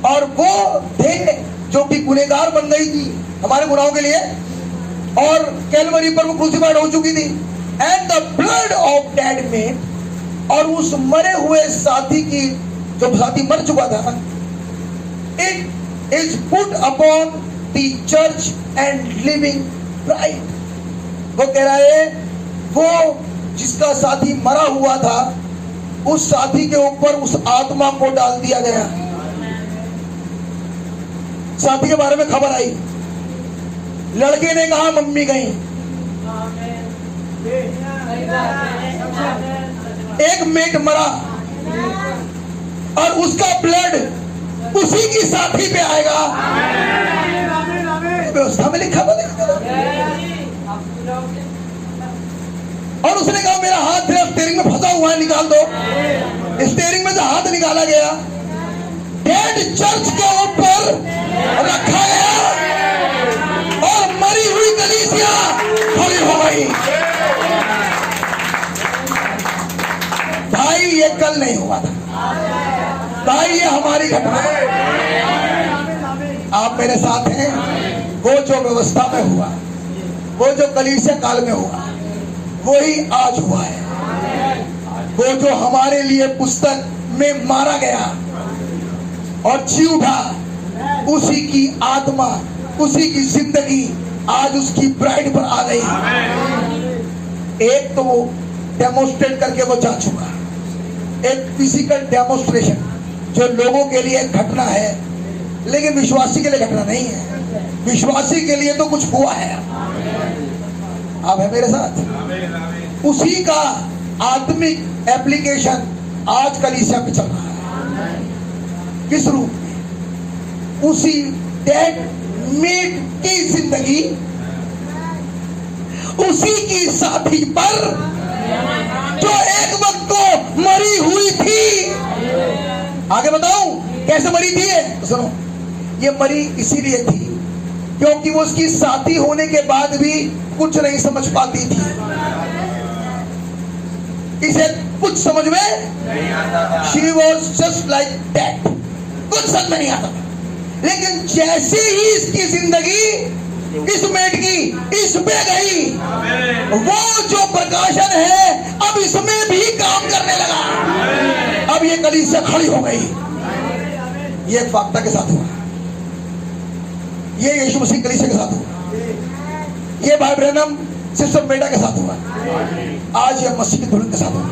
और वो देह जो कि गुनहगार बन गई थी हमारे गुनाहों के लिए, और कैलवरी पर वो क्रूसिफाइड हो चुकी थी। And the blood of dead man, और उस मरे हुए साथी की, जो साथी मर चुका था, it is put upon the church and living bride. वो कह रहा है वो जिसका साथी मरा हुआ था, उस साथी के ऊपर उस आत्मा को डाल दिया गया। साथी के बारे में खबर आई, लड़के ने कहा मम्मी गई, एक मेट मरा और उसका ब्लड उसी की साथी पे आएगा। व्यवस्था में लिखा हुआ और उसने कहा मेरा हाथ स्टीयरिंग में फंसा हुआ है, निकाल दो। स्टीयरिंग में से हाथ निकाला गया, डेड चर्च के ऊपर रखा गया और मरी हुई कलीसिया खड़ी हो गई। भाई ये कल नहीं हुआ था भाई, ये हमारी घटना है। आप मेरे साथ हैं? वो जो व्यवस्था में हुआ, वो जो कलीसिया काल में हुआ, वही आज हुआ है। वो जो हमारे लिए पुस्तक में मारा गया और जी उठा, उसी की आत्मा, उसी की जिंदगी आज उसकी ब्राइड पर आ गई। एक तो वो डेमोस्ट्रेट करके वो जा चुका, एक फिजिकल डेमोस्ट्रेशन जो लोगों के लिए घटना है, लेकिन विश्वासी के लिए घटना नहीं है। विश्वासी के लिए तो कुछ हुआ है। आप है मेरे साथ? उसी का आत्मिक एप्लीकेशन आज कलीसिया पे चल रहा है। किस रूप में? उसी डेड मीट की जिंदगी उसी की साथी पर जो एक वक्त को मरी हुई थी। आगे बताऊं कैसे मरी थी? तो सुनो, ये मरी इसीलिए थी क्योंकि वो उसकी साथी होने के बाद भी कुछ नहीं समझ पाती थी। इसे कुछ समझ में नहीं आता था। She was just like that, कुछ समझ में नहीं आता था। लेकिन जैसे ही इसकी जिंदगी इस मेट की इस पे गई, वो जो प्रकाशन है अब इसमें भी काम करने लगा। अब ये कलीसिया खड़ी हो गई। ये एक फाख्ता के साथ हुआ, ये यीशु मसीह कलीसिया के साथ हुआ, ये भाई ब्रैनम सिस्टर मेटा के साथ हुआ, आज ये मसीह की दुल्हन के साथ हुआ।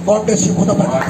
God bless you. खुदा बरकत।